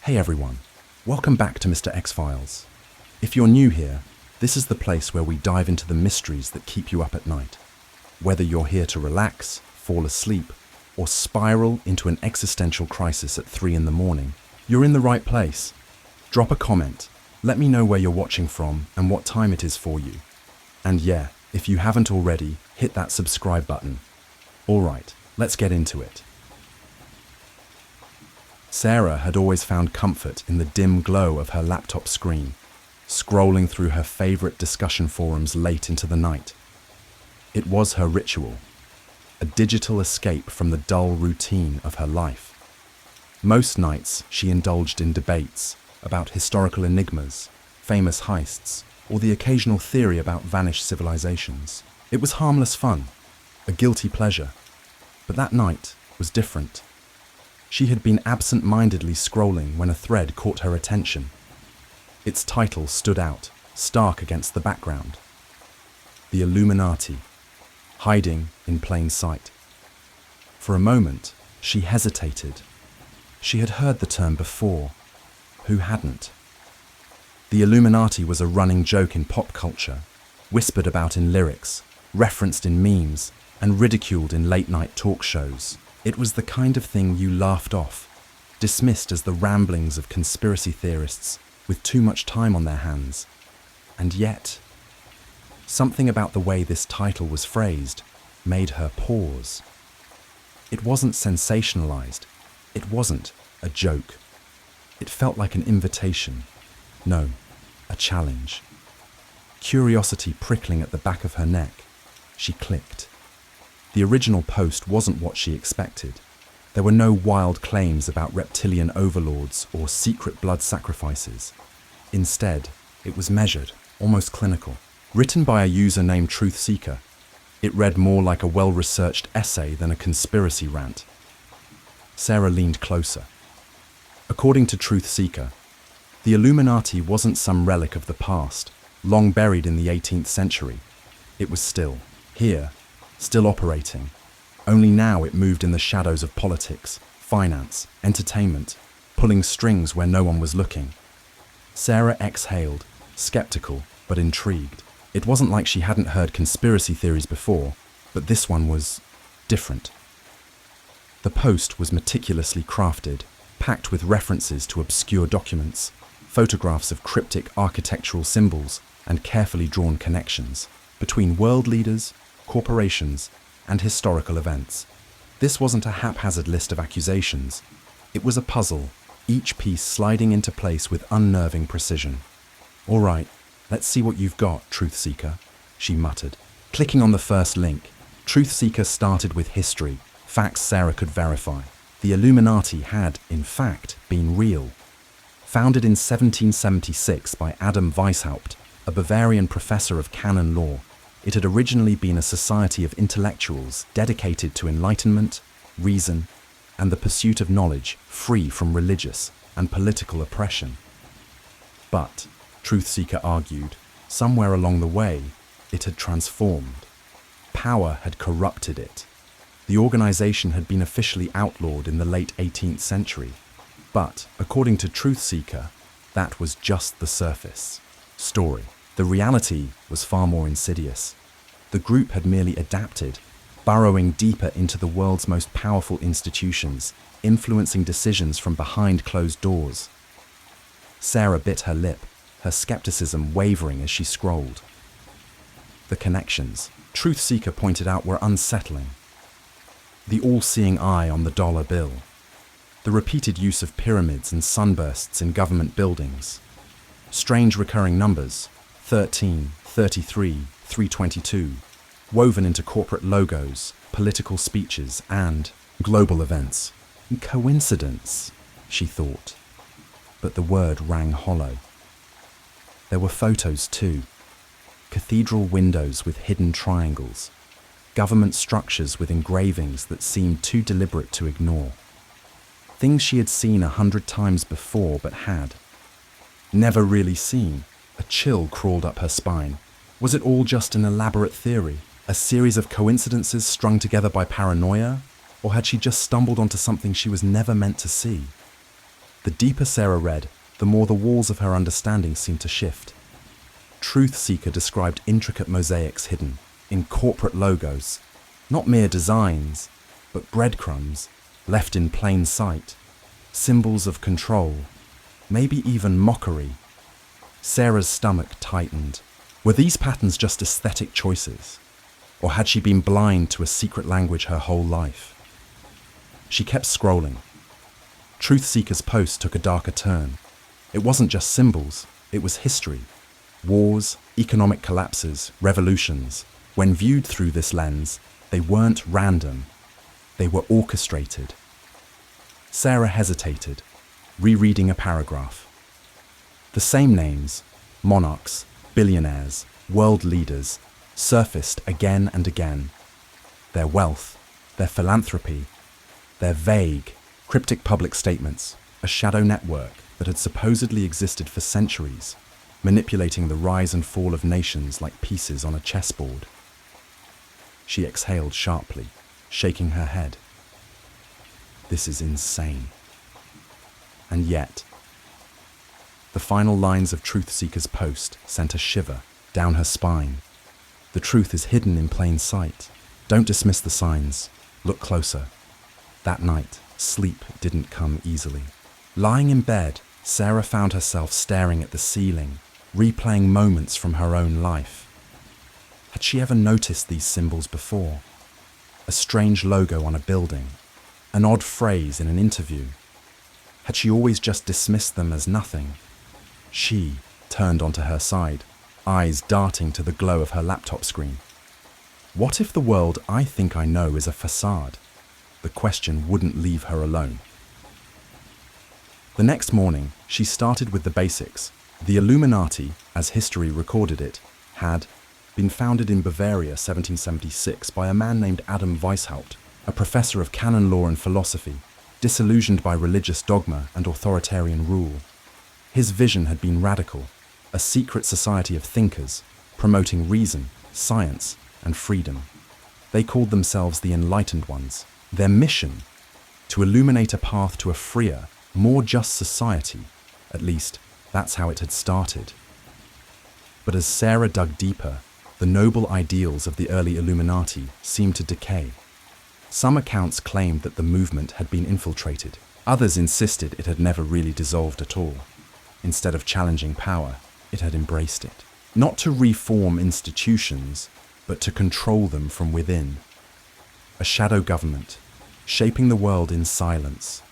Hey everyone, welcome back to Mr.X Files. If you're new here, this is the place where we dive into the mysteries that keep you up at night. Whether you're here to relax, fall asleep, or spiral into an existential crisis at 3 in the morning, you're in the right place. Drop a comment, let me know where you're watching from and what time it is for you. And yeah, if you haven't already, hit that subscribe button. Alright, let's get into it. Sarah had always found comfort in the dim glow of her laptop screen, scrolling through her favorite discussion forums late into the night. It was her ritual, a digital escape from the dull routine of her life. Most nights she indulged in debates about historical enigmas, famous heists, or the occasional theory about vanished civilizations. It was harmless fun, a guilty pleasure. But that night was different. She had been absent-mindedly scrolling when a thread caught her attention. Its title stood out, stark against the background. The Illuminati, hiding in plain sight. For a moment, she hesitated. She had heard the term before. Who hadn't? The Illuminati was a running joke in pop culture, whispered about in lyrics, referenced in memes, and ridiculed in late-night talk shows. It was the kind of thing you laughed off, dismissed as the ramblings of conspiracy theorists with too much time on their hands. And yet, something about the way this title was phrased made her pause. It wasn't sensationalized. It wasn't a joke. It felt like an invitation. No, a challenge. Curiosity prickling at the back of her neck, she clicked. The original post wasn't what she expected. There were no wild claims about reptilian overlords or secret blood sacrifices. Instead, it was measured, almost clinical. Written by a user named Truthseeker, it read more like a well-researched essay than a conspiracy rant. Sarah leaned closer. According to Truthseeker, the Illuminati wasn't some relic of the past, long buried in the 18th century. It was still here, still operating. Only now it moved in the shadows of politics, finance, entertainment, pulling strings where no one was looking. Sarah exhaled, skeptical but intrigued. It wasn't like she hadn't heard conspiracy theories before, but this one was different. The post was meticulously crafted, packed with references to obscure documents, photographs of cryptic architectural symbols, and carefully drawn connections between world leaders, corporations, and historical events. This wasn't a haphazard list of accusations. It was a puzzle, each piece sliding into place with unnerving precision. "All right, let's see what you've got, Truthseeker," she muttered. Clicking on the first link, Truthseeker started with history, facts Sarah could verify. The Illuminati had, in fact, been real. Founded in 1776 by Adam Weishaupt, a Bavarian professor of canon law, it had originally been a society of intellectuals dedicated to enlightenment, reason, and the pursuit of knowledge free from religious and political oppression. But, Truthseeker argued, somewhere along the way, it had transformed. Power had corrupted it. The organization had been officially outlawed in the late 18th century. But, according to Truthseeker, that was just the surface story. The reality was far more insidious. The group had merely adapted, burrowing deeper into the world's most powerful institutions, influencing decisions from behind closed doors. Sarah bit her lip, her skepticism wavering as she scrolled. The connections, Truthseeker pointed out, were unsettling. The all-seeing eye on the dollar bill, the repeated use of pyramids and sunbursts in government buildings, strange recurring numbers, 13, 33, 322, woven into corporate logos, political speeches, and global events. Coincidence, she thought, but the word rang hollow. There were photos too. Cathedral windows with hidden triangles, government structures with engravings that seemed too deliberate to ignore. Things she had seen 100 times before but had never really seen. A chill crawled up her spine. Was it all just an elaborate theory? A series of coincidences strung together by paranoia? Or had she just stumbled onto something she was never meant to see? The deeper Sarah read, the more the walls of her understanding seemed to shift. Truth Seeker described intricate mosaics hidden in corporate logos, not mere designs, but breadcrumbs left in plain sight, symbols of control, maybe even mockery. Sarah's stomach tightened. Were these patterns just aesthetic choices? Or had she been blind to a secret language her whole life? She kept scrolling. Truth Seeker's post took a darker turn. It wasn't just symbols, it was history. Wars, economic collapses, revolutions. When viewed through this lens, they weren't random. They were orchestrated. Sarah hesitated, rereading a paragraph. The same names, monarchs, billionaires, world leaders, surfaced again and again. Their wealth, their philanthropy, their vague, cryptic public statements, a shadow network that had supposedly existed for centuries, manipulating the rise and fall of nations like pieces on a chessboard. She exhaled sharply, shaking her head. This is insane. And yet, the final lines of Truth Seeker's post sent a shiver down her spine. The truth is hidden in plain sight. Don't dismiss the signs. Look closer. That night, sleep didn't come easily. Lying in bed, Sarah found herself staring at the ceiling, replaying moments from her own life. Had she ever noticed these symbols before? A strange logo on a building, an odd phrase in an interview. Had she always just dismissed them as nothing? She turned onto her side, eyes darting to the glow of her laptop screen. What if the world I think I know is a facade? The question wouldn't leave her alone. The next morning, she started with the basics. The Illuminati, as history recorded it, had been founded in Bavaria 1776 by a man named Adam Weishaupt, a professor of canon law and philosophy, disillusioned by religious dogma and authoritarian rule. His vision had been radical, a secret society of thinkers, promoting reason, science, and freedom. They called themselves the Enlightened Ones. Their mission? To illuminate a path to a freer, more just society. At least, that's how it had started. But as Sarah dug deeper, the noble ideals of the early Illuminati seemed to decay. Some accounts claimed that the movement had been infiltrated. Others insisted it had never really dissolved at all. Instead of challenging power, it had embraced it. Not to reform institutions, but to control them from within. A shadow government, shaping the world in silence.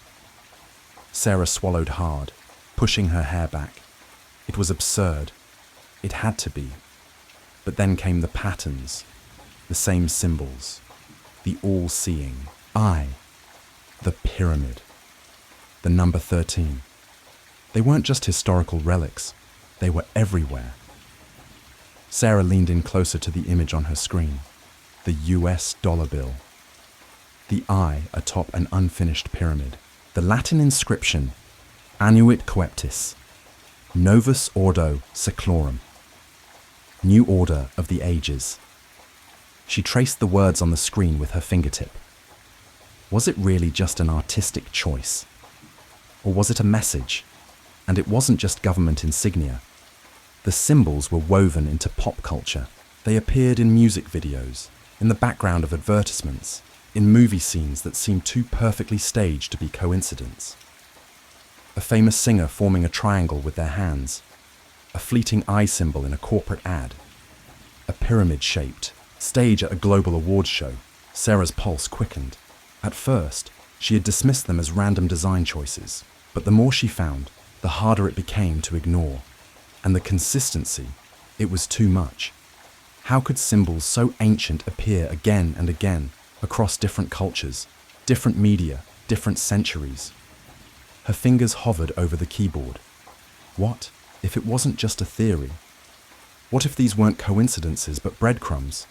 Sarah swallowed hard, pushing her hair back. It was absurd. It had to be. But then came the patterns, the same symbols, the all-seeing eye, the pyramid, the number 13. They weren't just historical relics, they were everywhere. Sarah leaned in closer to the image on her screen, the US dollar bill. The eye atop an unfinished pyramid. The Latin inscription, Annuit Coeptis, Novus Ordo Seclorum, New Order of the Ages. She traced the words on the screen with her fingertip. Was it really just an artistic choice? Or was it a message? And it wasn't just government insignia. The symbols were woven into pop culture. They appeared in music videos, in the background of advertisements, in movie scenes that seemed too perfectly staged to be coincidence. A famous singer forming a triangle with their hands, a fleeting eye symbol in a corporate ad, a pyramid-shaped stage at a global awards show. Sarah's pulse quickened. At first, she had dismissed them as random design choices, but the more she found, the harder it became to ignore. And the consistency, it was too much. How could symbols so ancient appear again and again across different cultures, different media, different centuries? Her fingers hovered over the keyboard. What if it wasn't just a theory? What if these weren't coincidences but breadcrumbs,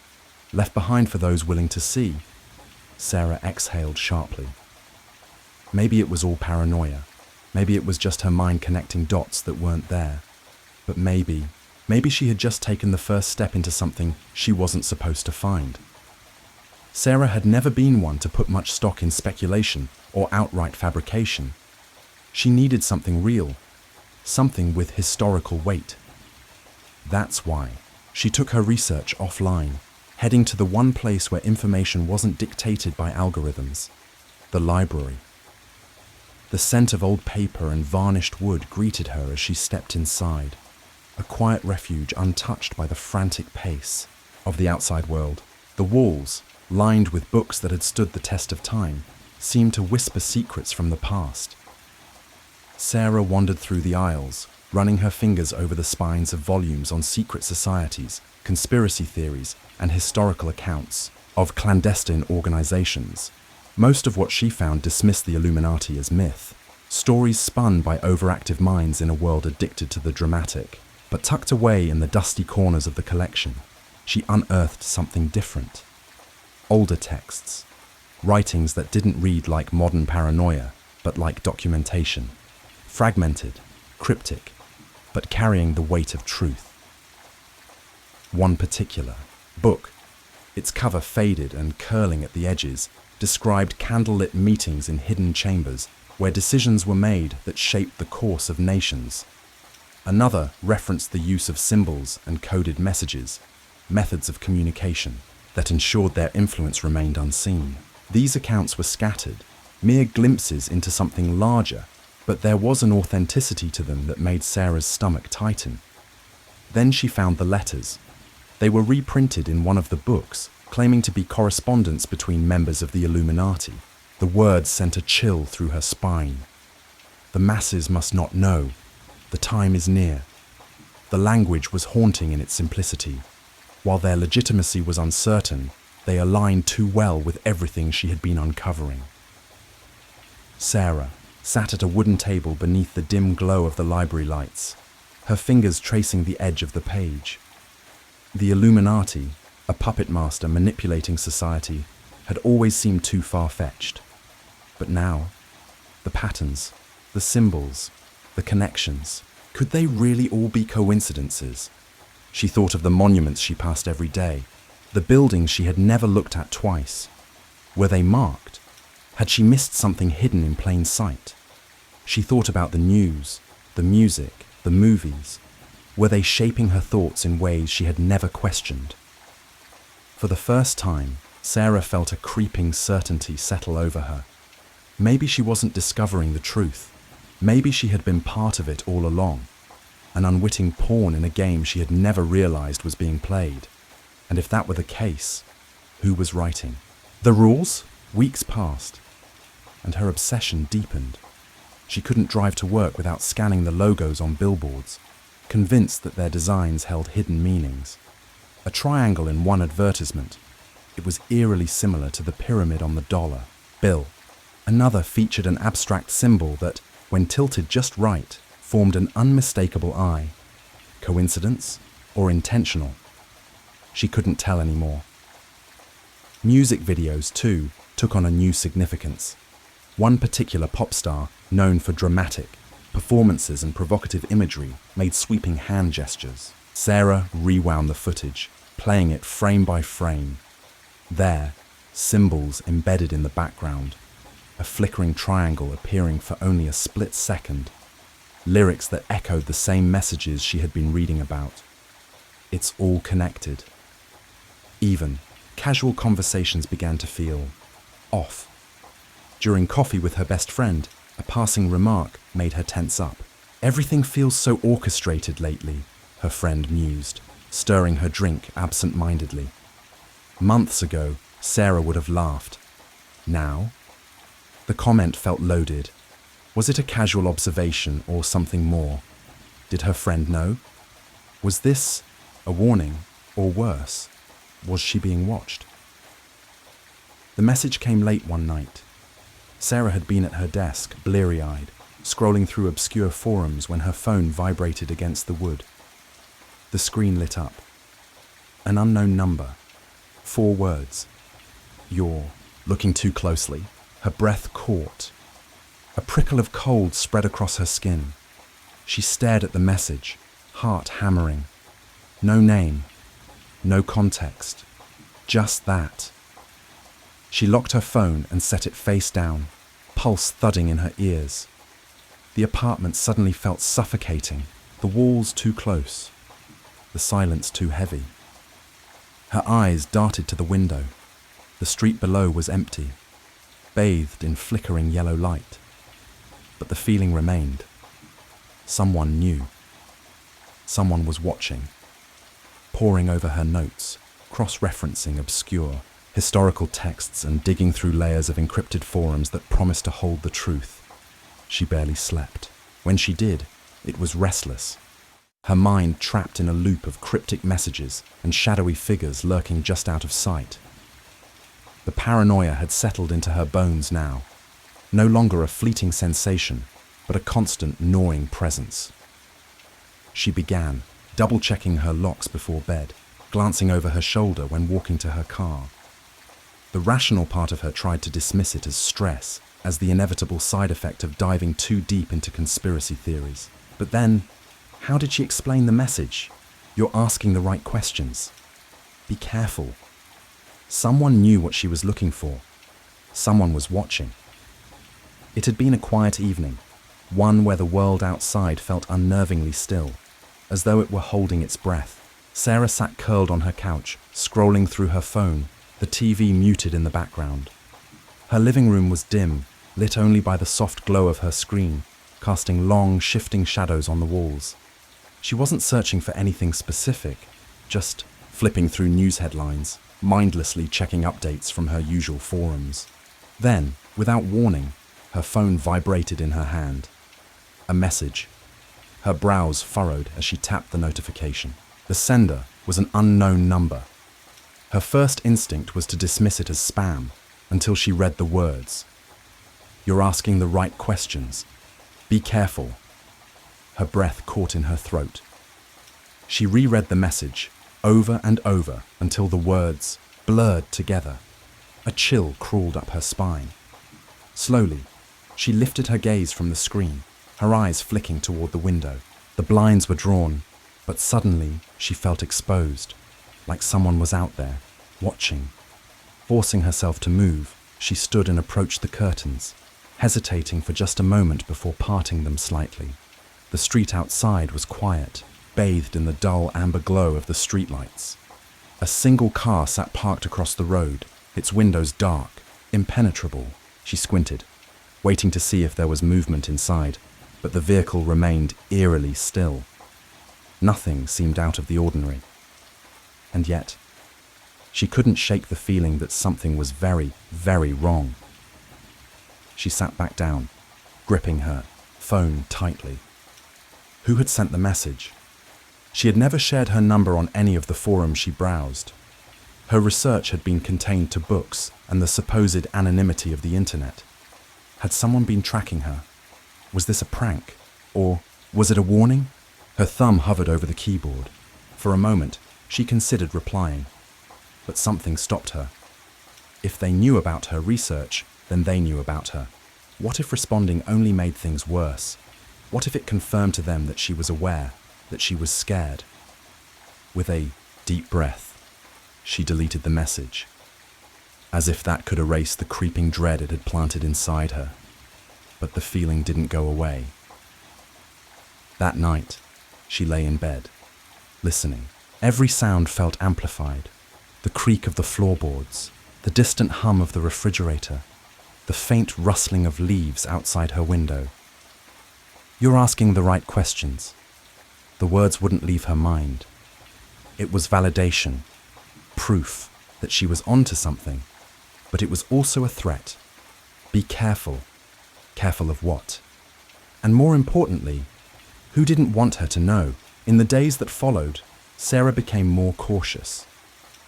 left behind for those willing to see? Sarah exhaled sharply. Maybe it was all paranoia. Maybe it was just her mind connecting dots that weren't there. But maybe she had just taken the first step into something she wasn't supposed to find. Sarah had never been one to put much stock in speculation or outright fabrication. She needed something real, something with historical weight. That's why she took her research offline, heading to the one place where information wasn't dictated by algorithms, the library. The scent of old paper and varnished wood greeted her as she stepped inside, a quiet refuge untouched by the frantic pace of the outside world. The walls, lined with books that had stood the test of time, seemed to whisper secrets from the past. Sarah wandered through the aisles, running her fingers over the spines of volumes on secret societies, conspiracy theories, and historical accounts of clandestine organizations. Most of what she found dismissed the Illuminati as myth, stories spun by overactive minds in a world addicted to the dramatic. But tucked away in the dusty corners of the collection, she unearthed something different. Older texts, writings that didn't read like modern paranoia, but like documentation. Fragmented, cryptic, but carrying the weight of truth. One particular book, its cover faded and curling at the edges, described candlelit meetings in hidden chambers where decisions were made that shaped the course of nations. Another referenced the use of symbols and coded messages, methods of communication that ensured their influence remained unseen. These accounts were scattered, mere glimpses into something larger, but there was an authenticity to them that made Sarah's stomach tighten. Then she found the letters. They were reprinted in one of the books, claiming to be correspondence between members of the Illuminati. The words sent a chill through her spine. The masses must not know. The time is near. The language was haunting in its simplicity. While their legitimacy was uncertain, they aligned too well with everything she had been uncovering. Sarah sat at a wooden table beneath the dim glow of the library lights, her fingers tracing the edge of the page. The Illuminati, a puppet master manipulating society, had always seemed too far-fetched. But now, the patterns, the symbols, the connections, could they really all be coincidences? She thought of the monuments she passed every day, the buildings she had never looked at twice. Were they marked? Had she missed something hidden in plain sight? She thought about the news, the music, the movies. Were they shaping her thoughts in ways she had never questioned? For the first time, Sarah felt a creeping certainty settle over her. Maybe she wasn't discovering the truth. Maybe she had been part of it all along, an unwitting pawn in a game she had never realized was being played. And if that were the case, who was writing the rules? Weeks passed, and her obsession deepened. She couldn't drive to work without scanning the logos on billboards, convinced that their designs held hidden meanings. A triangle in one advertisement. It was eerily similar to the pyramid on the dollar bill. Another featured an abstract symbol that, when tilted just right, formed an unmistakable eye. Coincidence or intentional? She couldn't tell anymore. Music videos, too, took on a new significance. One particular pop star, known for dramatic performances and provocative imagery, made sweeping hand gestures. Sarah rewound the footage, playing it frame by frame. There, symbols embedded in the background, a flickering triangle appearing for only a split second, lyrics that echoed the same messages she had been reading about. It's all connected. Even casual conversations began to feel off. During coffee with her best friend, a passing remark made her tense up. "Everything feels so orchestrated lately," her friend mused, stirring her drink absent-mindedly. Months ago, Sarah would have laughed. Now? The comment felt loaded. Was it a casual observation or something more? Did her friend know? Was this a warning, or worse? Was she being watched? The message came late one night. Sarah had been at her desk, bleary-eyed, scrolling through obscure forums when her phone vibrated against the wood. The screen lit up. An unknown number. 4 words. "You're looking too closely." Her breath caught. A prickle of cold spread across her skin. She stared at the message, heart hammering. No name, no context, just that. She locked her phone and set it face down, pulse thudding in her ears. The apartment suddenly felt suffocating, the walls too close, the silence too heavy. Her eyes darted to the window. The street below was empty, bathed in flickering yellow light. But the feeling remained. Someone knew. Someone was watching, poring over her notes, cross-referencing obscure, historical texts and digging through layers of encrypted forums that promised to hold the truth. She barely slept. When she did, it was restless. Her mind trapped in a loop of cryptic messages and shadowy figures lurking just out of sight. The paranoia had settled into her bones now, no longer a fleeting sensation, but a constant gnawing presence. She began, double-checking her locks before bed, glancing over her shoulder when walking to her car. The rational part of her tried to dismiss it as stress, as the inevitable side effect of diving too deep into conspiracy theories. But then, how did she explain the message? You're asking the right questions. Be careful. Someone knew what she was looking for. Someone was watching. It had been a quiet evening, one where the world outside felt unnervingly still, as though it were holding its breath. Sarah sat curled on her couch, scrolling through her phone, the TV muted in the background. Her living room was dim, lit only by the soft glow of her screen, casting long, shifting shadows on the walls. She wasn't searching for anything specific, just flipping through news headlines, mindlessly checking updates from her usual forums. Then, without warning, her phone vibrated in her hand. A message. Her brows furrowed as she tapped the notification. The sender was an unknown number. Her first instinct was to dismiss it as spam, until she read the words. You're asking the right questions. Be careful. Her breath caught in her throat. She reread the message, over and over, until the words blurred together. A chill crawled up her spine. Slowly, she lifted her gaze from the screen, her eyes flicking toward the window. The blinds were drawn, but suddenly she felt exposed, like someone was out there, watching. Forcing herself to move, she stood and approached the curtains, hesitating for just a moment before parting them slightly. The street outside was quiet, bathed in the dull amber glow of the streetlights. A single car sat parked across the road, its windows dark, impenetrable. She squinted, waiting to see if there was movement inside, but the vehicle remained eerily still. Nothing seemed out of the ordinary. And yet, she couldn't shake the feeling that something was very, very wrong. She sat back down, gripping her phone tightly. Who had sent the message? She had never shared her number on any of the forums she browsed. Her research had been contained to books and the supposed anonymity of the internet. Had someone been tracking her? Was this a prank? Or was it a warning? Her thumb hovered over the keyboard. For a moment, she considered replying. But something stopped her. If they knew about her research, then they knew about her. What if responding only made things worse? What if it confirmed to them that she was aware, that she was scared? With a deep breath, she deleted the message, as if that could erase the creeping dread it had planted inside her. But the feeling didn't go away. That night, she lay in bed, listening. Every sound felt amplified. The creak of the floorboards, the distant hum of the refrigerator, the faint rustling of leaves outside her window. You're asking the right questions. The words wouldn't leave her mind. It was validation, proof that she was onto something, but it was also a threat. Be careful. Careful of what? And more importantly, who didn't want her to know? In the days that followed, Sarah became more cautious.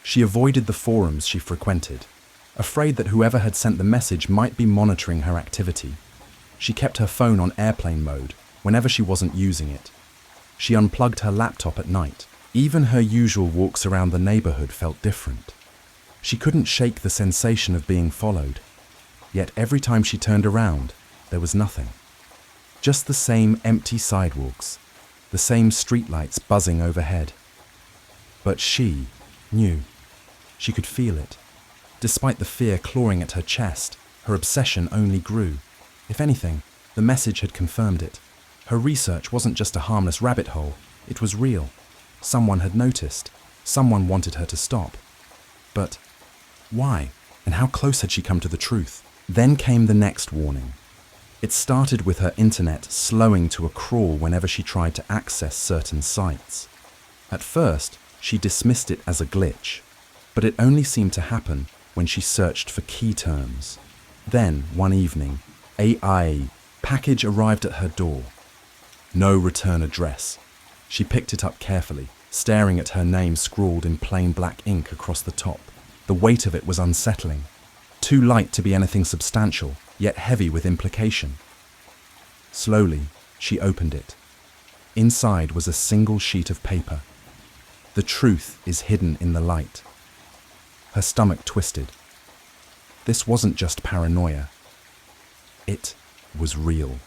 She avoided the forums she frequented, afraid that whoever had sent the message might be monitoring her activity. She kept her phone on airplane mode whenever she wasn't using it. She unplugged her laptop at night. Even her usual walks around the neighborhood felt different. She couldn't shake the sensation of being followed. Yet every time she turned around, there was nothing. Just the same empty sidewalks, the same streetlights buzzing overhead. But she knew. She could feel it. Despite the fear clawing at her chest, her obsession only grew. If anything, The message had confirmed it. Her research wasn't just a harmless rabbit hole, it was real. Someone had noticed. Someone wanted her to stop. But why? And how close had she come to the truth? Then came the next warning. It started with her internet slowing to a crawl whenever she tried to access certain sites. At first, she dismissed it as a glitch, but it only seemed to happen when she searched for key terms. Then, one evening, a package arrived at her door. No return address. She picked it up carefully, staring at her name scrawled in plain black ink across the top. The weight of it was unsettling. Too light to be anything substantial, yet heavy with implication. Slowly, she opened it. Inside was a single sheet of paper. The truth is hidden in the light. Her stomach twisted. This wasn't just paranoia. It was real.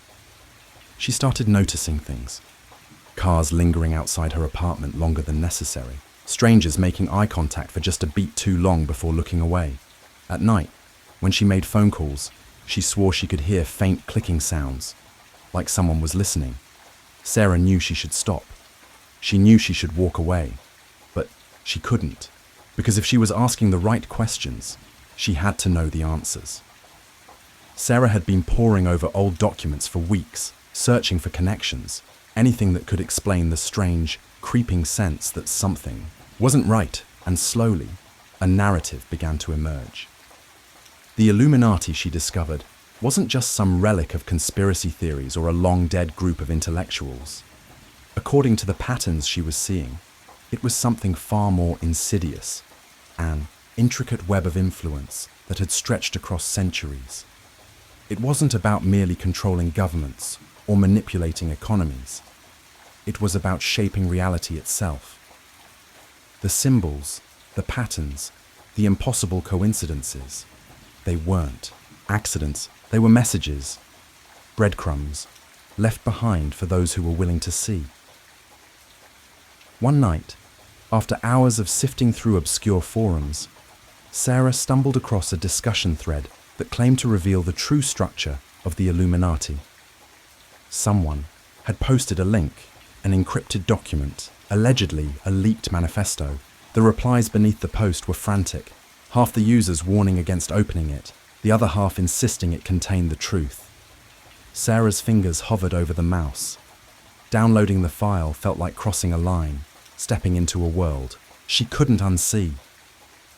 She started noticing things. Cars lingering outside her apartment longer than necessary. Strangers making eye contact for just a beat too long before looking away. At night, when she made phone calls, she swore she could hear faint clicking sounds, like someone was listening. Sarah knew she should stop. She knew she should walk away, but she couldn't, because if she was asking the right questions, she had to know the answers. Sarah had been poring over old documents for weeks, searching for connections, anything that could explain the strange, creeping sense that something wasn't right, and slowly, a narrative began to emerge. The Illuminati, she discovered, wasn't just some relic of conspiracy theories or a long-dead group of intellectuals. According to the patterns she was seeing, it was something far more insidious, an intricate web of influence that had stretched across centuries. It wasn't about merely controlling governments or manipulating economies. It was about shaping reality itself. The symbols, the patterns, the impossible coincidences, they weren't accidents, they were messages, breadcrumbs, left behind for those who were willing to see. One night, after hours of sifting through obscure forums, Sarah stumbled across a discussion thread that claimed to reveal the true structure of the Illuminati. Someone had posted a link, an encrypted document, allegedly a leaked manifesto. The replies beneath the post were frantic, half the users warning against opening it, the other half insisting it contained the truth. Sarah's fingers hovered over the mouse. Downloading the file felt like crossing a line, stepping into a world she couldn't unsee.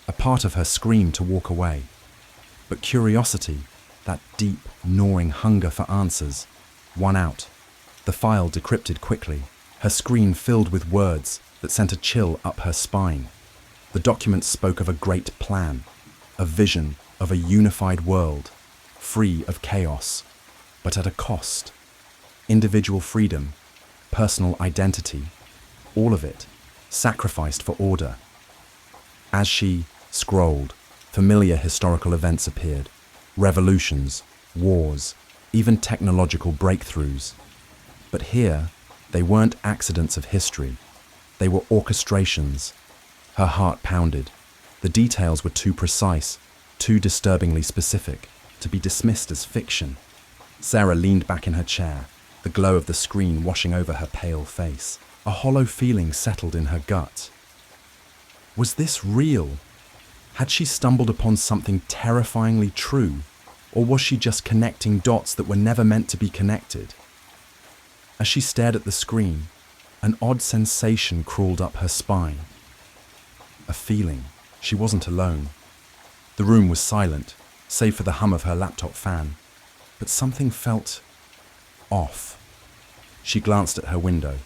A part of her screamed to walk away. But curiosity, that deep, gnawing hunger for answers, won out. The file decrypted quickly, her screen filled with words that sent a chill up her spine. The document spoke of a great plan, a vision of a unified world, free of chaos, but at a cost. Individual freedom, personal identity, all of it sacrificed for order. As she scrolled, familiar historical events appeared. Revolutions, wars, even technological breakthroughs. But here, they weren't accidents of history. They were orchestrations. Her heart pounded. The details were too precise, too disturbingly specific, to be dismissed as fiction. Sarah leaned back in her chair, the glow of the screen washing over her pale face. A hollow feeling settled in her gut. Was this real? Had she stumbled upon something terrifyingly true, or was she just connecting dots that were never meant to be connected? As she stared at the screen, an odd sensation crawled up her spine. A feeling she wasn't alone. The room was silent, save for the hum of her laptop fan, but something felt off. She glanced at her window.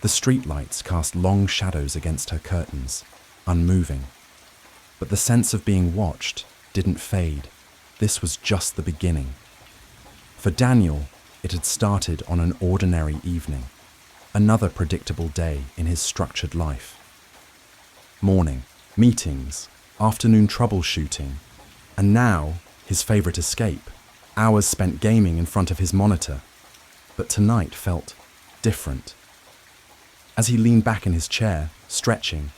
The streetlights cast long shadows against her curtains, unmoving. But the sense of being watched didn't fade. This was just the beginning. For Daniel, it had started on an ordinary evening, another predictable day in his structured life. Morning, meetings, afternoon troubleshooting, and now his favorite escape, hours spent gaming in front of his monitor. But tonight felt different. As he leaned back in his chair, stretching,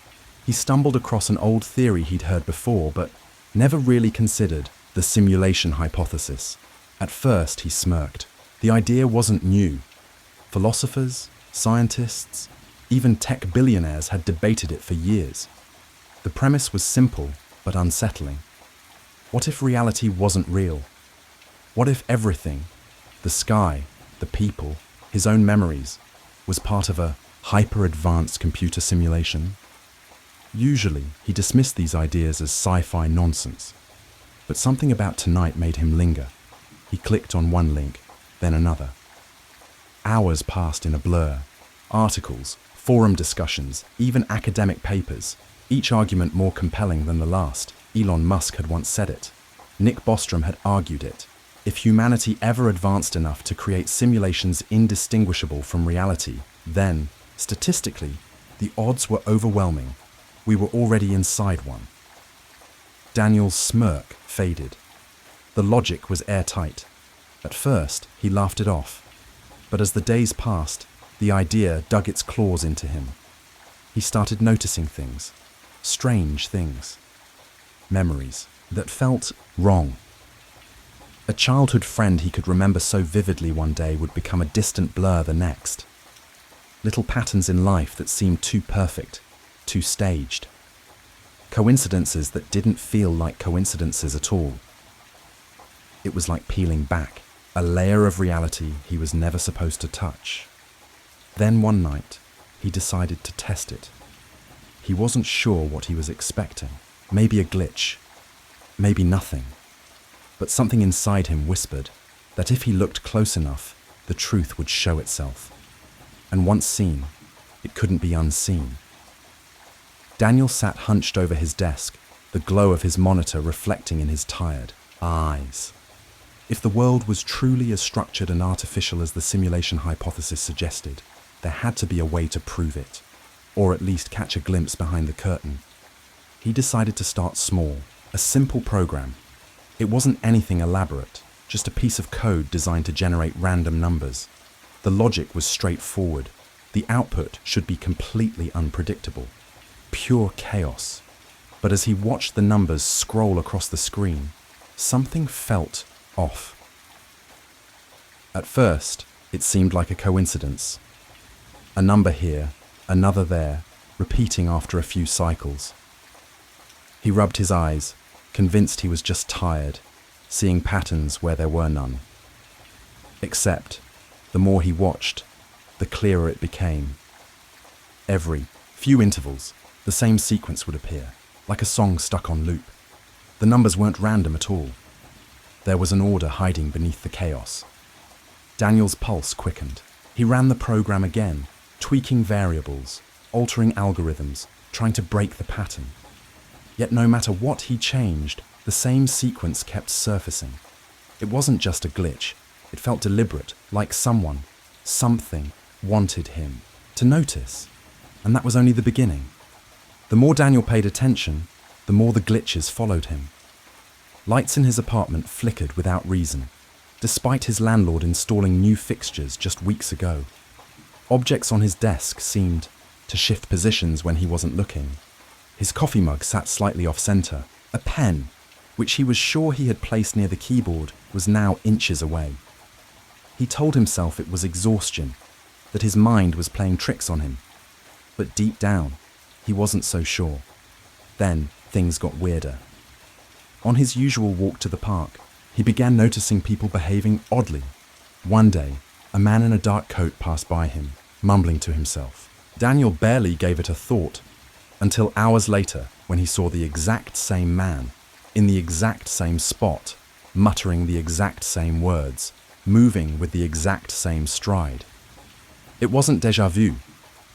he stumbled across an old theory he'd heard before, but never really considered: the simulation hypothesis. At first, he smirked. The idea wasn't new. Philosophers, scientists, even tech billionaires had debated it for years. The premise was simple but unsettling. What if reality wasn't real? What if everything, the sky, the people, his own memories, was part of a hyper-advanced computer simulation? Usually, he dismissed these ideas as sci-fi nonsense. But something about tonight made him linger. He clicked on one link, then another. Hours passed in a blur. Articles, forum discussions, even academic papers, each argument more compelling than the last. Elon Musk had once said it. Nick Bostrom had argued it. If humanity ever advanced enough to create simulations indistinguishable from reality, then, statistically, the odds were overwhelming. We were already inside one. Daniel's smirk faded. The logic was airtight. At first, he laughed it off. But as the days passed, the idea dug its claws into him. He started noticing things, strange things, memories that felt wrong. A childhood friend he could remember so vividly one day would become a distant blur the next. Little patterns in life that seemed too perfect, too staged. Coincidences that didn't feel like coincidences at all. It was like peeling back a layer of reality he was never supposed to touch. Then one night, he decided to test it. He wasn't sure what he was expecting. Maybe a glitch, maybe nothing. But something inside him whispered that if he looked close enough, the truth would show itself. And once seen, it couldn't be unseen. Daniel sat hunched over his desk, the glow of his monitor reflecting in his tired eyes. If the world was truly as structured and artificial as the simulation hypothesis suggested, there had to be a way to prove it, or at least catch a glimpse behind the curtain. He decided to start small, a simple program. It wasn't anything elaborate, just a piece of code designed to generate random numbers. The logic was straightforward. The output should be completely unpredictable. Pure chaos. But as he watched the numbers scroll across the screen, something felt off. At first, it seemed like a coincidence. A number here, another there, repeating after a few cycles. He rubbed his eyes, convinced he was just tired, seeing patterns where there were none. Except, the more he watched, the clearer it became. Every few intervals, the same sequence would appear, like a song stuck on loop. The numbers weren't random at all. There was an order hiding beneath the chaos. Daniel's pulse quickened. He ran the program again, tweaking variables, altering algorithms, trying to break the pattern. Yet no matter what he changed, the same sequence kept surfacing. It wasn't just a glitch. It felt deliberate, like someone, something, wanted him to notice. And that was only the beginning. The more Daniel paid attention, the more the glitches followed him. Lights in his apartment flickered without reason, despite his landlord installing new fixtures just weeks ago. Objects on his desk seemed to shift positions when he wasn't looking. His coffee mug sat slightly off-center. A pen, which he was sure he had placed near the keyboard, was now inches away. He told himself it was exhaustion, that his mind was playing tricks on him. But deep down, he wasn't so sure. Then things got weirder. On his usual walk to the park, he began noticing people behaving oddly. One day, a man in a dark coat passed by him, mumbling to himself. Daniel barely gave it a thought, until hours later when he saw the exact same man, in the exact same spot, muttering the exact same words, moving with the exact same stride. It wasn't déjà vu.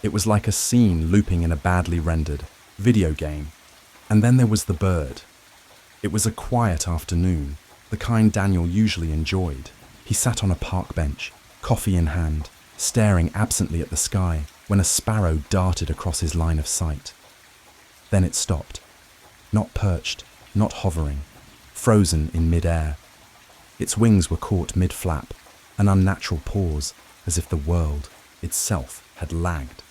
It was like a scene looping in a badly rendered video game. And then there was the bird. It was a quiet afternoon, the kind Daniel usually enjoyed. He sat on a park bench, coffee in hand, staring absently at the sky when a sparrow darted across his line of sight. Then it stopped. Not perched, not hovering, frozen in mid-air. Its wings were caught mid-flap, an unnatural pause, as if the world itself had lagged.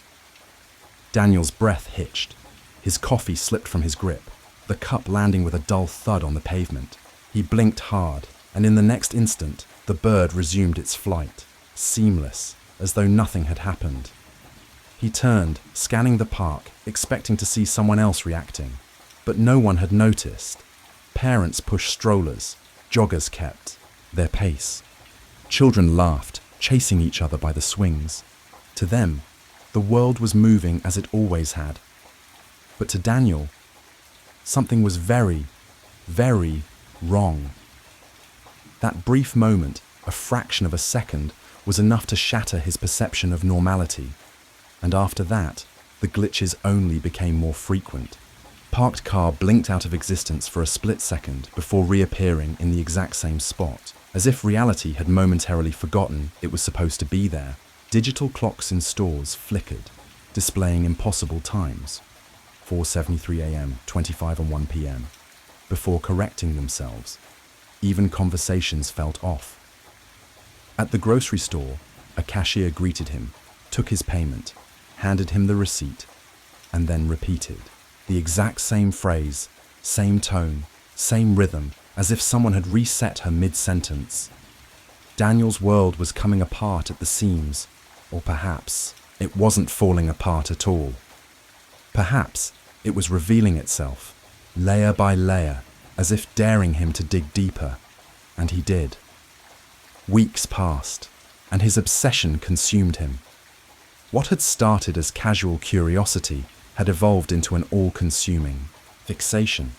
Daniel's breath hitched. His coffee slipped from his grip, the cup landing with a dull thud on the pavement. He blinked hard, and in the next instant, the bird resumed its flight, seamless, as though nothing had happened. He turned, scanning the park, expecting to see someone else reacting, but no one had noticed. Parents pushed strollers, joggers kept their pace. Children laughed, chasing each other by the swings. To them, the world was moving as it always had. But to Daniel, something was very, very wrong. That brief moment, a fraction of a second, was enough to shatter his perception of normality. And after that, the glitches only became more frequent. Parked car blinked out of existence for a split second before reappearing in the exact same spot, as if reality had momentarily forgotten it was supposed to be there. Digital clocks in stores flickered, displaying impossible times, 4:73 a.m., 25 and 1 p.m., before correcting themselves. Even conversations felt off. At the grocery store, a cashier greeted him, took his payment, handed him the receipt, and then repeated the exact same phrase, same tone, same rhythm, as if someone had reset her mid-sentence. Daniel's world was coming apart at the seams, or perhaps it wasn't falling apart at all. Perhaps it was revealing itself, layer by layer, as if daring him to dig deeper, and he did. Weeks passed, and his obsession consumed him. What had started as casual curiosity had evolved into an all-consuming fixation.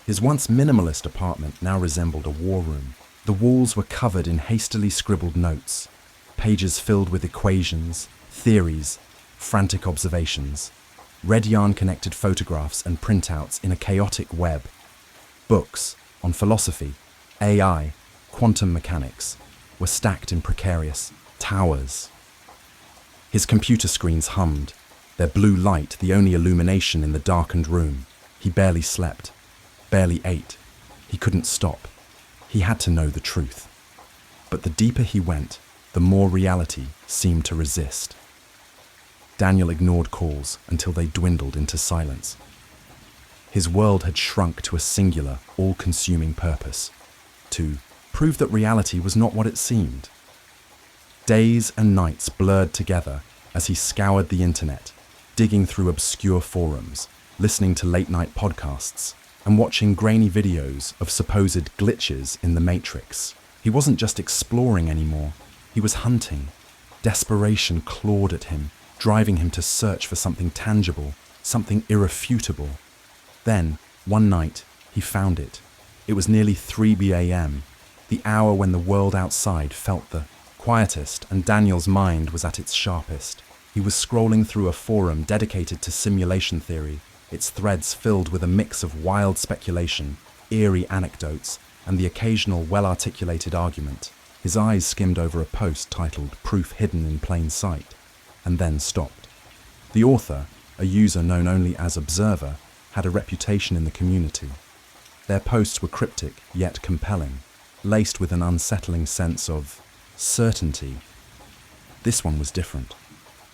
His once minimalist apartment now resembled a war room. The walls were covered in hastily scribbled notes, pages filled with equations, theories, frantic observations, red yarn-connected photographs and printouts in a chaotic web. Books on philosophy, AI, quantum mechanics were stacked in precarious towers. His computer screens hummed, their blue light the only illumination in the darkened room. He barely slept, barely ate. He couldn't stop. He had to know the truth. But the deeper he went, the more reality seemed to resist. Daniel ignored calls until they dwindled into silence. His world had shrunk to a singular, all-consuming purpose: to prove that reality was not what it seemed. Days and nights blurred together as he scoured the internet, digging through obscure forums, listening to late-night podcasts, and watching grainy videos of supposed glitches in the Matrix. He wasn't just exploring anymore, he was hunting. Desperation clawed at him, driving him to search for something tangible, something irrefutable. Then, one night, he found it. It was nearly 3 a.m., the hour when the world outside felt the quietest and Daniel's mind was at its sharpest. He was scrolling through a forum dedicated to simulation theory, its threads filled with a mix of wild speculation, eerie anecdotes, and the occasional well-articulated argument. His eyes skimmed over a post titled "Proof Hidden in Plain Sight," and then stopped. The author, a user known only as Observer, had a reputation in the community. Their posts were cryptic yet compelling, laced with an unsettling sense of certainty. This one was different.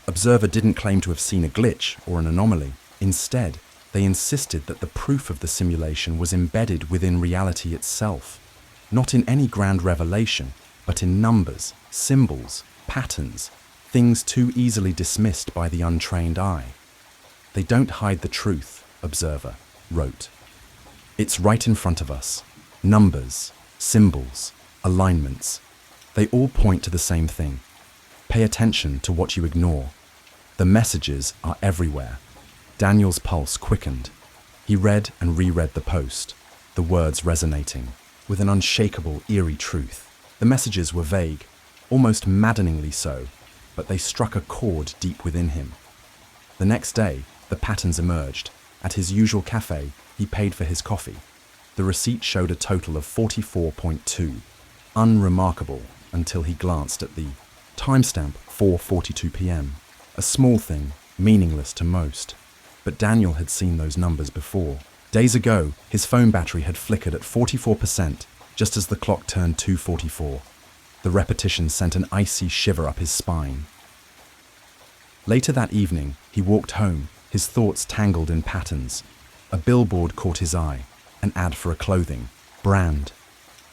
Observer didn't claim to have seen a glitch or an anomaly. Instead, they insisted that the proof of the simulation was embedded within reality itself, not in any grand revelation, but in numbers, symbols, patterns, things too easily dismissed by the untrained eye. They don't hide the truth, Observer wrote. It's right in front of us. Numbers, symbols, alignments. They all point to the same thing. Pay attention to what you ignore. The messages are everywhere. Daniel's pulse quickened. He read and reread the post, the words resonating with an unshakable, eerie truth. The messages were vague, almost maddeningly so, but they struck a chord deep within him. The next day, the patterns emerged. At his usual cafe, he paid for his coffee. The receipt showed a total of 44.2. Unremarkable until he glanced at the timestamp, 4:42 p.m. A small thing, meaningless to most. But Daniel had seen those numbers before. Days ago, his phone battery had flickered at 44%, just as the clock turned 2:44. The repetition sent an icy shiver up his spine. Later that evening, he walked home, his thoughts tangled in patterns. A billboard caught his eye, an ad for a clothing brand.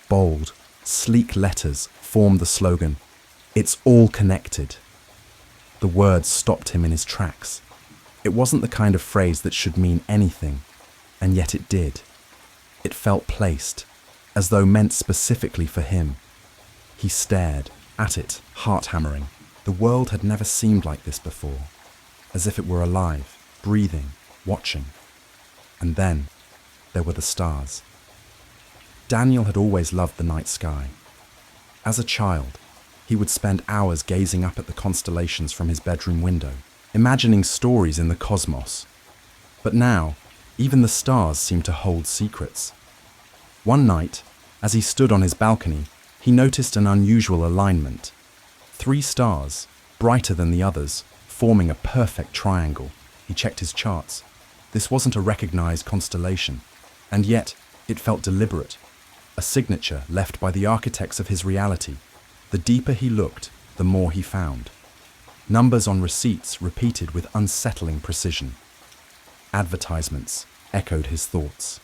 Bold, sleek letters formed the slogan, "It's all connected." The words stopped him in his tracks. It wasn't the kind of phrase that should mean anything, and yet it did. It felt placed, as though meant specifically for him. He stared at it, heart-hammering. The world had never seemed like this before, as if it were alive, breathing, watching. And then there were the stars. Daniel had always loved the night sky. As a child, he would spend hours gazing up at the constellations from his bedroom window, imagining stories in the cosmos. But now, even the stars seemed to hold secrets. One night, as he stood on his balcony, he noticed an unusual alignment. 3 stars, brighter than the others, forming a perfect triangle. He checked his charts. This wasn't a recognized constellation, and yet it felt deliberate, a signature left by the architects of his reality. The deeper he looked, the more he found. Numbers on receipts repeated with unsettling precision. Advertisements echoed his thoughts.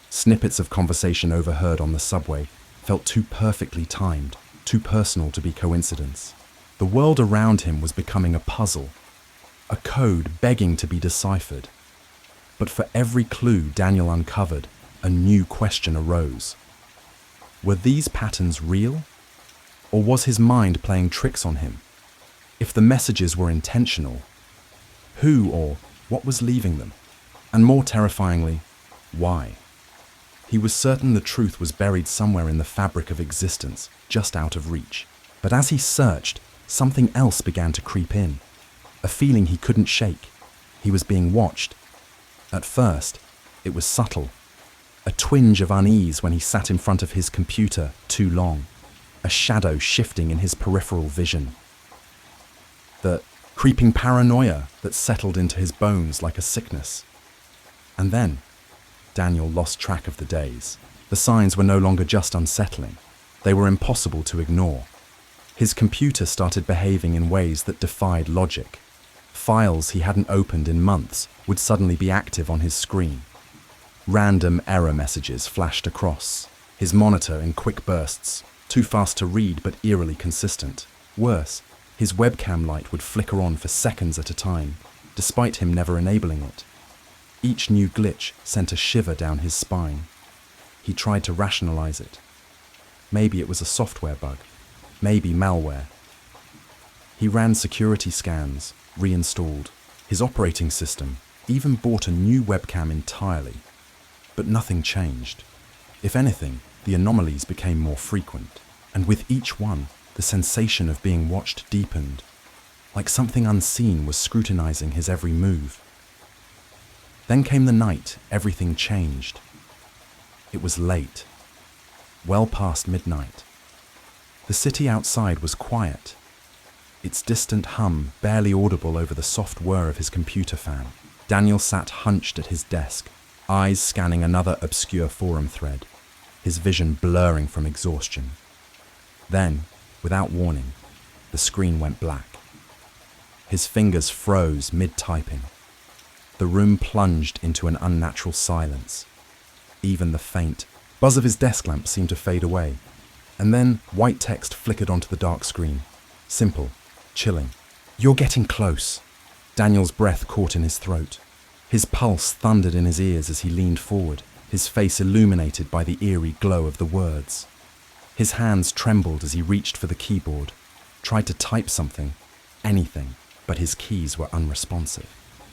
Snippets of conversation overheard on the subway felt too perfectly timed, too personal to be coincidence. The world around him was becoming a puzzle, a code begging to be deciphered. But for every clue Daniel uncovered, a new question arose. Were these patterns real? Or was his mind playing tricks on him? If the messages were intentional, who or what was leaving them? And more terrifyingly, why? He was certain the truth was buried somewhere in the fabric of existence, just out of reach. But as he searched, something else began to creep in. A feeling he couldn't shake. He was being watched. At first, it was subtle. A twinge of unease when he sat in front of his computer too long. A shadow shifting in his peripheral vision. The creeping paranoia that settled into his bones like a sickness. And then, Daniel lost track of the days. The signs were no longer just unsettling. They were impossible to ignore. His computer started behaving in ways that defied logic. Files he hadn't opened in months would suddenly be active on his screen. Random error messages flashed across his monitor in quick bursts, too fast to read but eerily consistent. Worse, his webcam light would flicker on for seconds at a time, despite him never enabling it. Each new glitch sent a shiver down his spine. He tried to rationalize it. Maybe it was a software bug, maybe malware. He ran security scans, reinstalled his operating system, even bought a new webcam entirely. But nothing changed. If anything, the anomalies became more frequent, and with each one, the sensation of being watched deepened, like something unseen was scrutinizing his every move. Then came the night everything changed. It was late, well past midnight. The city outside was quiet, its distant hum barely audible over the soft whir of his computer fan. Daniel sat hunched at his desk, eyes scanning another obscure forum thread, his vision blurring from exhaustion. Then, without warning, the screen went black. His fingers froze mid-typing. The room plunged into an unnatural silence. Even the faint buzz of his desk lamp seemed to fade away. And then white text flickered onto the dark screen. Simple, chilling. "You're getting close." Daniel's breath caught in his throat. His pulse thundered in his ears as he leaned forward, his face illuminated by the eerie glow of the words. His hands trembled as he reached for the keyboard, tried to type something, anything, but his keys were unresponsive.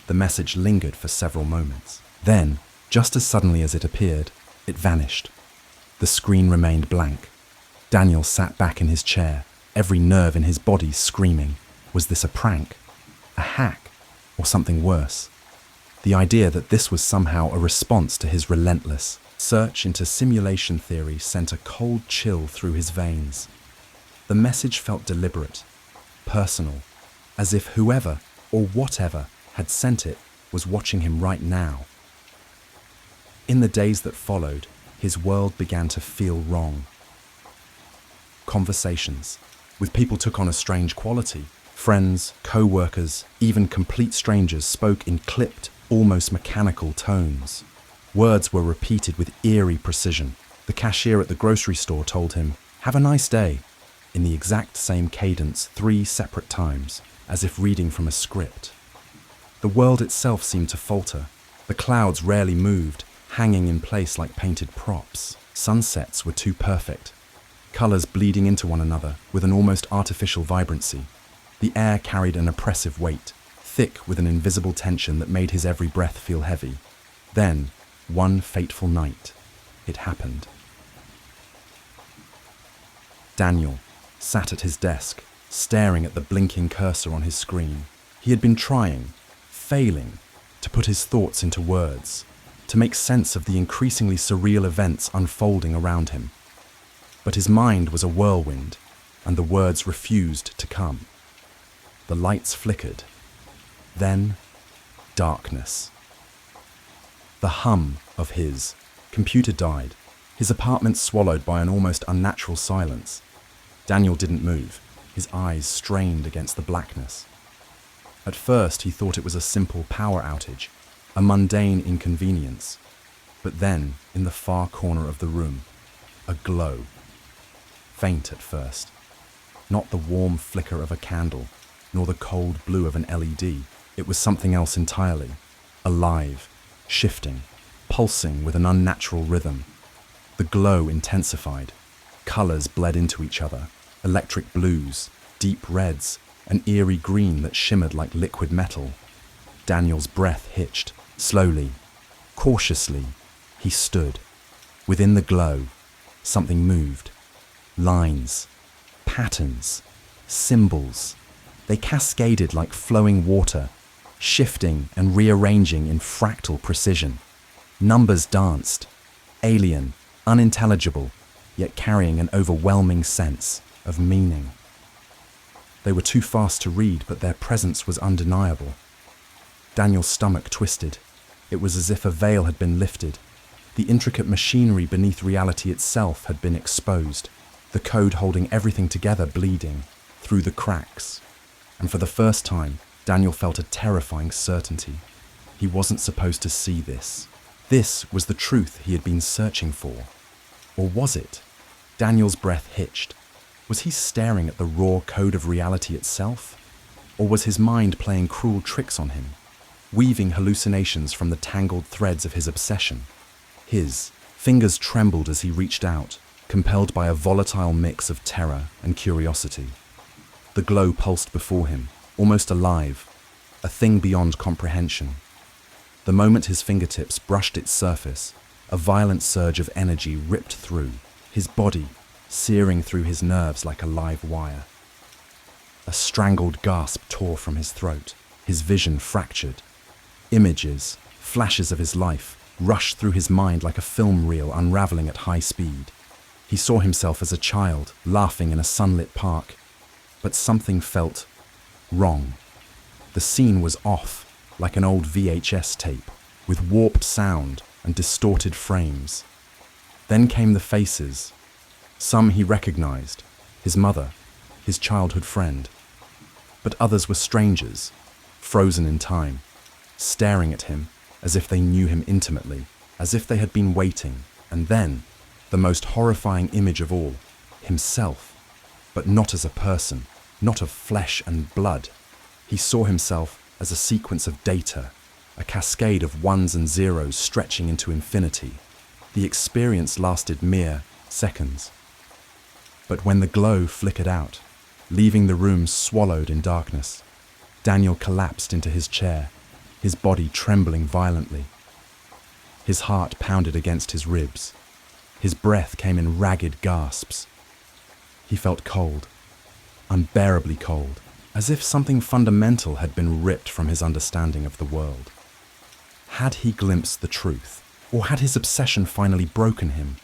The message lingered for several moments. Then, just as suddenly as it appeared, it vanished. The screen remained blank. Daniel sat back in his chair, every nerve in his body screaming. Was this a prank? A hack? Or something worse? The idea that this was somehow a response to his relentless search into simulation theory sent a cold chill through his veins. The message felt deliberate, personal, as if whoever or whatever had sent it was watching him right now. In the days that followed, his world began to feel wrong. Conversations with people took on a strange quality. Friends, co-workers, even complete strangers spoke in clipped, almost mechanical tones. Words were repeated with eerie precision. The cashier at the grocery store told him, "Have a nice day," in the exact same cadence 3 separate times, as if reading from a script. The world itself seemed to falter. The clouds rarely moved, hanging in place like painted props. Sunsets were too perfect, colors bleeding into one another with an almost artificial vibrancy. The air carried an oppressive weight, thick with an invisible tension that made his every breath feel heavy. Then, one fateful night, it happened. Daniel sat at his desk, staring at the blinking cursor on his screen. He had been trying, failing, to put his thoughts into words, to make sense of the increasingly surreal events unfolding around him. But his mind was a whirlwind, and the words refused to come. The lights flickered. Then, darkness. The hum of his computer died, his apartment swallowed by an almost unnatural silence. Daniel didn't move, his eyes strained against the blackness. At first, he thought it was a simple power outage, a mundane inconvenience. But then, in the far corner of the room, a glow. Faint at first. Not the warm flicker of a candle, nor the cold blue of an LED. It was something else entirely. Alive, shifting, pulsing with an unnatural rhythm. The glow intensified. Colors bled into each other. Electric blues, deep reds, an eerie green that shimmered like liquid metal. Daniel's breath hitched. Slowly, cautiously, he stood. Within the glow, something moved. Lines, patterns, symbols. They cascaded like flowing water, shifting and rearranging in fractal precision. Numbers danced, alien, unintelligible, yet carrying an overwhelming sense of meaning. They were too fast to read, but their presence was undeniable. Daniel's stomach twisted. It was as if a veil had been lifted. The intricate machinery beneath reality itself had been exposed, the code holding everything together bleeding through the cracks. And for the first time, Daniel felt a terrifying certainty. He wasn't supposed to see this. This was the truth he had been searching for. Or was it? Daniel's breath hitched. Was he staring at the raw code of reality itself? Or was his mind playing cruel tricks on him, weaving hallucinations from the tangled threads of his obsession? His fingers trembled as he reached out, compelled by a volatile mix of terror and curiosity. The glow pulsed before him, almost alive, a thing beyond comprehension. The moment his fingertips brushed its surface, a violent surge of energy ripped through, his body searing through his nerves like a live wire. A strangled gasp tore from his throat, his vision fractured. Images, flashes of his life, rushed through his mind like a film reel unraveling at high speed. He saw himself as a child, laughing in a sunlit park. But something felt wrong. The scene was off, like an old VHS tape, with warped sound and distorted frames. Then came the faces. Some he recognized, his mother, his childhood friend. But others were strangers, frozen in time, staring at him as if they knew him intimately, as if they had been waiting. And then, the most horrifying image of all, himself, but not as a person, not of flesh and blood. He saw himself as a sequence of data, a cascade of ones and zeros stretching into infinity. The experience lasted mere seconds. But when the glow flickered out, leaving the room swallowed in darkness, Daniel collapsed into his chair, his body trembling violently. His heart pounded against his ribs. His breath came in ragged gasps. He felt cold, unbearably cold, as if something fundamental had been ripped from his understanding of the world. Had he glimpsed the truth, or had his obsession finally broken him?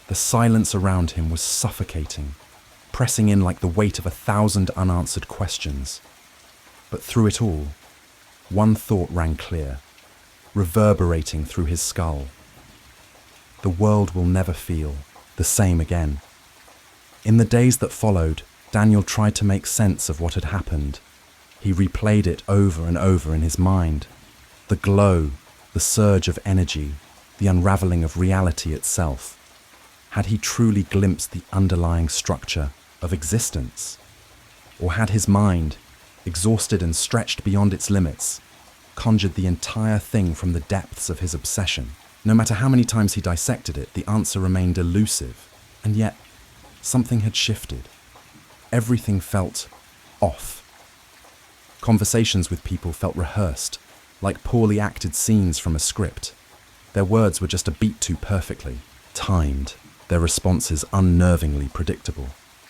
The silence around him was suffocating, pressing in like the weight of 1,000 unanswered questions. But through it all, one thought rang clear, reverberating through his skull. The world will never feel the same again. In the days that followed, Daniel tried to make sense of what had happened. He replayed it over and over in his mind. The glow, the surge of energy, the unraveling of reality itself. Had he truly glimpsed the underlying structure of existence? Or had his mind, exhausted and stretched beyond its limits, conjured the entire thing from the depths of his obsession? No matter how many times he dissected it, the answer remained elusive. And yet, something had shifted. Everything felt off. Conversations with people felt rehearsed, like poorly acted scenes from a script. Their words were just a beat too perfectly, timed, their responses unnervingly predictable.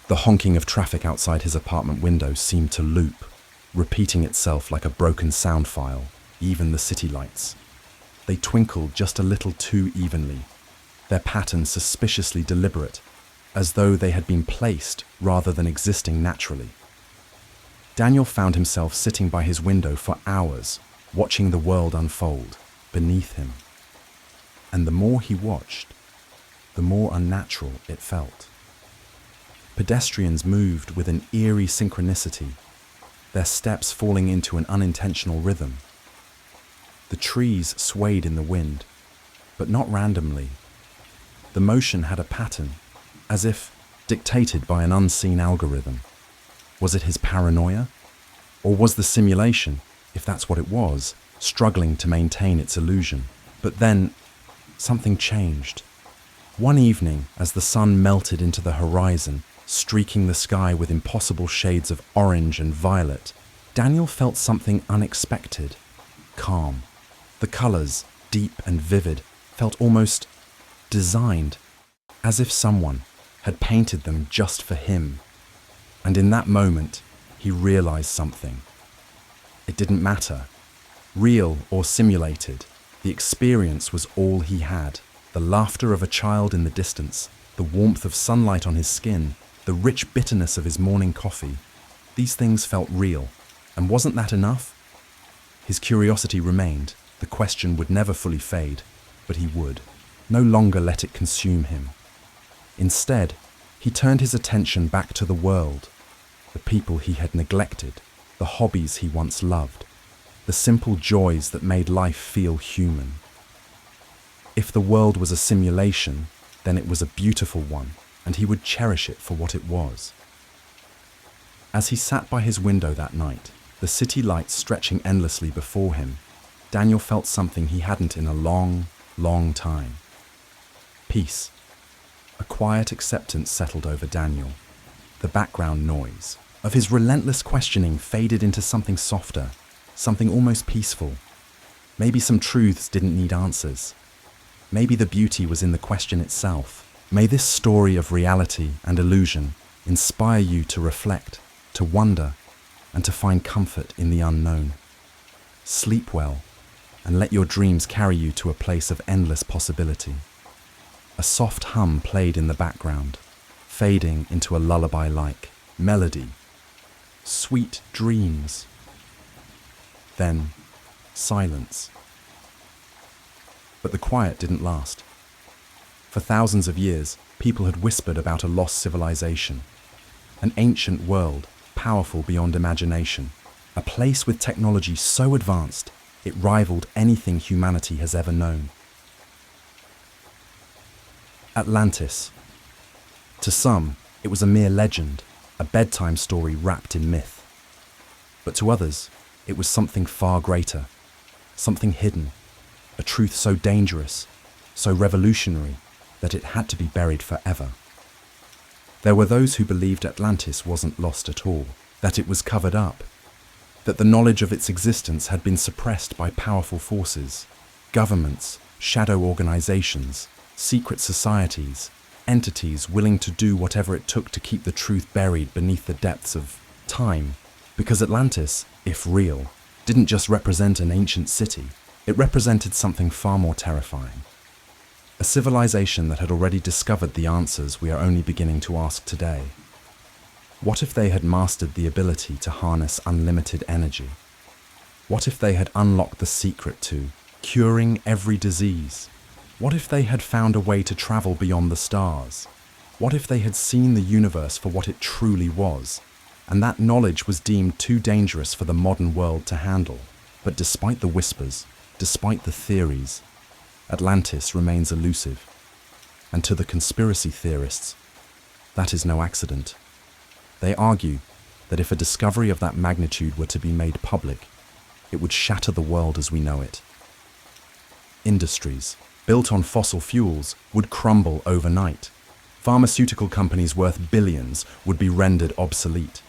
The honking of traffic outside his apartment window seemed to loop, repeating itself like a broken sound file, even the city lights. They twinkled just a little too evenly, their pattern suspiciously deliberate, as though they had been placed rather than existing naturally. Daniel found himself sitting by his window for hours, watching the world unfold beneath him. And the more he watched, the more unnatural it felt. Pedestrians moved with an eerie synchronicity, their steps falling into an unintentional rhythm. The trees swayed in the wind, but not randomly. The motion had a pattern, as if dictated by an unseen algorithm. Was it his paranoia? Or was the simulation, if that's what it was, struggling to maintain its illusion? But then, something changed. One evening, as the sun melted into the horizon, streaking the sky with impossible shades of orange and violet, Daniel felt something unexpected, calm. The colors, deep and vivid, felt almost designed, as if someone had painted them just for him. And in that moment, he realized something. It didn't matter, real or simulated. The experience was all he had. The laughter of a child in the distance, the warmth of sunlight on his skin, the rich bitterness of his morning coffee. These things felt real. And wasn't that enough? His curiosity remained. The question would never fully fade, but he would no longer let it consume him. Instead, he turned his attention back to the world, the people he had neglected, the hobbies he once loved, the simple joys that made life feel human. If the world was a simulation, then it was a beautiful one, and he would cherish it for what it was. As he sat by his window that night, the city lights stretching endlessly before him, Daniel felt something he hadn't in a long, long time. Peace. A quiet acceptance settled over Daniel. The background noise of his relentless questioning faded into something softer, something almost peaceful. Maybe some truths didn't need answers. Maybe the beauty was in the question itself. May this story of reality and illusion inspire you to reflect, to wonder, and to find comfort in the unknown. Sleep well, and let your dreams carry you to a place of endless possibility. A soft hum played in the background, fading into a lullaby-like melody. Sweet dreams. Then, silence. But the quiet didn't last. For thousands of years, people had whispered about a lost civilization, an ancient world, powerful beyond imagination, a place with technology so advanced it rivaled anything humanity has ever known. Atlantis. To some, it was a mere legend, a bedtime story wrapped in myth. But to others, it was something far greater, something hidden, a truth so dangerous, so revolutionary, that it had to be buried forever. There were those who believed Atlantis wasn't lost at all, that it was covered up, that the knowledge of its existence had been suppressed by powerful forces, governments, shadow organizations, secret societies, entities willing to do whatever it took to keep the truth buried beneath the depths of time. Because Atlantis, if real, didn't just represent an ancient city, it represented something far more terrifying. A civilization that had already discovered the answers we are only beginning to ask today. What if they had mastered the ability to harness unlimited energy? What if they had unlocked the secret to curing every disease? What if they had found a way to travel beyond the stars? What if they had seen the universe for what it truly was, and that knowledge was deemed too dangerous for the modern world to handle? But despite the whispers, despite the theories, Atlantis remains elusive. And to the conspiracy theorists, that is no accident. They argue that if a discovery of that magnitude were to be made public, it would shatter the world as we know it. Industries built on fossil fuels would crumble overnight. Pharmaceutical companies worth billions would be rendered obsolete.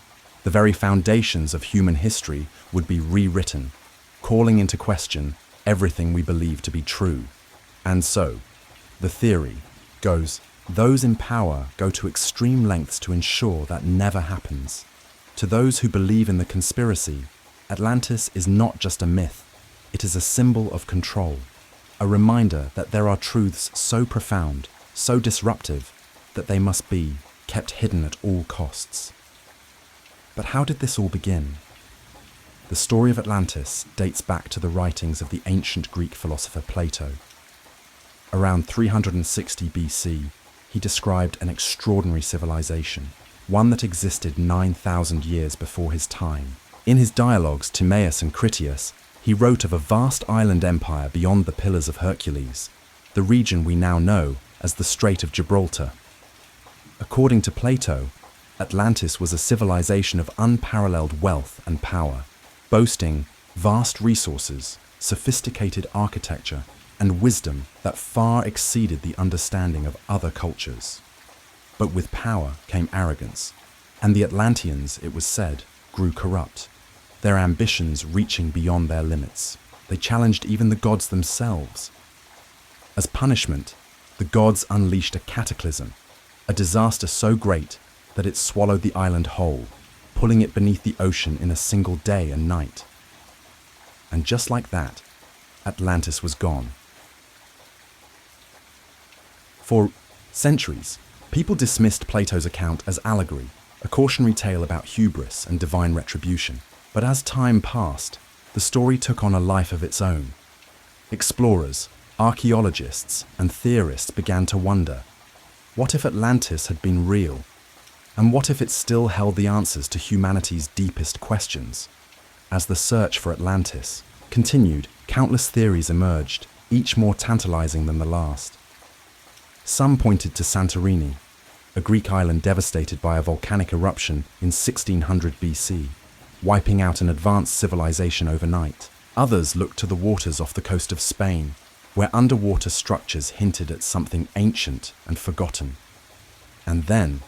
The very foundations of human history would be rewritten, calling into question everything we believe to be true. And so, the theory goes, those in power go to extreme lengths to ensure that never happens. To those who believe in the conspiracy, Atlantis is not just a myth, it is a symbol of control, a reminder that there are truths so profound, so disruptive, that they must be kept hidden at all costs. But how did this all begin? The story of Atlantis dates back to the writings of the ancient Greek philosopher Plato. Around 360 BC, he described an extraordinary civilization, one that existed 9,000 years before his time. In his dialogues Timaeus and Critias, he wrote of a vast island empire beyond the Pillars of Hercules, the region we now know as the Strait of Gibraltar. According to Plato, Atlantis was a civilization of unparalleled wealth and power, boasting vast resources, sophisticated architecture, and wisdom that far exceeded the understanding of other cultures. But with power came arrogance, and the Atlanteans, it was said, grew corrupt, their ambitions reaching beyond their limits. They challenged even the gods themselves. As punishment, the gods unleashed a cataclysm, a disaster so great that it swallowed the island whole, pulling it beneath the ocean in a single day and night. And just like that, Atlantis was gone. For centuries, people dismissed Plato's account as allegory, a cautionary tale about hubris and divine retribution. But as time passed, the story took on a life of its own. Explorers, archaeologists, and theorists began to wonder, what if Atlantis had been real? And what if it still held the answers to humanity's deepest questions? As the search for Atlantis continued, countless theories emerged, each more tantalizing than the last. Some pointed to Santorini, a Greek island devastated by a volcanic eruption in 1600 BC, wiping out an advanced civilization overnight. Others looked to the waters off the coast of Spain, where underwater structures hinted at something ancient and forgotten. And then,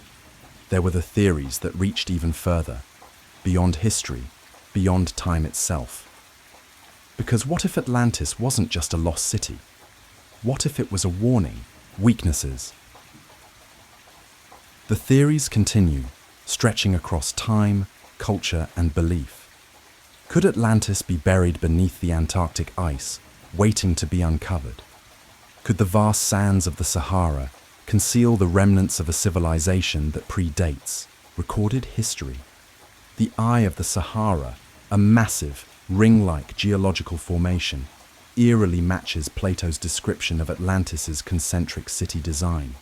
there were the theories that reached even further, beyond history, beyond time itself. Because what if Atlantis wasn't just a lost city? What if it was a warning? Weaknesses. The theories continue, stretching across time, culture, and belief. Could Atlantis be buried beneath the Antarctic ice, waiting to be uncovered? Could the vast sands of the Sahara conceal the remnants of a civilization that predates recorded history? The Eye of the Sahara, a massive, ring-like geological formation, eerily matches Plato's description of Atlantis's concentric city design.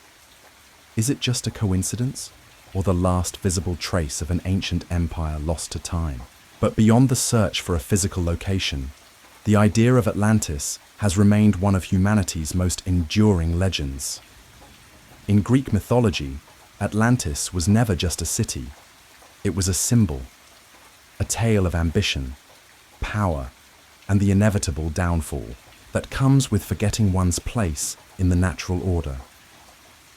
Is it just a coincidence, or the last visible trace of an ancient empire lost to time? But beyond the search for a physical location, the idea of Atlantis has remained one of humanity's most enduring legends. In Greek mythology, Atlantis was never just a city. It was a symbol, a tale of ambition, power, and the inevitable downfall that comes with forgetting one's place in the natural order.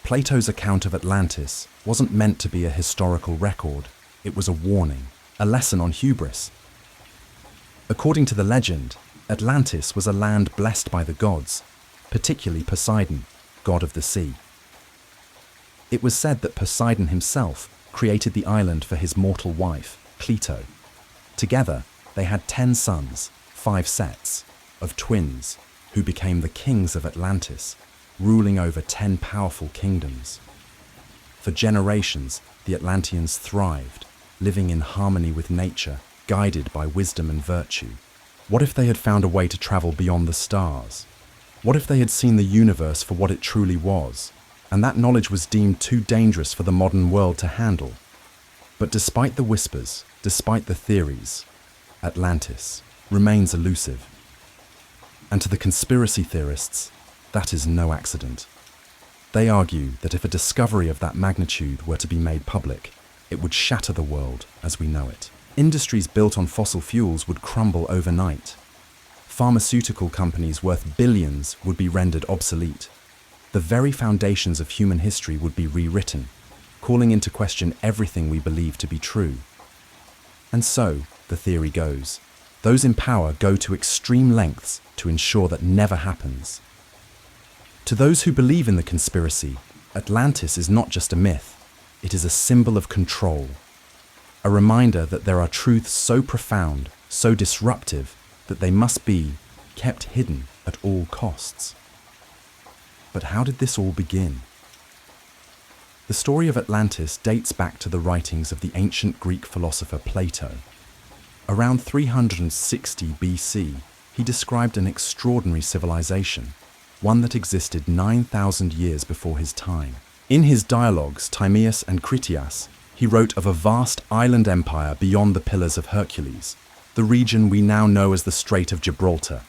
Plato's account of Atlantis wasn't meant to be a historical record. It was a warning, a lesson on hubris. According to the legend, Atlantis was a land blessed by the gods, particularly Poseidon, god of the sea. It was said that Poseidon himself created the island for his mortal wife, Cleito. Together, they had 10 sons, 5 sets, of twins, who became the kings of Atlantis, ruling over 10 powerful kingdoms. For generations, the Atlanteans thrived, living in harmony with nature, guided by wisdom and virtue. What if they had found a way to travel beyond the stars? What if they had seen the universe for what it truly was, and that knowledge was deemed too dangerous for the modern world to handle? But despite the whispers, despite the theories, Atlantis remains elusive. And to the conspiracy theorists, that is no accident. They argue that if a discovery of that magnitude were to be made public, it would shatter the world as we know it. Industries built on fossil fuels would crumble overnight. Pharmaceutical companies worth billions would be rendered obsolete. The very foundations of human history would be rewritten, calling into question everything we believe to be true. And so, the theory goes, those in power go to extreme lengths to ensure that never happens. To those who believe in the conspiracy, Atlantis is not just a myth, it is a symbol of control. A reminder that there are truths so profound, so disruptive, that they must be kept hidden at all costs. But how did this all begin? The story of Atlantis dates back to the writings of the ancient Greek philosopher Plato. Around 360 BC, he described an extraordinary civilization, one that existed 9,000 years before his time. In his dialogues, Timaeus and Critias, he wrote of a vast island empire beyond the Pillars of Hercules, the region we now know as the Strait of Gibraltar.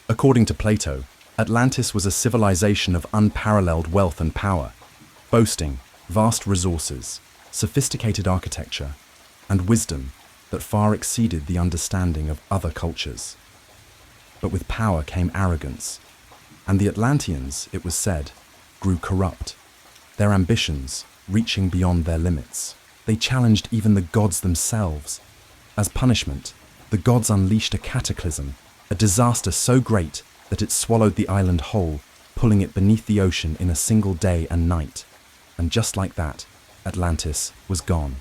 According to Plato, Atlantis was a civilization of unparalleled wealth and power, boasting vast resources, sophisticated architecture, and wisdom that far exceeded the understanding of other cultures. But with power came arrogance, and the Atlanteans, it was said, grew corrupt, their ambitions reaching beyond their limits. They challenged even the gods themselves. As punishment, the gods unleashed a cataclysm, a disaster so great that it swallowed the island whole, pulling it beneath the ocean in a single day and night. And just like that, Atlantis was gone.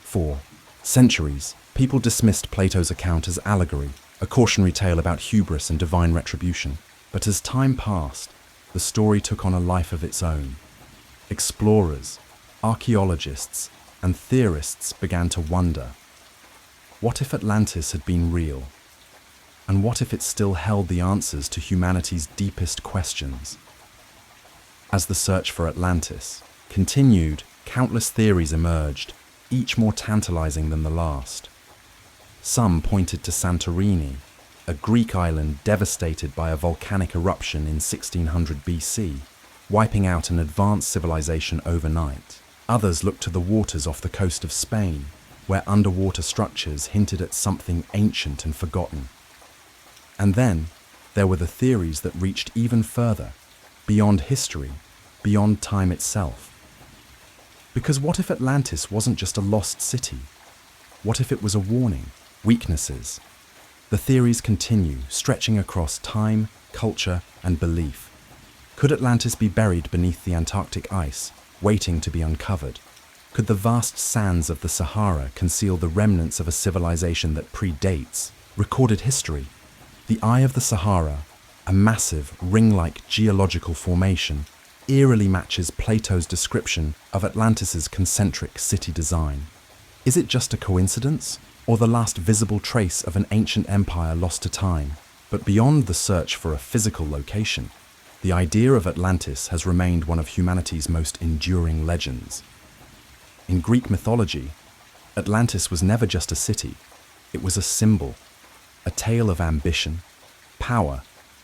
For centuries, people dismissed Plato's account as allegory, a cautionary tale about hubris and divine retribution. But as time passed, the story took on a life of its own. Explorers, archaeologists, and theorists began to wonder, what if Atlantis had been real? And what if it still held the answers to humanity's deepest questions? As the search for Atlantis continued, countless theories emerged, each more tantalizing than the last. Some pointed to Santorini, a Greek island devastated by a volcanic eruption in 1600 BC, wiping out an advanced civilization overnight. Others looked to the waters off the coast of Spain, where underwater structures hinted at something ancient and forgotten. And then, there were the theories that reached even further, beyond history, beyond time itself. Because what if Atlantis wasn't just a lost city? What if it was a warning? Weaknesses. The theories continue, stretching across time, culture, and belief. Could Atlantis be buried beneath the Antarctic ice, waiting to be uncovered? Could the vast sands of the Sahara conceal the remnants of a civilization that predates recorded history? The Eye of the Sahara, a massive, ring-like geological formation, eerily matches Plato's description of Atlantis's concentric city design. Is it just a coincidence, or the last visible trace of an ancient empire lost to time? But beyond the search for a physical location, the idea of Atlantis has remained one of humanity's most enduring legends. In Greek mythology, Atlantis was never just a city, it was a symbol, a tale of ambition, power,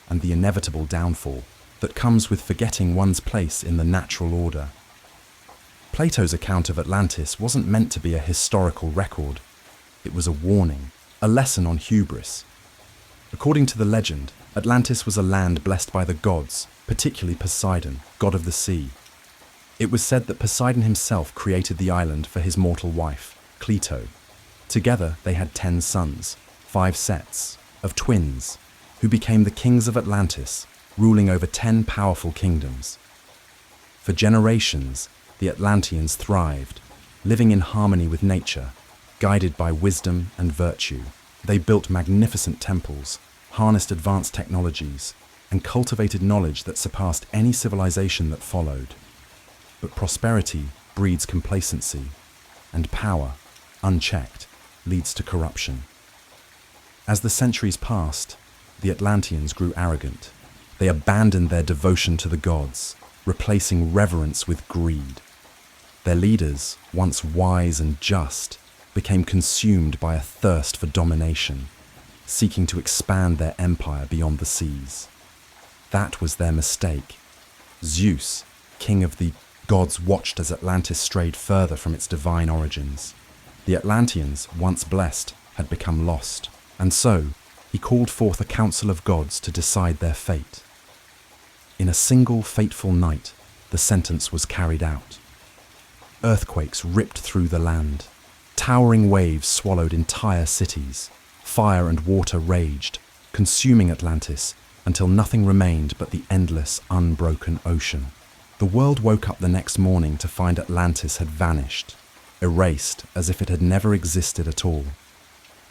and the inevitable downfall that comes with forgetting one's place in the natural order. Plato's account of Atlantis wasn't meant to be a historical record. It was a warning, a lesson on hubris. According to the legend, Atlantis was a land blessed by the gods, particularly Poseidon, god of the sea. It was said that Poseidon himself created the island for his mortal wife, Cleito. Together they had 10 sons, 5 sets of twins, who became the kings of Atlantis, ruling over 10 powerful kingdoms. For generations, the Atlanteans thrived, living in harmony with nature, guided by wisdom and virtue. They built magnificent temples, harnessed advanced technologies, and cultivated knowledge that surpassed any civilization that followed. But prosperity breeds complacency, and power, unchecked, leads to corruption. As the centuries passed, the Atlanteans grew arrogant. They abandoned their devotion to the gods, replacing reverence with greed. Their leaders, once wise and just, became consumed by a thirst for domination, seeking to expand their empire beyond the seas. That was their mistake. Zeus, king of the gods, watched as Atlantis strayed further from its divine origins. The Atlanteans, once blessed, had become lost, and so he called forth a council of gods to decide their fate. In a single fateful night, the sentence was carried out. Earthquakes ripped through the land. Towering waves swallowed entire cities. Fire and water raged, consuming Atlantis until nothing remained but the endless, unbroken ocean. The world woke up the next morning to find Atlantis had vanished, erased as if it had never existed at all.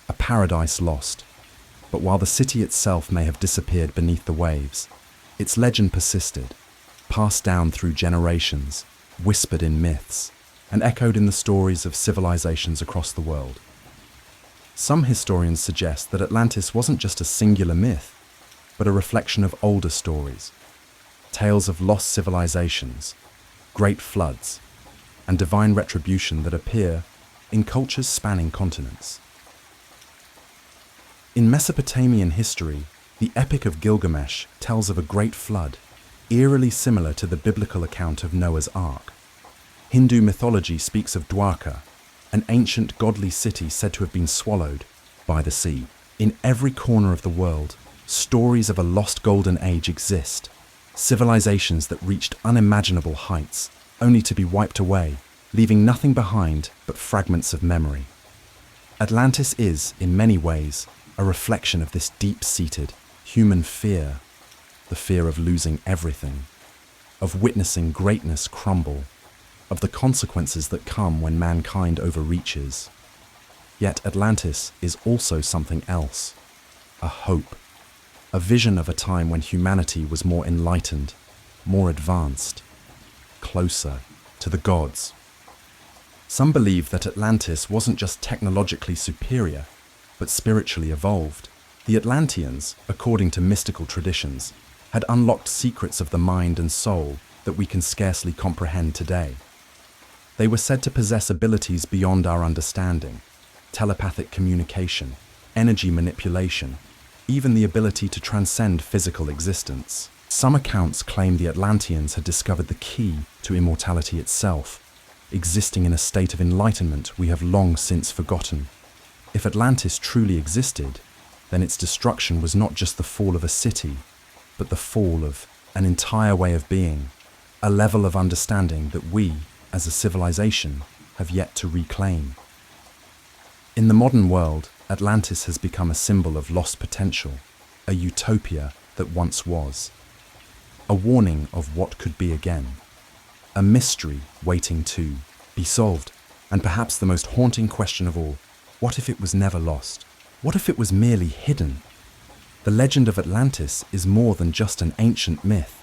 A paradise lost. But while the city itself may have disappeared beneath the waves, its legend persisted, passed down through generations, whispered in myths, and echoed in the stories of civilizations across the world. Some historians suggest that Atlantis wasn't just a singular myth, but a reflection of older stories, tales of lost civilizations, great floods, and divine retribution that appear in cultures spanning continents. In Mesopotamian history, the Epic of Gilgamesh tells of a great flood, eerily similar to the biblical account of Noah's Ark. Hindu mythology speaks of Dwarka, an ancient godly city said to have been swallowed by the sea. In every corner of the world, stories of a lost golden age exist, civilizations that reached unimaginable heights, only to be wiped away, leaving nothing behind but fragments of memory. Atlantis is, in many ways, a reflection of this deep-seated human fear, the fear of losing everything, of witnessing greatness crumble, of the consequences that come when mankind overreaches. Yet Atlantis is also something else, a hope, a vision of a time when humanity was more enlightened, more advanced, closer to the gods. Some believe that Atlantis wasn't just technologically superior, but spiritually evolved. The Atlanteans, according to mystical traditions, had unlocked secrets of the mind and soul that we can scarcely comprehend today. They were said to possess abilities beyond our understanding: telepathic communication, energy manipulation, even the ability to transcend physical existence. Some accounts claim the Atlanteans had discovered the key to immortality itself, existing in a state of enlightenment we have long since forgotten. If Atlantis truly existed, then its destruction was not just the fall of a city, but the fall of an entire way of being, a level of understanding that we, as a civilization, have yet to reclaim. In the modern world, Atlantis has become a symbol of lost potential, a utopia that once was, a warning of what could be again, a mystery waiting to be solved, and perhaps the most haunting question of all: what if it was never lost? What if it was merely hidden? The legend of Atlantis is more than just an ancient myth.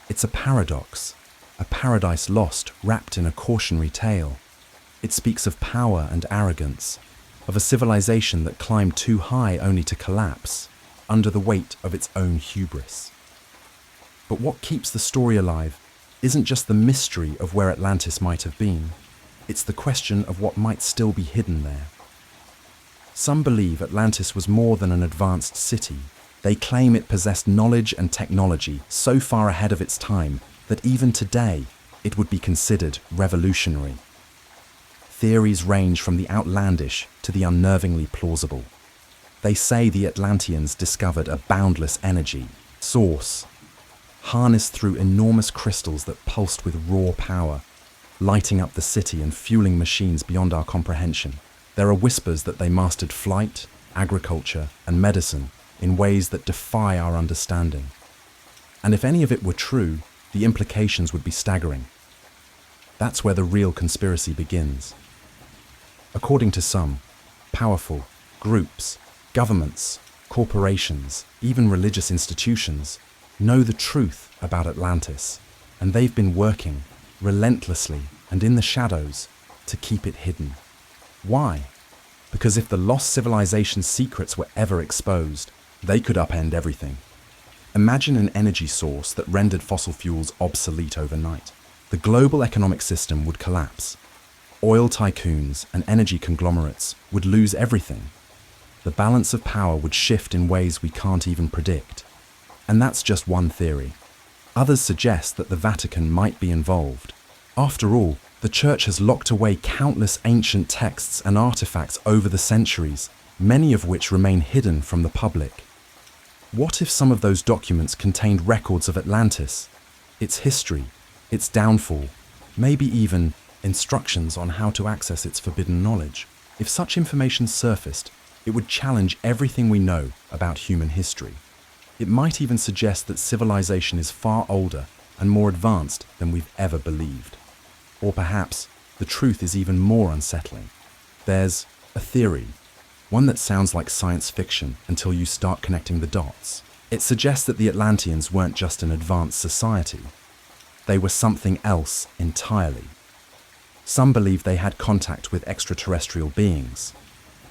It's a paradox, a paradise lost wrapped in a cautionary tale. It speaks of power and arrogance, of a civilization that climbed too high only to collapse under the weight of its own hubris. But what keeps the story alive isn't just the mystery of where Atlantis might have been, it's the question of what might still be hidden there. Some believe Atlantis was more than an advanced city. They claim it possessed knowledge and technology so far ahead of its time that even today it would be considered revolutionary. Theories range from the outlandish to the unnervingly plausible. They say the Atlanteans discovered a boundless energy source, harnessed through enormous crystals that pulsed with raw power, lighting up the city and fueling machines beyond our comprehension. There are whispers that they mastered flight, agriculture, and medicine in ways that defy our understanding. And if any of it were true, the implications would be staggering. That's where the real conspiracy begins. According to some, powerful groups, governments, corporations, even religious institutions know the truth about Atlantis, and they've been working relentlessly and in the shadows to keep it hidden. Why? Because if the lost civilization's secrets were ever exposed, they could upend everything. Imagine an energy source that rendered fossil fuels obsolete overnight. The global economic system would collapse. Oil tycoons and energy conglomerates would lose everything. The balance of power would shift in ways we can't even predict. And that's just one theory. Others suggest that the Vatican might be involved. After all, the Church has locked away countless ancient texts and artifacts over the centuries, many of which remain hidden from the public. What if some of those documents contained records of Atlantis, its history, its downfall, maybe even instructions on how to access its forbidden knowledge? If such information surfaced, it would challenge everything we know about human history. It might even suggest that civilization is far older and more advanced than we've ever believed. Or perhaps the truth is even more unsettling. There's a theory, one that sounds like science fiction until you start connecting the dots. It suggests that the Atlanteans weren't just an advanced society. They were something else entirely. Some believe they had contact with extraterrestrial beings.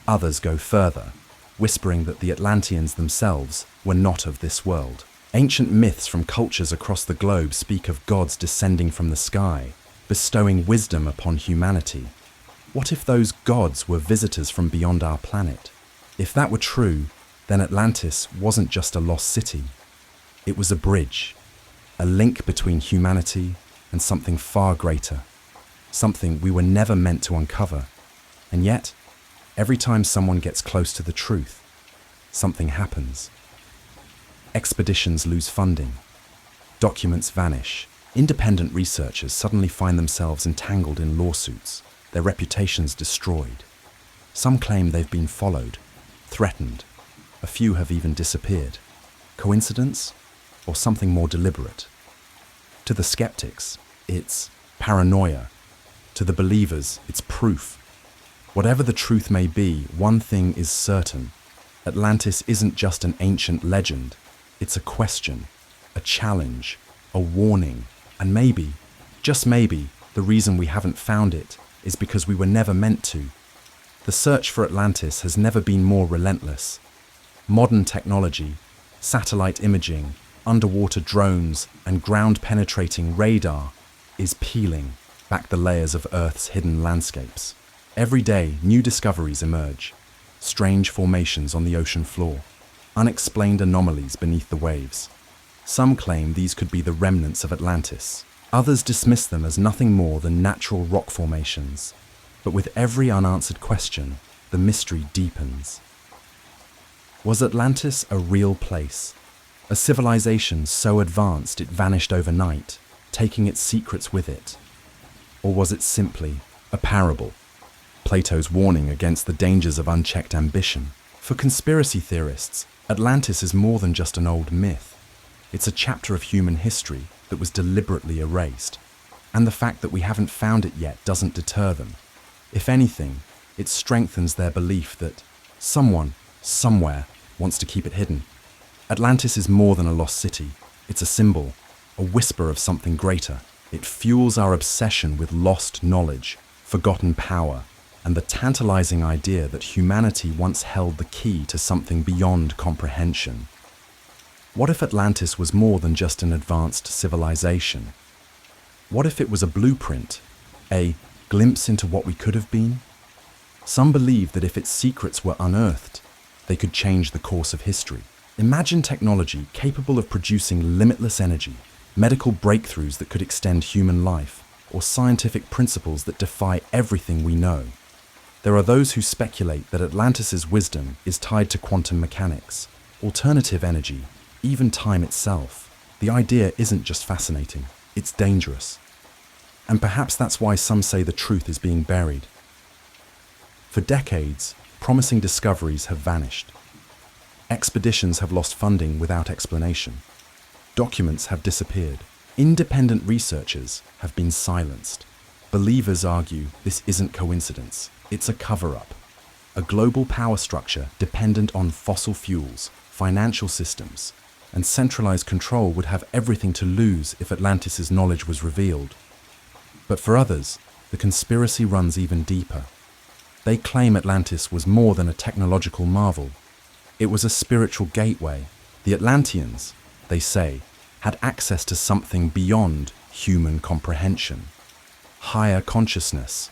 Others go further, whispering that the Atlanteans themselves were not of this world. Ancient myths from cultures across the globe speak of gods descending from the sky, bestowing wisdom upon humanity. What if those gods were visitors from beyond our planet? If that were true, then Atlantis wasn't just a lost city. It was a bridge, a link between humanity and something far greater, something we were never meant to uncover. And yet, every time someone gets close to the truth, something happens. Expeditions lose funding. Documents vanish. Independent researchers suddenly find themselves entangled in lawsuits, their reputations destroyed. Some claim they've been followed, threatened. A few have even disappeared. Coincidence? Or something more deliberate? To the skeptics, it's paranoia. To the believers, it's proof. Whatever the truth may be, one thing is certain. Atlantis isn't just an ancient legend. It's a question, a challenge, a warning, and maybe, just maybe, the reason we haven't found it is because we were never meant to. The search for Atlantis has never been more relentless. Modern technology, satellite imaging, underwater drones, and ground-penetrating radar is peeling back the layers of Earth's hidden landscapes. Every day, new discoveries emerge. Strange formations on the ocean floor, unexplained anomalies beneath the waves. Some claim these could be the remnants of Atlantis. Others dismiss them as nothing more than natural rock formations. But with every unanswered question, the mystery deepens. Was Atlantis a real place? A civilization so advanced it vanished overnight, taking its secrets with it? Or was it simply a parable? Plato's warning against the dangers of unchecked ambition. For conspiracy theorists, Atlantis is more than just an old myth. It's a chapter of human history that was deliberately erased. And the fact that we haven't found it yet doesn't deter them. If anything, it strengthens their belief that someone, somewhere, wants to keep it hidden. Atlantis is more than a lost city. It's a symbol, a whisper of something greater. It fuels our obsession with lost knowledge, forgotten power, and the tantalizing idea that humanity once held the key to something beyond comprehension. What if Atlantis was more than just an advanced civilization? What if it was a blueprint, a glimpse into what we could have been? Some believe that if its secrets were unearthed, they could change the course of history. Imagine technology capable of producing limitless energy, medical breakthroughs that could extend human life, or scientific principles that defy everything we know. There are those who speculate that Atlantis's wisdom is tied to quantum mechanics, alternative energy, even time itself. The idea isn't just fascinating, it's dangerous. And perhaps that's why some say the truth is being buried. For decades, promising discoveries have vanished. Expeditions have lost funding without explanation. Documents have disappeared. Independent researchers have been silenced. Believers argue this isn't coincidence, it's a cover-up. A global power structure dependent on fossil fuels, financial systems, and centralized control would have everything to lose if Atlantis's knowledge was revealed. But for others, the conspiracy runs even deeper. They claim Atlantis was more than a technological marvel. It was a spiritual gateway. The Atlanteans, they say, had access to something beyond human comprehension. Higher consciousness,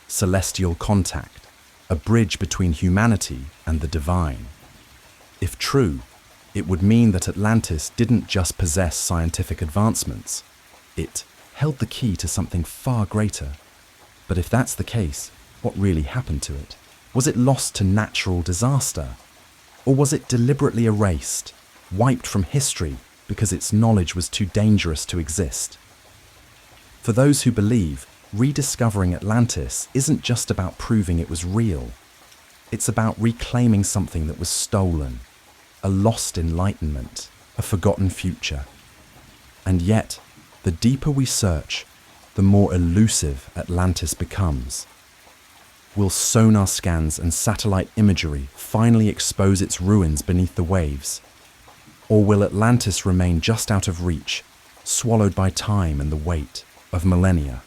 celestial contact, a bridge between humanity and the divine. If true, It would mean that Atlantis didn't just possess scientific advancements. It held the key to something far greater. But if that's the case, what really happened to it? Was it lost to natural disaster? Or was it deliberately erased, wiped from history because its knowledge was too dangerous to exist? For those who believe, rediscovering Atlantis isn't just about proving it was real. It's about reclaiming something that was stolen, a lost enlightenment, a forgotten future. And yet, the deeper we search, the more elusive Atlantis becomes. Will sonar scans and satellite imagery finally expose its ruins beneath the waves? Or will Atlantis remain just out of reach, swallowed by time and the weight of millennia?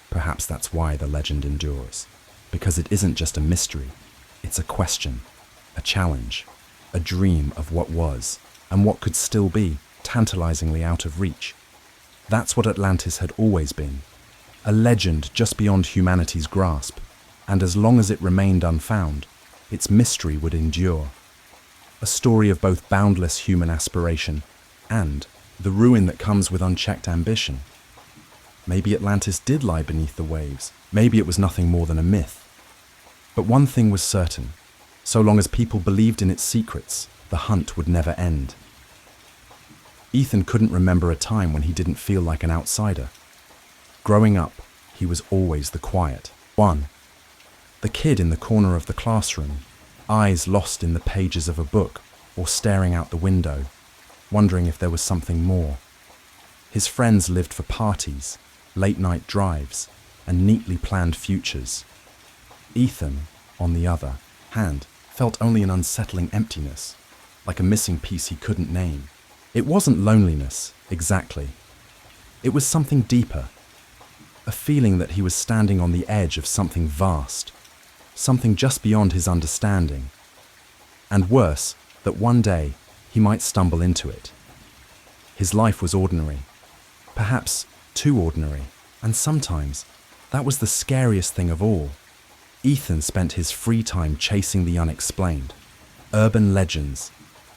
Perhaps that's why the legend endures, because it isn't just a mystery, it's a question, a challenge, a dream of what was and what could still be, tantalizingly out of reach. That's what Atlantis had always been, a legend just beyond humanity's grasp, and as long as it remained unfound, its mystery would endure. A story of both boundless human aspiration and the ruin that comes with unchecked ambition. Maybe Atlantis did lie beneath the waves. Maybe it was nothing more than a myth. But one thing was certain. So long as people believed in its secrets, the hunt would never end. Ethan couldn't remember a time when he didn't feel like an outsider. Growing up, he was always the quiet one. The kid in the corner of the classroom, eyes lost in the pages of a book or staring out the window, wondering if there was something more. His friends lived for parties, late-night drives, and neatly planned futures. Ethan, on the other hand, felt only an unsettling emptiness, like a missing piece he couldn't name. It wasn't loneliness, exactly. It was something deeper, a feeling that he was standing on the edge of something vast, something just beyond his understanding. And worse, that one day he might stumble into it. His life was ordinary, perhaps too ordinary, and sometimes that was the scariest thing of all. Ethan spent his free time chasing the unexplained, urban legends,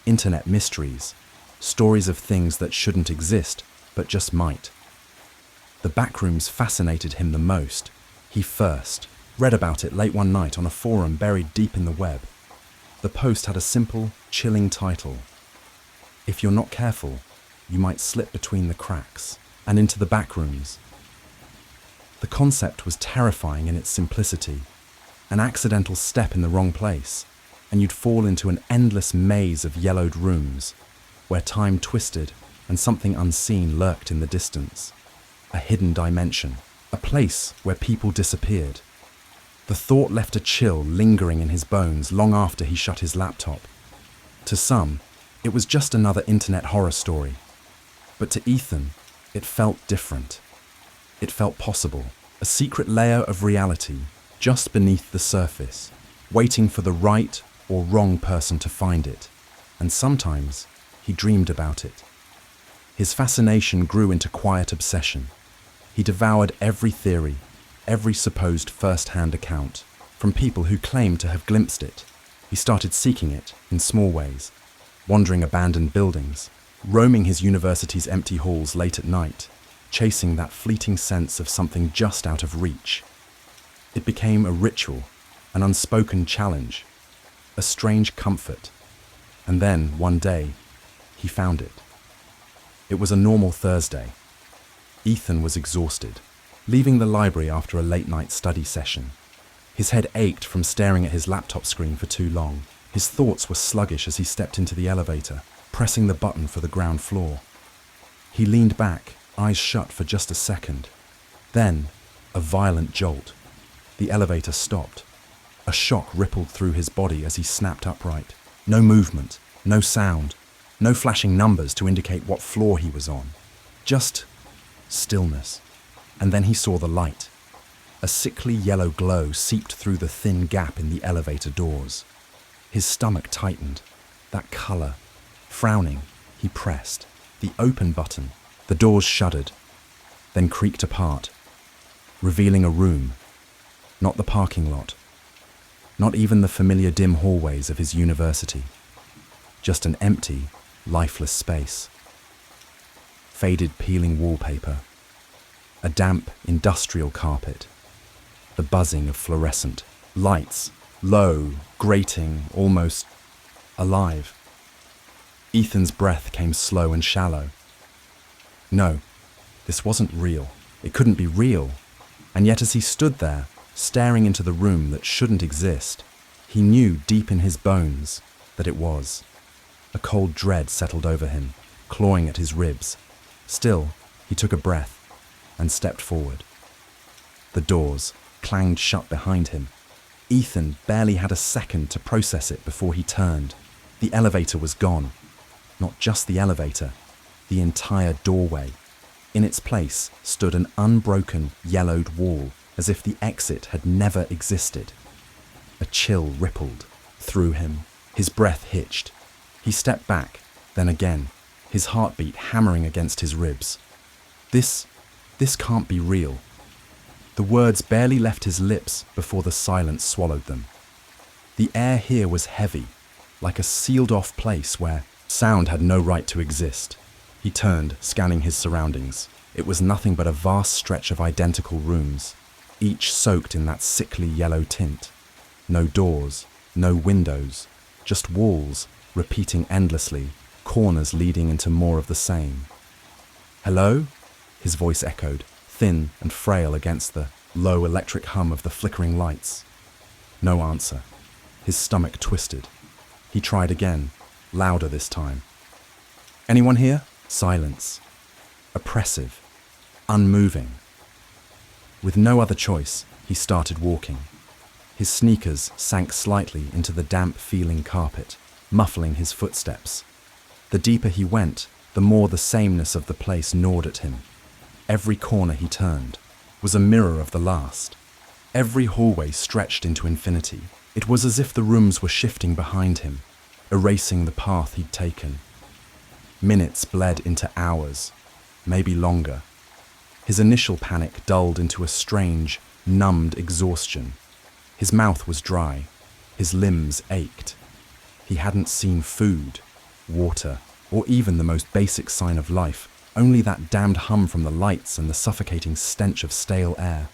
internet mysteries, stories of things that shouldn't exist but just might. The backrooms fascinated him the most. He first read about it late one night on a forum buried deep in the web. The post had a simple, chilling title: "If you're not careful, you might slip between the cracks and into the backrooms." The concept was terrifying in its simplicity. An accidental step in the wrong place, and you'd fall into an endless maze of yellowed rooms, where time twisted and something unseen lurked in the distance. A hidden dimension, a place where people disappeared. The thought left a chill lingering in his bones long after he shut his laptop. To some, it was just another internet horror story. But to Ethan, it felt different. It felt possible, a secret layer of reality just beneath the surface, waiting for the right or wrong person to find it. And sometimes he dreamed about it. His fascination grew into quiet obsession. He devoured every theory, every supposed first-hand account, from people who claimed to have glimpsed it. He started seeking it in small ways, wandering abandoned buildings, roaming his university's empty halls late at night, chasing that fleeting sense of something just out of reach. It became a ritual, an unspoken challenge, a strange comfort. And then, one day, he found it. It was a normal Thursday. Ethan was exhausted, leaving the library after a late-night study session. His head ached from staring at his laptop screen for too long. His thoughts were sluggish as he stepped into the elevator, pressing the button for the ground floor. He leaned back, eyes shut for just a second. Then, a violent jolt. The elevator stopped. A shock rippled through his body as he snapped upright. No movement, no sound, no flashing numbers to indicate what floor he was on. Just stillness. And then he saw the light. A sickly yellow glow seeped through the thin gap in the elevator doors. His stomach tightened. That color. Frowning, he pressed the open button. The doors shuddered, then creaked apart, revealing a room. Not the parking lot. Not even the familiar dim hallways of his university. Just an empty, lifeless space. Faded peeling wallpaper, a damp industrial carpet, the buzzing of fluorescent lights, low, grating, almost alive. Ethan's breath came slow and shallow. No, this wasn't real. It couldn't be real. And yet as he stood there, staring into the room that shouldn't exist, he knew deep in his bones that it was. A cold dread settled over him, clawing at his ribs. Still, he took a breath and stepped forward. The doors clanged shut behind him. Ethan barely had a second to process it before he turned. The elevator was gone. Not just the elevator, the entire doorway. In its place stood an unbroken, yellowed wall, as if the exit had never existed. A chill rippled through him. His breath hitched. He stepped back, then again, his heartbeat hammering against his ribs. This can't be real. The words barely left his lips before the silence swallowed them. The air here was heavy, like a sealed-off place where sound had no right to exist. He turned, scanning his surroundings. It was nothing but a vast stretch of identical rooms, each soaked in that sickly yellow tint. No doors, no windows, just walls, repeating endlessly, corners leading into more of the same. "Hello?" his voice echoed, thin and frail against the low electric hum of the flickering lights. No answer. His stomach twisted. He tried again, louder this time. "Anyone here?" Silence. Oppressive. Unmoving. With no other choice, he started walking. His sneakers sank slightly into the damp-feeling carpet, muffling his footsteps. The deeper he went, the more the sameness of the place gnawed at him. Every corner he turned was a mirror of the last. Every hallway stretched into infinity. It was as if the rooms were shifting behind him, erasing the path he'd taken. Minutes bled into hours, maybe longer. His initial panic dulled into a strange, numbed exhaustion. His mouth was dry. His limbs ached. He hadn't seen food, water, or even the most basic sign of life, only that damned hum from the lights and the suffocating stench of stale air.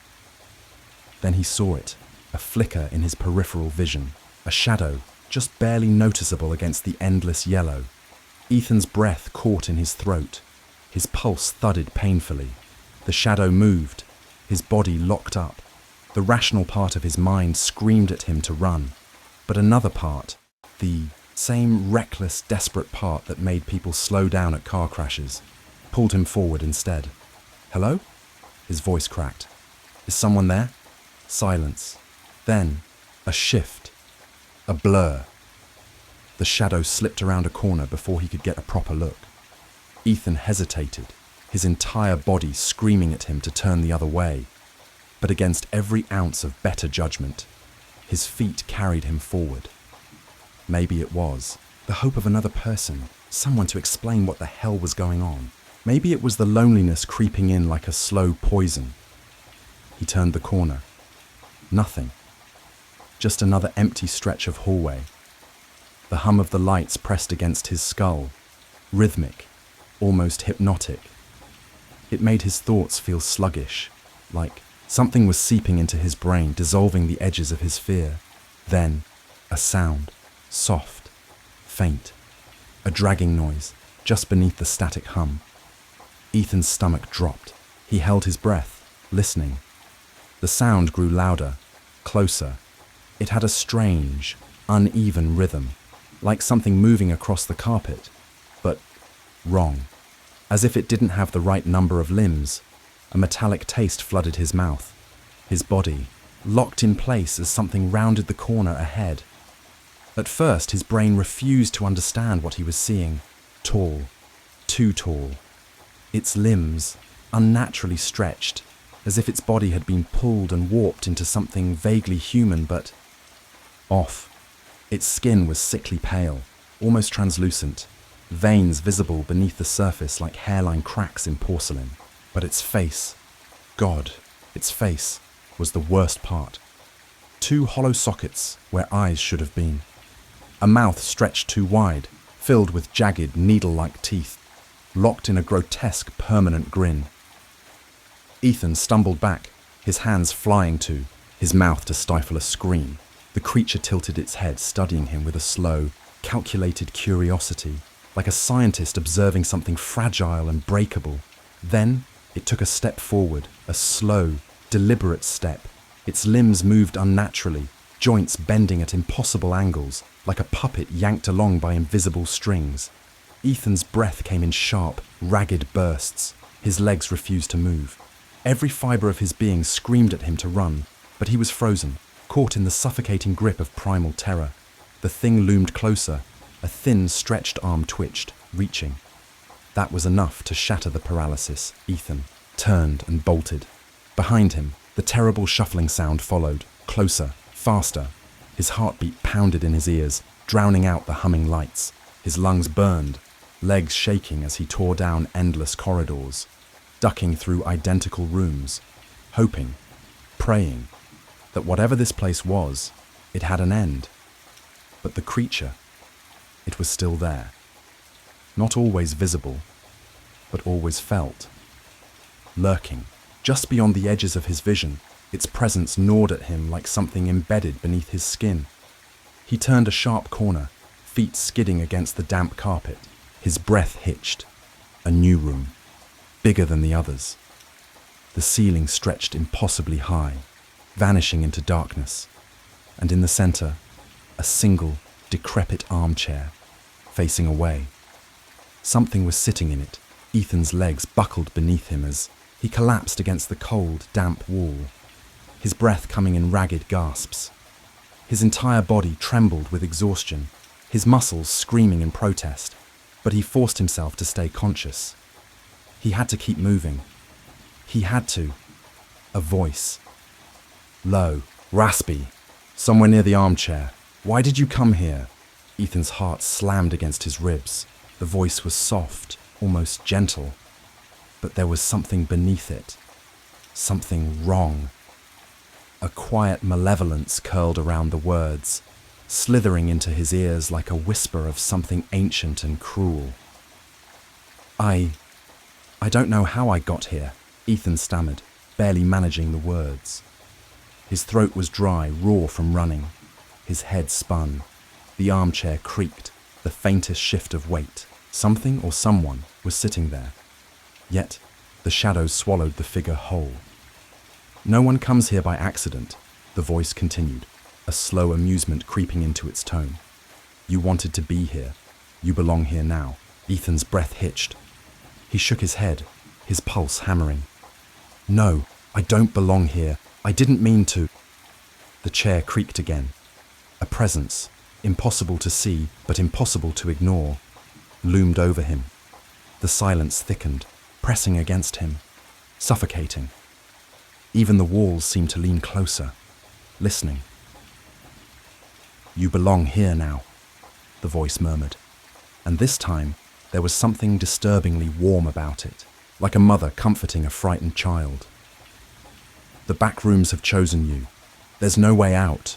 Then he saw it, a flicker in his peripheral vision, a shadow just barely noticeable against the endless yellow. Ethan's breath caught in his throat. His pulse thudded painfully. The shadow moved. His body locked up. The rational part of his mind screamed at him to run. But another part, the same reckless, desperate part that made people slow down at car crashes, pulled him forward instead. "Hello?" His voice cracked. "Is someone there?" Silence. Then, a shift. A blur. The shadow slipped around a corner before he could get a proper look. Ethan hesitated, his entire body screaming at him to turn the other way. But against every ounce of better judgment, his feet carried him forward. Maybe it was the hope of another person, someone to explain what the hell was going on. Maybe it was the loneliness creeping in like a slow poison. He turned the corner. Nothing. Just another empty stretch of hallway. The hum of the lights pressed against his skull, rhythmic, almost hypnotic. It made his thoughts feel sluggish, like something was seeping into his brain, dissolving the edges of his fear. Then, a sound, soft, faint, a dragging noise just beneath the static hum. Ethan's stomach dropped. He held his breath, listening. The sound grew louder, closer. It had a strange, uneven rhythm, like something moving across the carpet, but wrong. As if it didn't have the right number of limbs, a metallic taste flooded his mouth. His body, locked in place as something rounded the corner ahead. At first, his brain refused to understand what he was seeing. Tall, too tall. Its limbs, unnaturally stretched, as if its body had been pulled and warped into something vaguely human, but off. Its skin was sickly pale, almost translucent, veins visible beneath the surface like hairline cracks in porcelain. But its face, God, its face, was the worst part. 2 hollow sockets where eyes should have been. A mouth stretched too wide, filled with jagged, needle-like teeth, locked in a grotesque, permanent grin. Ethan stumbled back, his hands flying his mouth to stifle a scream. The creature tilted its head, studying him with a slow, calculated curiosity, like a scientist observing something fragile and breakable. Then it took a step forward, a slow, deliberate step. Its limbs moved unnaturally, joints bending at impossible angles, like a puppet yanked along by invisible strings. Ethan's breath came in sharp, ragged bursts. His legs refused to move. Every fibre of his being screamed at him to run, but he was frozen, caught in the suffocating grip of primal terror. The thing loomed closer. A thin, stretched arm twitched, reaching. That was enough to shatter the paralysis. Ethan turned and bolted. Behind him, the terrible shuffling sound followed, closer, faster. His heartbeat pounded in his ears, drowning out the humming lights. His lungs burned, legs shaking as he tore down endless corridors, ducking through identical rooms, hoping, praying, that whatever this place was, it had an end. But the creature, it was still there. Not always visible, but always felt. Lurking, just beyond the edges of his vision, its presence gnawed at him like something embedded beneath his skin. He turned a sharp corner, feet skidding against the damp carpet. His breath hitched. A new room, bigger than the others. The ceiling stretched impossibly high, vanishing into darkness. And in the center, a single, decrepit armchair, facing away. Something was sitting in it. Ethan's legs buckled beneath him as he collapsed against the cold, damp wall, his breath coming in ragged gasps. His entire body trembled with exhaustion, his muscles screaming in protest, but he forced himself to stay conscious. He had to keep moving. He had to. A voice. Low, raspy, somewhere near the armchair. "Why did you come here?" Ethan's heart slammed against his ribs. The voice was soft, almost gentle, but there was something beneath it. Something wrong. A quiet malevolence curled around the words, slithering into his ears like a whisper of something ancient and cruel. I don't know how I got here," Ethan stammered, barely managing the words. His throat was dry, raw from running. His head spun. The armchair creaked, the faintest shift of weight. Something or someone was sitting there. Yet, the shadows swallowed the figure whole. "No one comes here by accident," the voice continued, a slow amusement creeping into its tone. "You wanted to be here. You belong here now." Ethan's breath hitched. He shook his head, his pulse hammering. "No, I don't belong here. I didn't mean to." The chair creaked again. A presence, impossible to see but impossible to ignore, loomed over him. The silence thickened, pressing against him, suffocating. Even the walls seemed to lean closer, listening. "You belong here now," the voice murmured. And this time, there was something disturbingly warm about it, like a mother comforting a frightened child. "The back rooms have chosen you. There's no way out."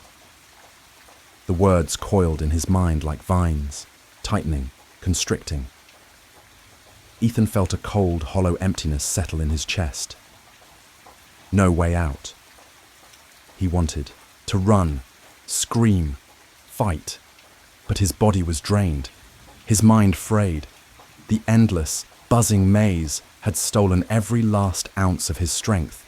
The words coiled in his mind like vines, tightening, constricting. Ethan felt a cold, hollow emptiness settle in his chest. No way out. He wanted to run, scream, fight, but his body was drained, his mind frayed. The endless, buzzing maze had stolen every last ounce of his strength.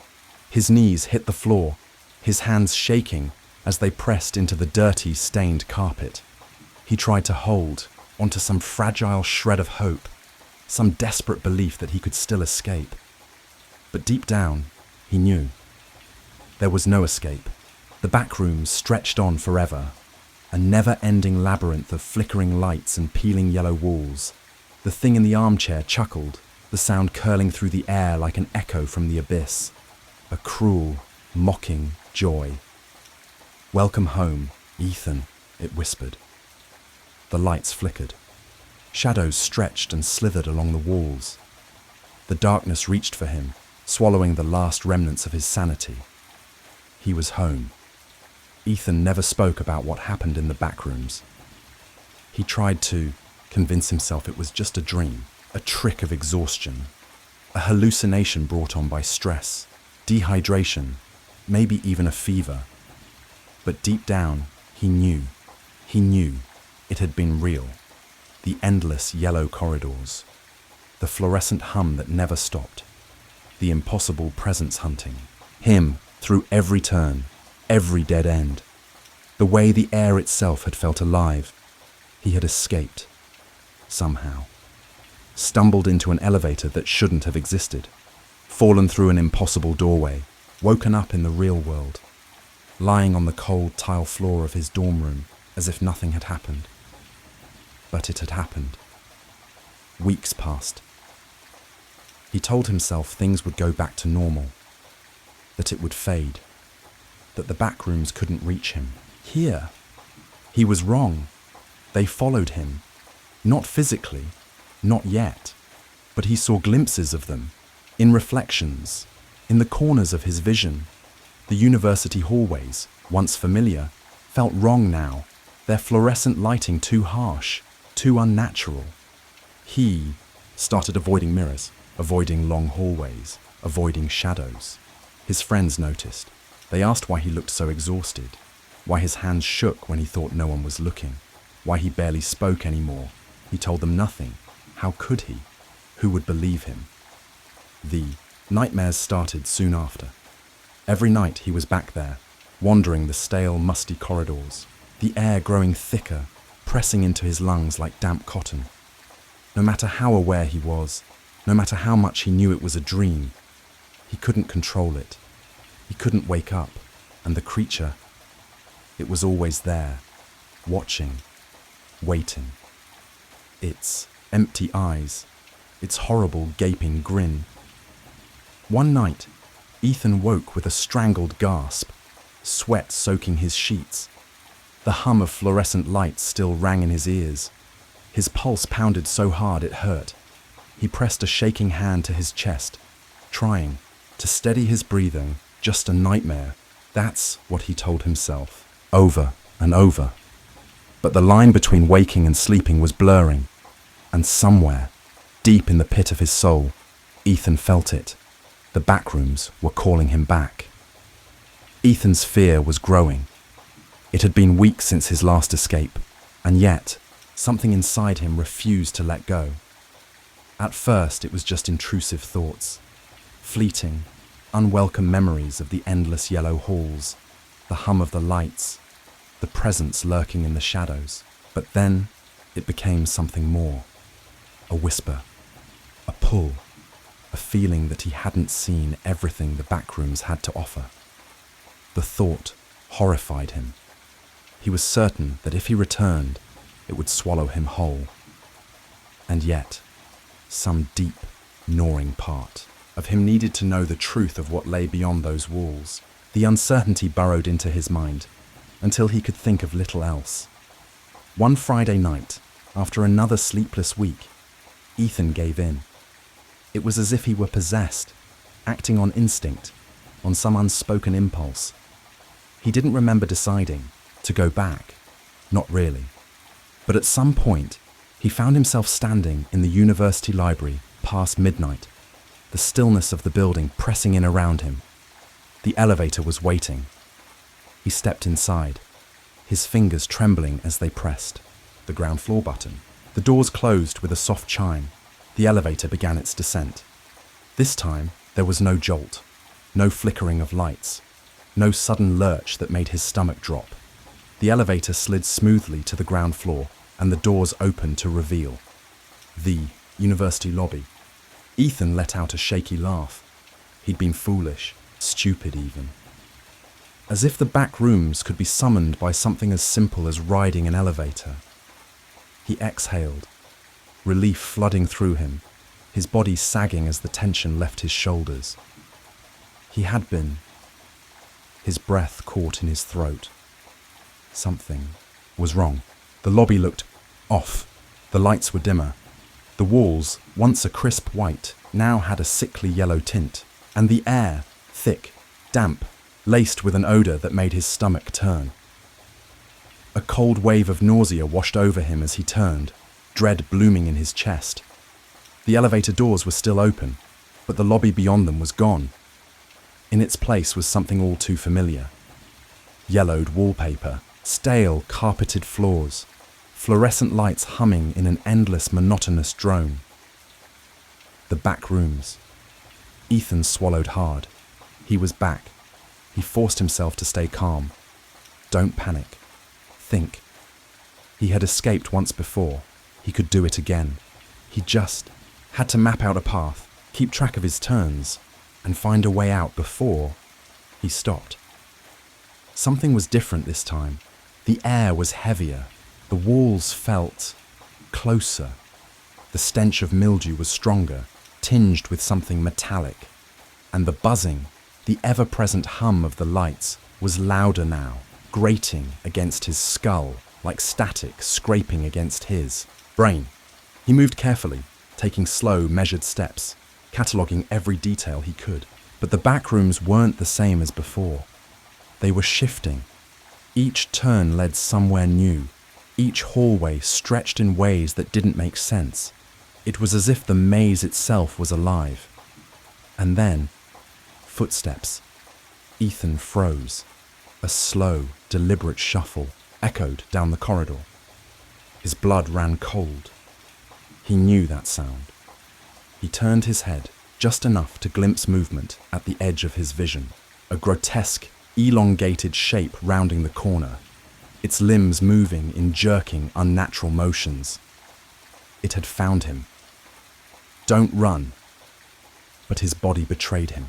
His knees hit the floor, his hands shaking as they pressed into the dirty, stained carpet. He tried to hold onto some fragile shred of hope, some desperate belief that he could still escape. But deep down, he knew. There was no escape. The back rooms stretched on forever, a never-ending labyrinth of flickering lights and peeling yellow walls. The thing in the armchair chuckled, the sound curling through the air like an echo from the abyss. A cruel, mocking joy. "Welcome home, Ethan," it whispered. The lights flickered. Shadows stretched and slithered along the walls. The darkness reached for him, swallowing the last remnants of his sanity. He was home. Ethan never spoke about what happened in the back rooms. He tried to convince himself it was just a dream, a trick of exhaustion, a hallucination brought on by stress, dehydration, maybe even a fever. But deep down, he knew it had been real. The endless yellow corridors, the fluorescent hum that never stopped, the impossible presence hunting, him through every turn, every dead end. The way the air itself had felt alive, he had escaped, somehow. Stumbled into an elevator that shouldn't have existed, fallen through an impossible doorway, woken up in the real world, lying on the cold tile floor of his dorm room as if nothing had happened. But it had happened. Weeks passed. He told himself things would go back to normal, that it would fade, that the back rooms couldn't reach him. Here, he was wrong. They followed him, not physically, not yet, but he saw glimpses of them, in reflections, in the corners of his vision. The university hallways, once familiar, felt wrong now, their fluorescent lighting too harsh, too unnatural. He started avoiding mirrors, avoiding long hallways, avoiding shadows. His friends noticed. They asked why he looked so exhausted, why his hands shook when he thought no one was looking, why he barely spoke anymore. He told them nothing. How could he? Who would believe him? The nightmares started soon after. Every night he was back there, wandering the stale, musty corridors, the air growing thicker, pressing into his lungs like damp cotton. No matter how aware he was, no matter how much he knew it was a dream, he couldn't control it. He couldn't wake up, and the creature, it was always there, watching, waiting. Its empty eyes, its horrible gaping grin. One night, Ethan woke with a strangled gasp, sweat soaking his sheets. The hum of fluorescent lights still rang in his ears. His pulse pounded so hard it hurt. He pressed a shaking hand to his chest, trying to steady his breathing. Just a nightmare. That's what he told himself, over and over. But the line between waking and sleeping was blurring, and somewhere, deep in the pit of his soul, Ethan felt it. The backrooms were calling him back. Ethan's fear was growing. It had been weeks since his last escape, and yet, something inside him refused to let go. At first, it was just intrusive thoughts, fleeting, unwelcome memories of the endless yellow halls, the hum of the lights, the presence lurking in the shadows. But then, it became something more. A whisper, a pull, a feeling that he hadn't seen everything the backrooms had to offer. The thought horrified him. He was certain that if he returned, it would swallow him whole. And yet, some deep, gnawing part of him needed to know the truth of what lay beyond those walls. The uncertainty burrowed into his mind until he could think of little else. One Friday night, after another sleepless week, Ethan gave in. It was as if he were possessed, acting on instinct, on some unspoken impulse. He didn't remember deciding to go back, not really. But at some point, he found himself standing in the university library past midnight, the stillness of the building pressing in around him. The elevator was waiting. He stepped inside, his fingers trembling as they pressed the ground floor button. The doors closed with a soft chime. The elevator began its descent. This time, there was no jolt, no flickering of lights, no sudden lurch that made his stomach drop. The elevator slid smoothly to the ground floor, and the doors opened to reveal the university lobby. Ethan let out a shaky laugh. He'd been foolish, stupid even. As if the back rooms could be summoned by something as simple as riding an elevator. He exhaled, relief flooding through him, his body sagging as the tension left his shoulders. He had been. His breath caught in his throat. Something was wrong. The lobby looked off. The lights were dimmer. The walls, once a crisp white, now had a sickly yellow tint, and the air, thick, damp, laced with an odor that made his stomach turn. A cold wave of nausea washed over him as he turned, dread blooming in his chest. The elevator doors were still open, but the lobby beyond them was gone. In its place was something all too familiar. Yellowed wallpaper, stale carpeted floors, fluorescent lights humming in an endless monotonous drone. The back rooms. Ethan swallowed hard. He was back. He forced himself to stay calm. Don't panic. Think. He had escaped once before. He could do it again. He just had to map out a path, keep track of his turns, and find a way out before he stopped. Something was different this time. The air was heavier. The walls felt closer. The stench of mildew was stronger, tinged with something metallic. And the buzzing, the ever-present hum of the lights, was louder now, grating against his skull, like static scraping against his brain. He moved carefully, taking slow, measured steps, cataloguing every detail he could. But the back rooms weren't the same as before. They were shifting. Each turn led somewhere new. Each hallway stretched in ways that didn't make sense. It was as if the maze itself was alive. And then, footsteps. Ethan froze. A slow, deliberate shuffle echoed down the corridor. His blood ran cold. He knew that sound. He turned his head, just enough to glimpse movement at the edge of his vision. A grotesque, elongated shape rounding the corner, its limbs moving in jerking, unnatural motions. It had found him. Don't run. But his body betrayed him.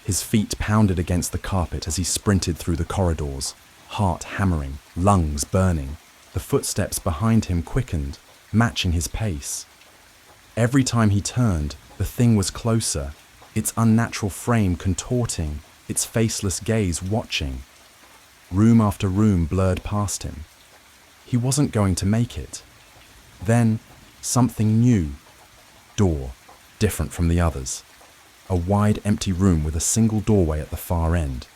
His feet pounded against the carpet as he sprinted through the corridors, heart hammering, lungs burning. The footsteps behind him quickened, matching his pace. Every time he turned, the thing was closer, its unnatural frame contorting, its faceless gaze watching. Room after room blurred past him. He wasn't going to make it. Then, something new. Door, different from the others. A wide, empty room with a single doorway at the far end.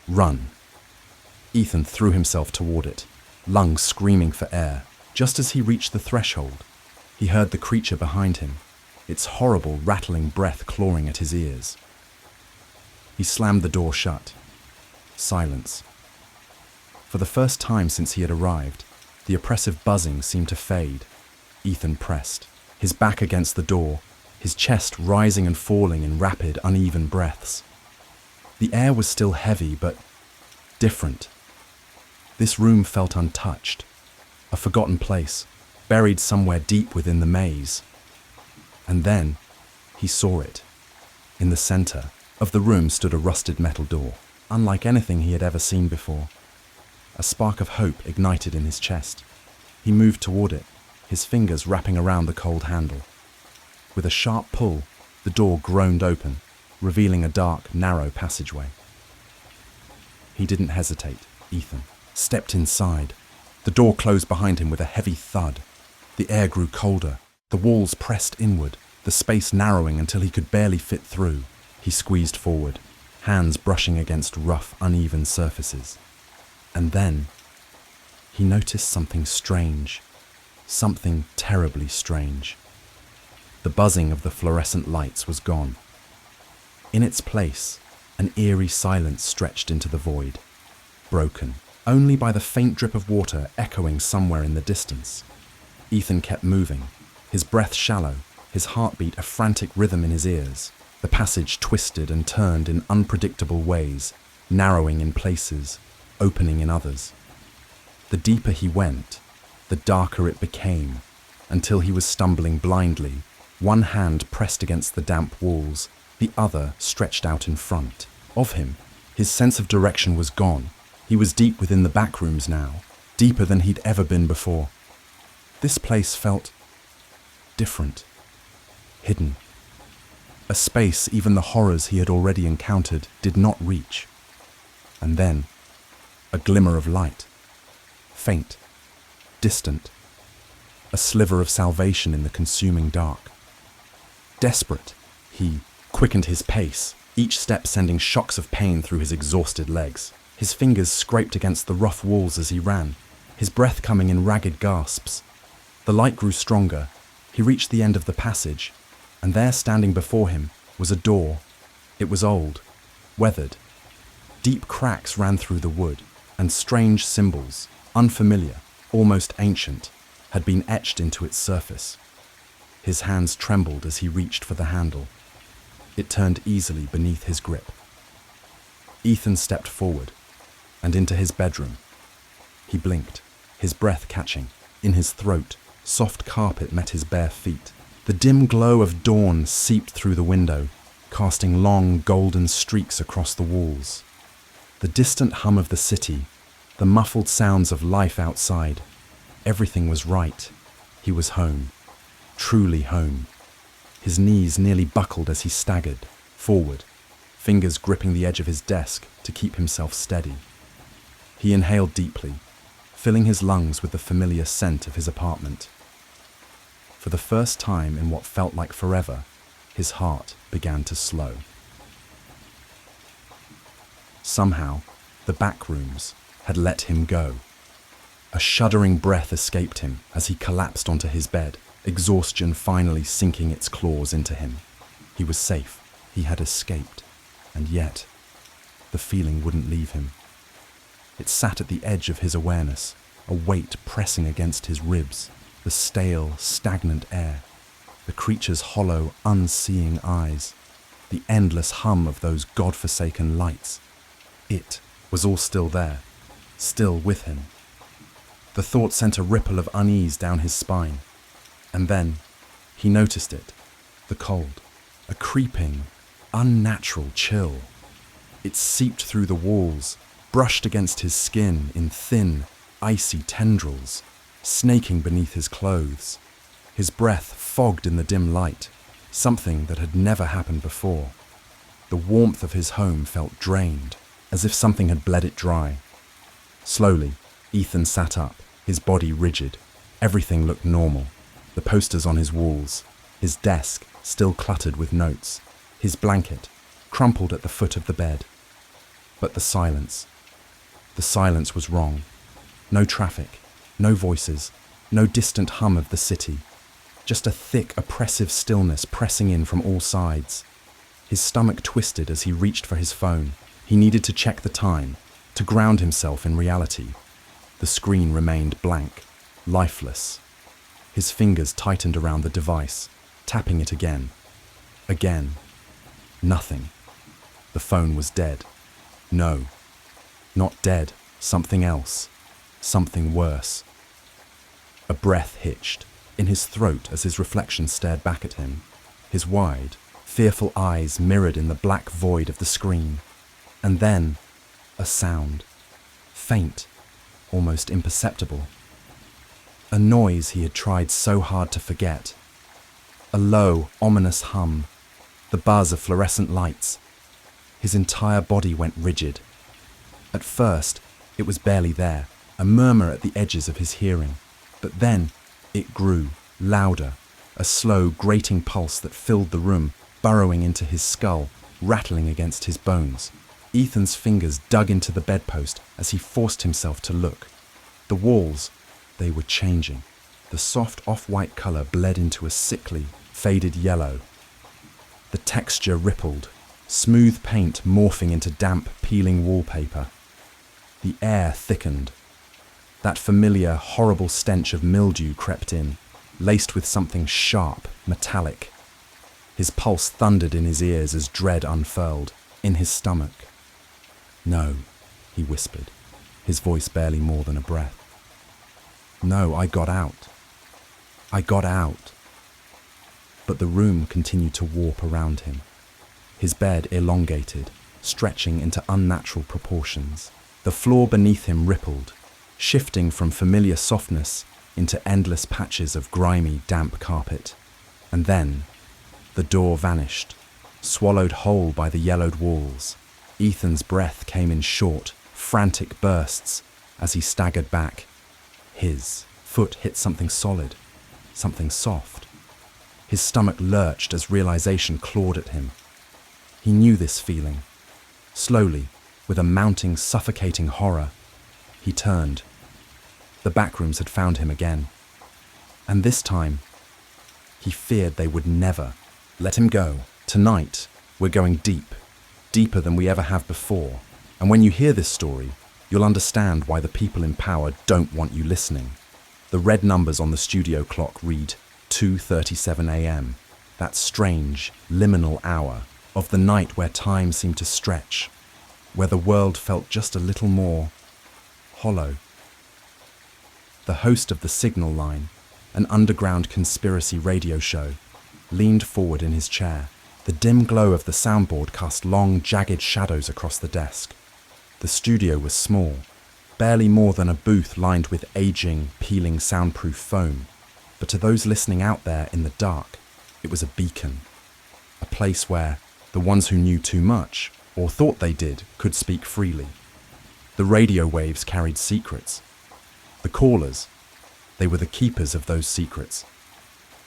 Run. Ethan threw himself toward it, lungs screaming for air. Just as he reached the threshold, he heard the creature behind him, its horrible, rattling breath clawing at his ears. He slammed the door shut. Silence. For the first time since he had arrived, the oppressive buzzing seemed to fade. Ethan pressed, his back against the door, his chest rising and falling in rapid, uneven breaths. The air was still heavy, but different. This room felt untouched, a forgotten place, buried somewhere deep within the maze. And then he saw it. In the center of the room stood a rusted metal door, unlike anything he had ever seen before. A spark of hope ignited in his chest. He moved toward it, his fingers wrapping around the cold handle. With a sharp pull, the door groaned open, revealing a dark, narrow passageway. He didn't hesitate. Ethan stepped inside. The door closed behind him with a heavy thud. The air grew colder. The walls pressed inward, the space narrowing until he could barely fit through. He squeezed forward, hands brushing against rough, uneven surfaces. And then he noticed something strange, something terribly strange. The buzzing of the fluorescent lights was gone. In its place, an eerie silence stretched into the void, broken only by the faint drip of water echoing somewhere in the distance. Ethan kept moving, his breath shallow, his heartbeat a frantic rhythm in his ears. The passage twisted and turned in unpredictable ways, narrowing in places, opening in others. The deeper he went, the darker it became, until he was stumbling blindly, one hand pressed against the damp walls, the other stretched out in front of him. His sense of direction was gone. He was deep within the back rooms now, deeper than he'd ever been before. This place felt different, hidden. A space even the horrors he had already encountered did not reach. And then, a glimmer of light. Faint, distant. A sliver of salvation in the consuming dark. Desperate, he quickened his pace, each step sending shocks of pain through his exhausted legs. His fingers scraped against the rough walls as he ran, his breath coming in ragged gasps. The light grew stronger. He reached the end of the passage, and there, standing before him, was a door. It was old, weathered. Deep cracks ran through the wood, and strange symbols, unfamiliar, almost ancient, had been etched into its surface. His hands trembled as he reached for the handle. It turned easily beneath his grip. Ethan stepped forward and into his bedroom. He blinked, his breath catching. In his throat, soft carpet met his bare feet. The dim glow of dawn seeped through the window, casting long golden streaks across the walls. The distant hum of the city, the muffled sounds of life outside. Everything was right. He was home. Truly home. His knees nearly buckled as he staggered forward, fingers gripping the edge of his desk to keep himself steady. He inhaled deeply, filling his lungs with the familiar scent of his apartment. For the first time in what felt like forever, his heart began to slow. Somehow, the back rooms had let him go. A shuddering breath escaped him as he collapsed onto his bed, exhaustion finally sinking its claws into him. He was safe. He had escaped. And yet, the feeling wouldn't leave him. It sat at the edge of his awareness, a weight pressing against his ribs, the stale, stagnant air, the creature's hollow, unseeing eyes, the endless hum of those God-forsaken lights. It was all still there, still with him. The thought sent a ripple of unease down his spine. And then, he noticed it, the cold, a creeping, unnatural chill. It seeped through the walls, brushed against his skin in thin, icy tendrils, snaking beneath his clothes. His breath fogged in the dim light, something that had never happened before. The warmth of his home felt drained, as if something had bled it dry. Slowly, Ethan sat up, his body rigid. Everything looked normal. The posters on his walls, his desk still cluttered with notes, his blanket crumpled at the foot of the bed. But the silence was wrong. No traffic, no voices, no distant hum of the city. Just a thick, oppressive stillness pressing in from all sides. His stomach twisted as he reached for his phone. He needed to check the time, to ground himself in reality. The screen remained blank, lifeless. His fingers tightened around the device, tapping it again. Again. Nothing. The phone was dead. No. Not dead. Something else. Something worse. A breath hitched in his throat as his reflection stared back at him, his wide, fearful eyes mirrored in the black void of the screen. And then, a sound. Faint, almost imperceptible. A noise he had tried so hard to forget. A low, ominous hum, the buzz of fluorescent lights. His entire body went rigid. At first, it was barely there, a murmur at the edges of his hearing. But then, it grew, louder, a slow, grating pulse that filled the room, burrowing into his skull, rattling against his bones. Ethan's fingers dug into the bedpost as he forced himself to look. The walls, they were changing. The soft off-white colour bled into a sickly, faded yellow. The texture rippled, smooth paint morphing into damp, peeling wallpaper. The air thickened. That familiar, horrible stench of mildew crept in, laced with something sharp, metallic. His pulse thundered in his ears as dread unfurled, in his stomach. "No," he whispered, his voice barely more than a breath. "No, I got out. I got out." But the room continued to warp around him. His bed elongated, stretching into unnatural proportions. The floor beneath him rippled, shifting from familiar softness into endless patches of grimy, damp carpet. And then, the door vanished, swallowed whole by the yellowed walls. Ethan's breath came in short, frantic bursts as he staggered back. His foot hit something solid, something soft. His stomach lurched as realization clawed at him. He knew this feeling. Slowly, with a mounting, suffocating horror, he turned. The backrooms had found him again. And this time, he feared they would never let him go. Tonight, we're going deep, deeper than we ever have before. And when you hear this story, you'll understand why the people in power don't want you listening. The red numbers on the studio clock read 2:37 a.m., that strange, liminal hour of the night where time seemed to stretch, where the world felt just a little more hollow. The host of the Signal Line, an underground conspiracy radio show, leaned forward in his chair. The dim glow of the soundboard cast long, jagged shadows across the desk. The studio was small, barely more than a booth lined with aging, peeling soundproof foam. But to those listening out there in the dark, it was a beacon. A place where the ones who knew too much, or thought they did, could speak freely. The radio waves carried secrets. The callers, they were the keepers of those secrets.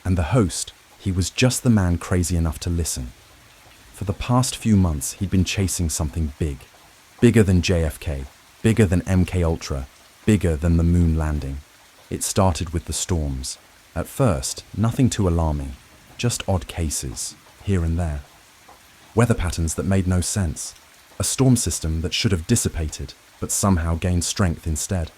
And the host, he was just the man crazy enough to listen. For the past few months, he'd been chasing something big. Bigger than JFK, bigger than MK Ultra, bigger than the moon landing. It started with the storms. At first, nothing too alarming, just odd cases, here and there. Weather patterns that made no sense. A storm system that should have dissipated, but somehow gained strength instead.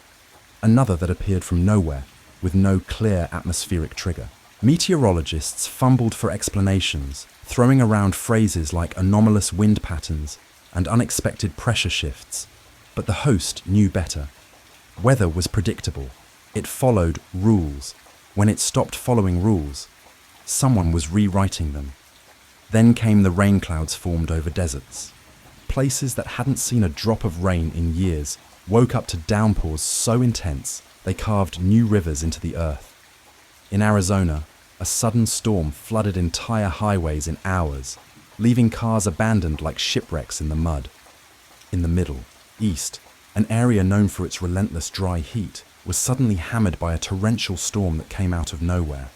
Another that appeared from nowhere, with no clear atmospheric trigger. Meteorologists fumbled for explanations, throwing around phrases like anomalous wind patterns and unexpected pressure shifts. But the host knew better. Weather was predictable. It followed rules. When it stopped following rules, someone was rewriting them. Then came the rain clouds formed over deserts. Places that hadn't seen a drop of rain in years woke up to downpours so intense they carved new rivers into the earth. In Arizona, a sudden storm flooded entire highways in hours, leaving cars abandoned like shipwrecks in the mud. In the Middle East, an area known for its relentless dry heat was suddenly hammered by a torrential storm that came out of nowhere.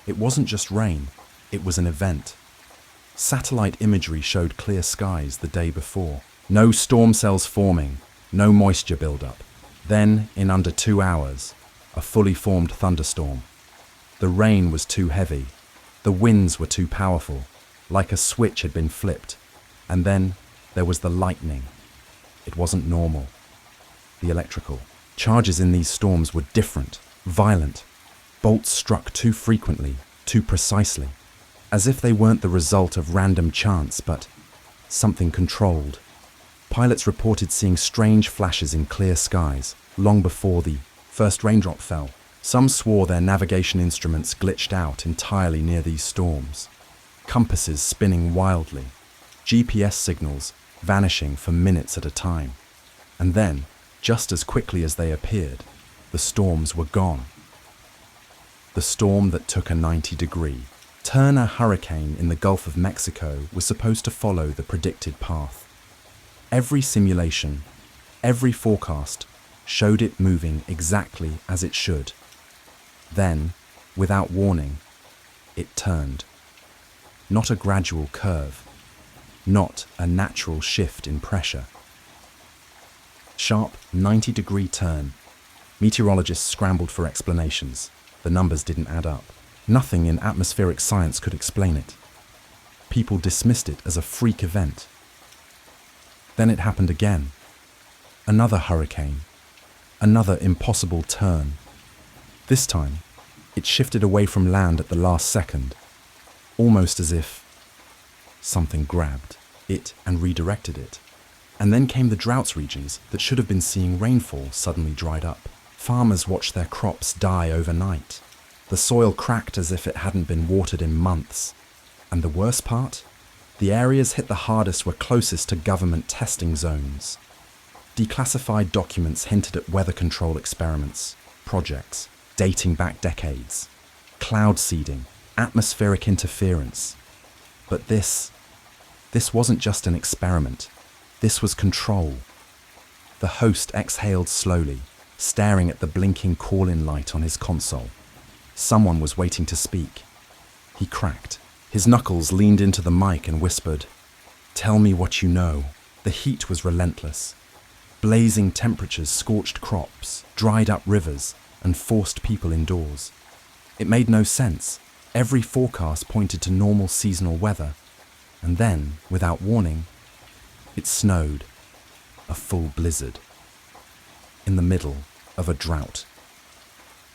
It wasn't just rain, it was an event. Satellite imagery showed clear skies the day before. No storm cells forming, no moisture buildup. Then, in under 2 hours, a fully formed thunderstorm. The rain was too heavy. The winds were too powerful, like a switch had been flipped. And then there was the lightning. It wasn't normal. The electrical charges in these storms were different, violent. Bolts struck too frequently, too precisely, as if they weren't the result of random chance, but something controlled. Pilots reported seeing strange flashes in clear skies long before the first raindrop fell. Some swore their navigation instruments glitched out entirely near these storms. Compasses spinning wildly, GPS signals vanishing for minutes at a time. And then, just as quickly as they appeared, the storms were gone. The storm that took a 90-degree turn a hurricane in the Gulf of Mexico was supposed to follow the predicted path. Every simulation, every forecast showed it moving exactly as it should. Then, without warning, it turned. Not a gradual curve, not a natural shift in pressure. Sharp 90-degree turn. Meteorologists scrambled for explanations. The numbers didn't add up. Nothing in atmospheric science could explain it. People dismissed it as a freak event. Then it happened again. Another hurricane. Another impossible turn. This time, it shifted away from land at the last second, almost as if something grabbed it and redirected it. And then came the droughts regions that should have been seeing rainfall suddenly dried up. Farmers watched their crops die overnight. The soil cracked as if it hadn't been watered in months. And the worst part? The areas hit the hardest were closest to government testing zones. Declassified documents hinted at weather control experiments, projects, dating back decades, cloud seeding, atmospheric interference. But this wasn't just an experiment. This was control. The host exhaled slowly, staring at the blinking call-in light on his console. Someone was waiting to speak. He cracked. His knuckles leaned into the mic and whispered, "Tell me what you know." The heat was relentless. Blazing temperatures scorched crops, dried up rivers, and forced people indoors. It made no sense. Every forecast pointed to normal seasonal weather. And then, without warning, it snowed. A full blizzard. In the middle of a drought.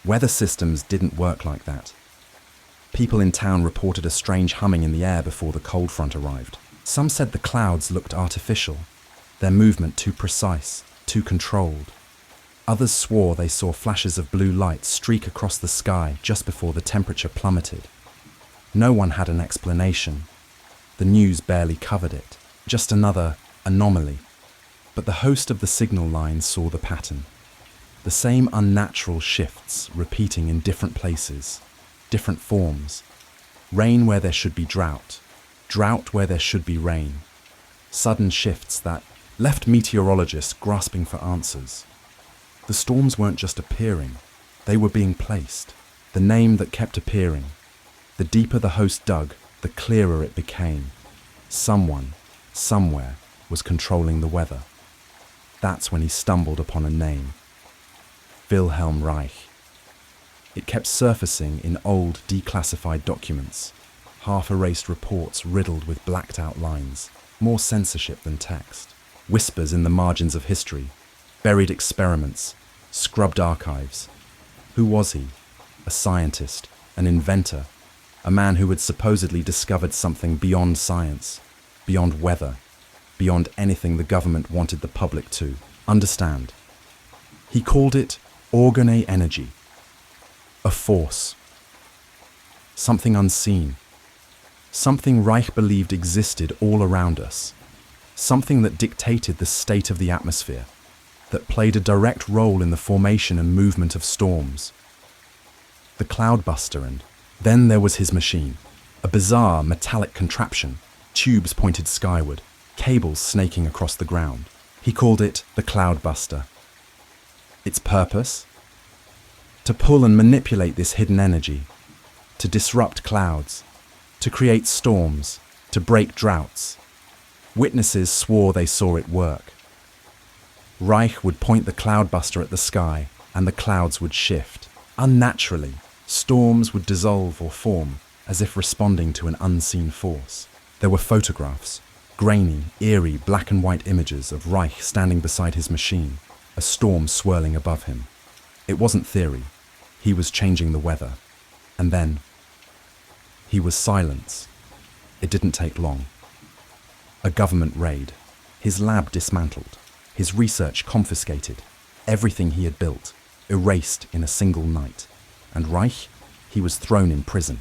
Weather systems didn't work like that. People in town reported a strange humming in the air before the cold front arrived. Some said the clouds looked artificial, their movement too precise, too controlled. Others swore they saw flashes of blue light streak across the sky just before the temperature plummeted. No one had an explanation. The news barely covered it. Just another anomaly. But the host of the signal line saw the pattern. The same unnatural shifts repeating in different places, different forms. Rain where there should be drought, drought where there should be rain. Sudden shifts that left meteorologists grasping for answers. The storms weren't just appearing, they were being placed. The name that kept appearing. The deeper the host dug, the clearer it became. Someone, somewhere, was controlling the weather. That's when he stumbled upon a name. Wilhelm Reich. It kept surfacing in old, declassified documents, half-erased reports riddled with blacked-out lines, more censorship than text, whispers in the margins of history, buried experiments, scrubbed archives. Who was he? A scientist, an inventor, a man who had supposedly discovered something beyond science, beyond weather, beyond anything the government wanted the public to understand. He called it organe energy, a force, something unseen, something Reich believed existed all around us, something that dictated the state of the atmosphere, that played a direct role in the formation and movement of storms. The cloudbuster, and then there was his machine, a bizarre metallic contraption, tubes pointed skyward, cables snaking across the ground. He called it the cloudbuster. Its purpose? To pull and manipulate this hidden energy, to disrupt clouds, to create storms, to break droughts. Witnesses swore they saw it work. Reich would point the cloudbuster at the sky, and the clouds would shift. Unnaturally, storms would dissolve or form, as if responding to an unseen force. There were photographs, grainy, eerie black and white images of Reich standing beside his machine, a storm swirling above him. It wasn't theory. He was changing the weather. And then, he was silence. It didn't take long. A government raid. His lab dismantled. His research confiscated. Everything he had built, erased in a single night. And Reich, he was thrown in prison.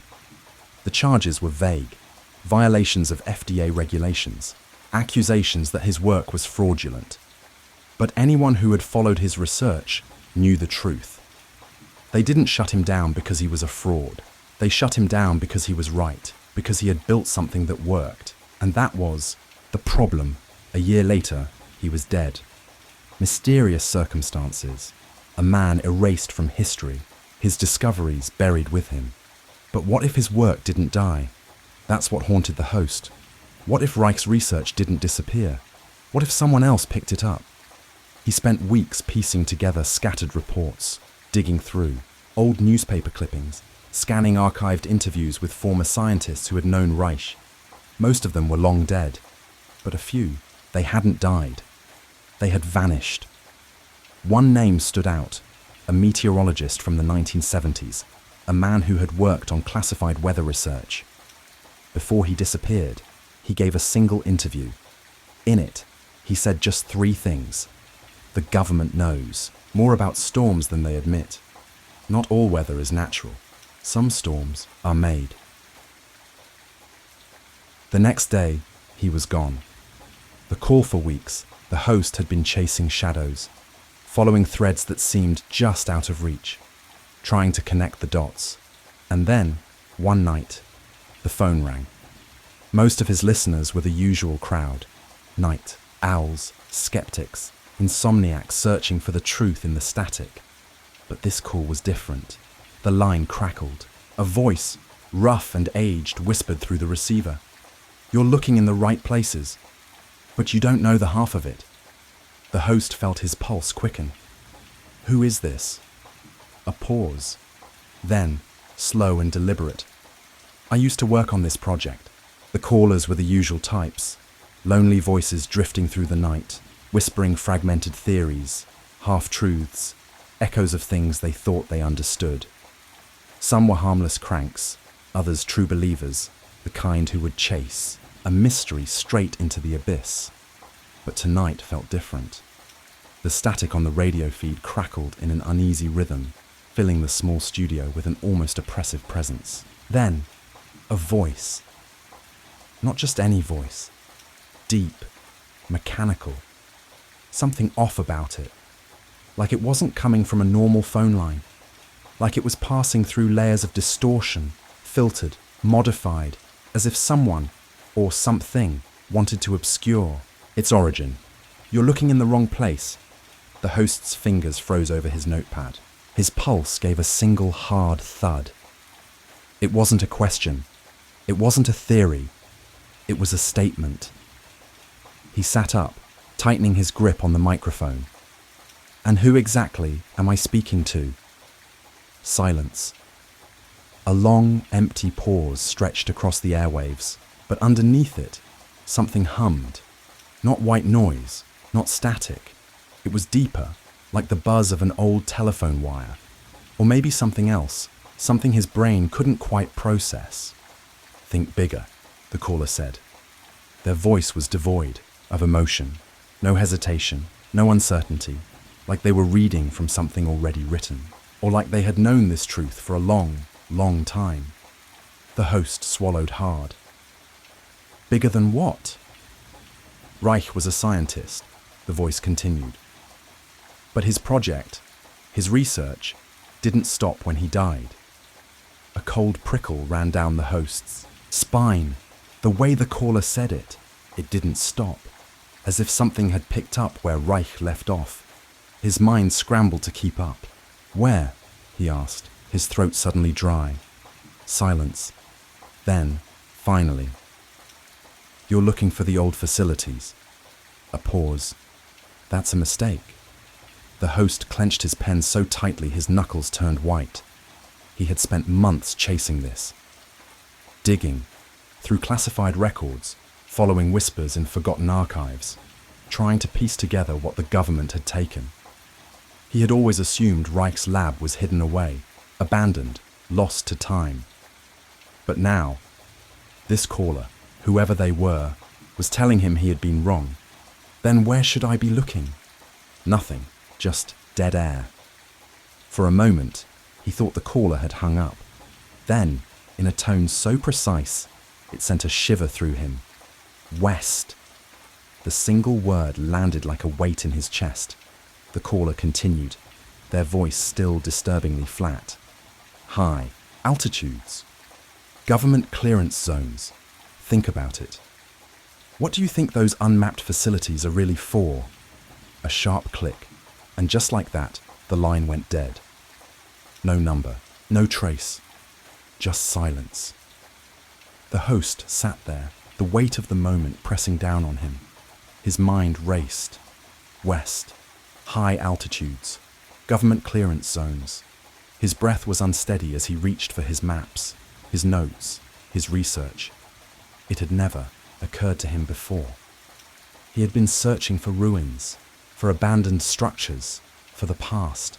The charges were vague. Violations of FDA regulations. Accusations that his work was fraudulent. But anyone who had followed his research knew the truth. They didn't shut him down because he was a fraud. They shut him down because he was right, because he had built something that worked. And that was the problem. A year later, he was dead. Mysterious circumstances. A man erased from history. His discoveries buried with him. But what if his work didn't die? That's what haunted the host. What if Reich's research didn't disappear? What if someone else picked it up? He spent weeks piecing together scattered reports, digging through old newspaper clippings, scanning archived interviews with former scientists who had known Reich. Most of them were long dead, but a few, they hadn't died. They had vanished. One name stood out, a meteorologist from the 1970s, a man who had worked on classified weather research. Before he disappeared, he gave a single interview. In it, he said just 3 things. The government knows more about storms than they admit. Not all weather is natural. Some storms are made. The next day, he was gone. The call for weeks, the host had been chasing shadows, following threads that seemed just out of reach, trying to connect the dots. And then, one night, the phone rang. Most of his listeners were the usual crowd. Night owls, skeptics, insomniacs searching for the truth in the static. But this call was different. The line crackled. A voice, rough and aged, whispered through the receiver. "You're looking in the right places, but you don't know the half of it." The host felt his pulse quicken. Who is this? A pause. Then, slow and deliberate. I used to work on this project. The callers were the usual types, lonely voices drifting through the night, whispering fragmented theories, half-truths, echoes of things they thought they understood. Some were harmless cranks, others true believers, the kind who would chase a mystery straight into the abyss. But tonight felt different. The static on the radio feed crackled in an uneasy rhythm, filling the small studio with an almost oppressive presence. Then, a voice. Not just any voice. Deep, mechanical. Something off about it. Like it wasn't coming from a normal phone line. Like it was passing through layers of distortion, filtered, modified, as if someone, or something, wanted to obscure its origin. You're looking in the wrong place. The host's fingers froze over his notepad. His pulse gave a single hard thud. It wasn't a question. It wasn't a theory. It was a statement. He sat up, tightening his grip on the microphone. And who exactly am I speaking to? Silence. A long, empty pause stretched across the airwaves, but underneath it, something hummed. Not white noise, not static. It was deeper, like the buzz of an old telephone wire. Or maybe something else, something his brain couldn't quite process. Think bigger, the caller said. Their voice was devoid of emotion, no hesitation, no uncertainty, like they were reading from something already written, or like they had known this truth for a long, long time. The host swallowed hard. Bigger than what? Reich was a scientist, the voice continued. But his project, his research, didn't stop when he died. A cold prickle ran down the host's spine. The way the caller said it, it didn't stop, as if something had picked up where Reich left off. His mind scrambled to keep up. Where? He asked, his throat suddenly dry. Silence. Then, finally. You're looking for the old facilities. A pause. That's a mistake. The host clenched his pen so tightly his knuckles turned white. He had spent months chasing this. Digging, through classified records, following whispers in forgotten archives, trying to piece together what the government had taken. He had always assumed Reich's lab was hidden away, abandoned, lost to time. But now, this caller, whoever they were, was telling him he had been wrong. Then where should I be looking? Nothing, just dead air. For a moment, he thought the caller had hung up. Then, in a tone so precise, it sent a shiver through him. West. The single word landed like a weight in his chest. The caller continued, their voice still disturbingly flat. High altitudes. Government clearance zones. Think about it. What do you think those unmapped facilities are really for? A sharp click, and just like that, the line went dead. No number, no trace, just silence. The host sat there, the weight of the moment pressing down on him. His mind raced. West, high altitudes, government clearance zones. His breath was unsteady as he reached for his maps, his notes, his research. It had never occurred to him before. He had been searching for ruins, for abandoned structures, for the past.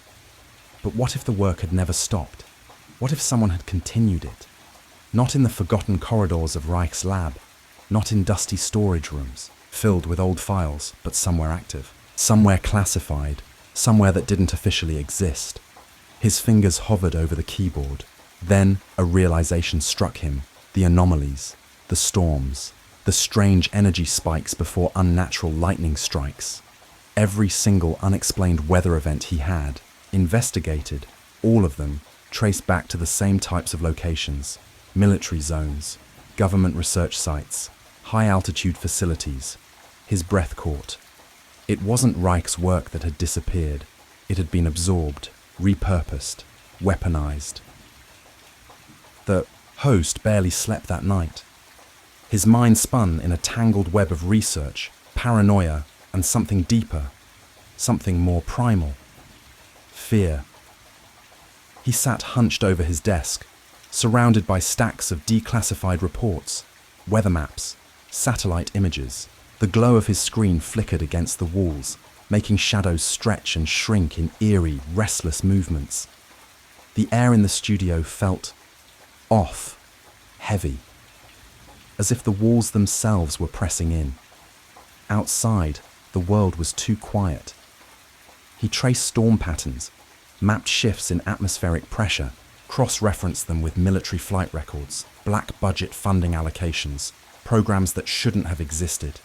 But what if the work had never stopped? What if someone had continued it? Not in the forgotten corridors of Reich's lab, not in dusty storage rooms, filled with old files, but somewhere active, somewhere classified, somewhere that didn't officially exist. His fingers hovered over the keyboard. Then a realization struck him. The anomalies, the storms, the strange energy spikes before unnatural lightning strikes. Every single unexplained weather event he had investigated, all of them traced back to the same types of locations: military zones, government research sites, high-altitude facilities. His breath caught. It wasn't Reich's work that had disappeared. It had been absorbed, repurposed, weaponized. The host barely slept that night. His mind spun in a tangled web of research, paranoia, and something deeper, something more primal. Fear. He sat hunched over his desk, surrounded by stacks of declassified reports, weather maps, satellite images. The glow of his screen flickered against the walls, making shadows stretch and shrink in eerie, restless movements. The air in the studio felt off, heavy, as if the walls themselves were pressing in. Outside, the world was too quiet. He traced storm patterns, mapped shifts in atmospheric pressure, cross-referenced them with military flight records, black budget funding allocations, programs that shouldn't have existed.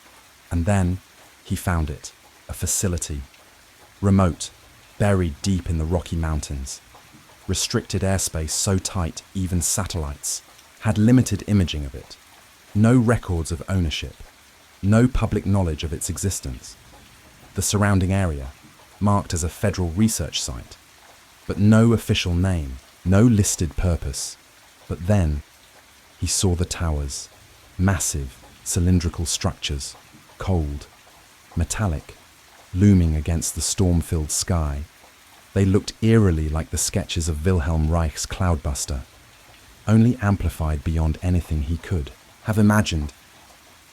And then he found it, a facility. Remote, buried deep in the Rocky Mountains. Restricted airspace so tight even satellites had limited imaging of it. No records of ownership. No public knowledge of its existence. The surrounding area, marked as a federal research site, but no official name, no listed purpose. But then he saw the towers, massive, cylindrical structures, cold, metallic, looming against the storm-filled sky. They looked eerily like the sketches of Wilhelm Reich's Cloudbuster, only amplified beyond anything he could have imagined.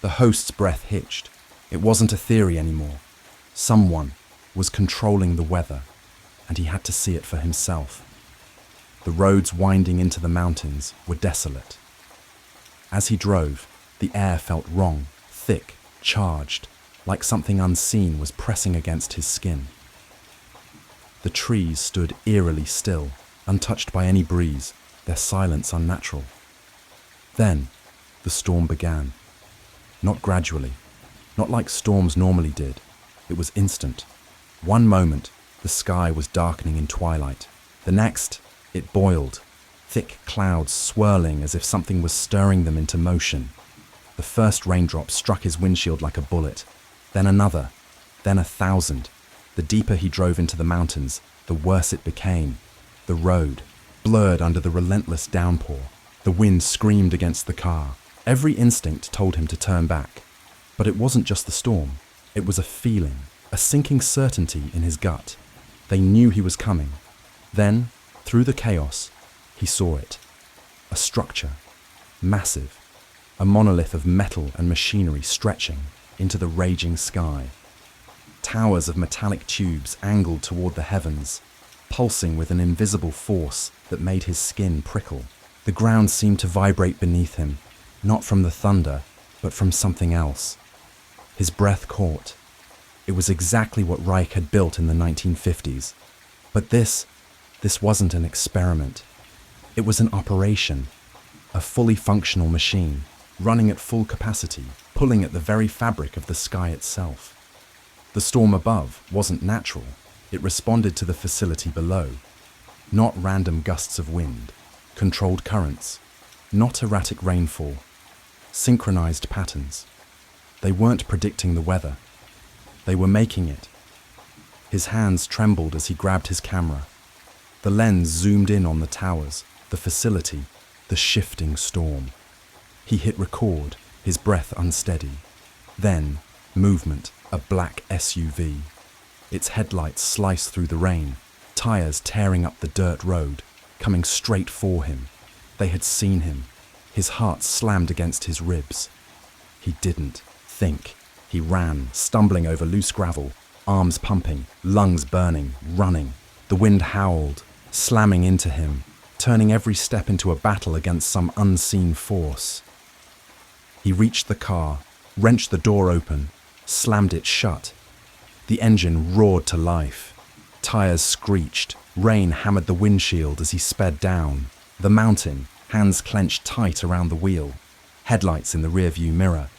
The host's breath hitched. It wasn't a theory anymore. Someone was controlling the weather, and he had to see it for himself. The roads winding into the mountains were desolate. As he drove, the air felt wrong, thick, charged, like something unseen was pressing against his skin. The trees stood eerily still, untouched by any breeze, their silence unnatural. Then, the storm began. Not gradually, not like storms normally did. It was instant. One moment, the sky was darkening in twilight. The next, it boiled, thick clouds swirling as if something was stirring them into motion. The first raindrop struck his windshield like a bullet, then another, then 1,000. The deeper he drove into the mountains, the worse it became. The road, blurred under the relentless downpour. The wind screamed against the car. Every instinct told him to turn back. But it wasn't just the storm. It was a feeling, a sinking certainty in his gut. They knew he was coming. Then, through the chaos, he saw it. A structure, massive, a monolith of metal and machinery stretching into the raging sky. Towers of metallic tubes angled toward the heavens, pulsing with an invisible force that made his skin prickle. The ground seemed to vibrate beneath him, not from the thunder, but from something else. His breath caught. It was exactly what Reich had built in the 1950s. But this wasn't an experiment. It was an operation, a fully functional machine, running at full capacity, pulling at the very fabric of the sky itself. The storm above wasn't natural. It responded to the facility below. Not random gusts of wind, controlled currents, not erratic rainfall, synchronized patterns. They weren't predicting the weather. They were making it. His hands trembled as he grabbed his camera. The lens zoomed in on the towers, the facility, the shifting storm. He hit record, his breath unsteady. Then, movement, a black SUV. Its headlights sliced through the rain, tires tearing up the dirt road, coming straight for him. They had seen him. His heart slammed against his ribs. He didn't think. He ran, stumbling over loose gravel, arms pumping, lungs burning, running. The wind howled, slamming into him, turning every step into a battle against some unseen force. He reached the car, wrenched the door open, slammed it shut. The engine roared to life. Tires screeched, rain hammered the windshield as he sped down. The mountain, hands clenched tight around the wheel, headlights in the rearview mirror.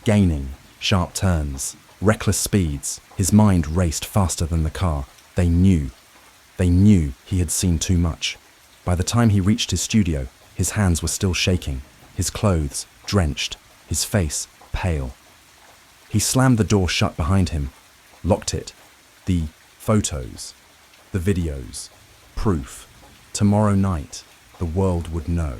Gaining, sharp turns, reckless speeds. His mind raced faster than the car. They knew he had seen too much. By the time he reached his studio, his hands were still shaking, his clothes drenched, his face pale. He slammed the door shut behind him, locked it. The photos, the videos, proof. Tomorrow night, the world would know.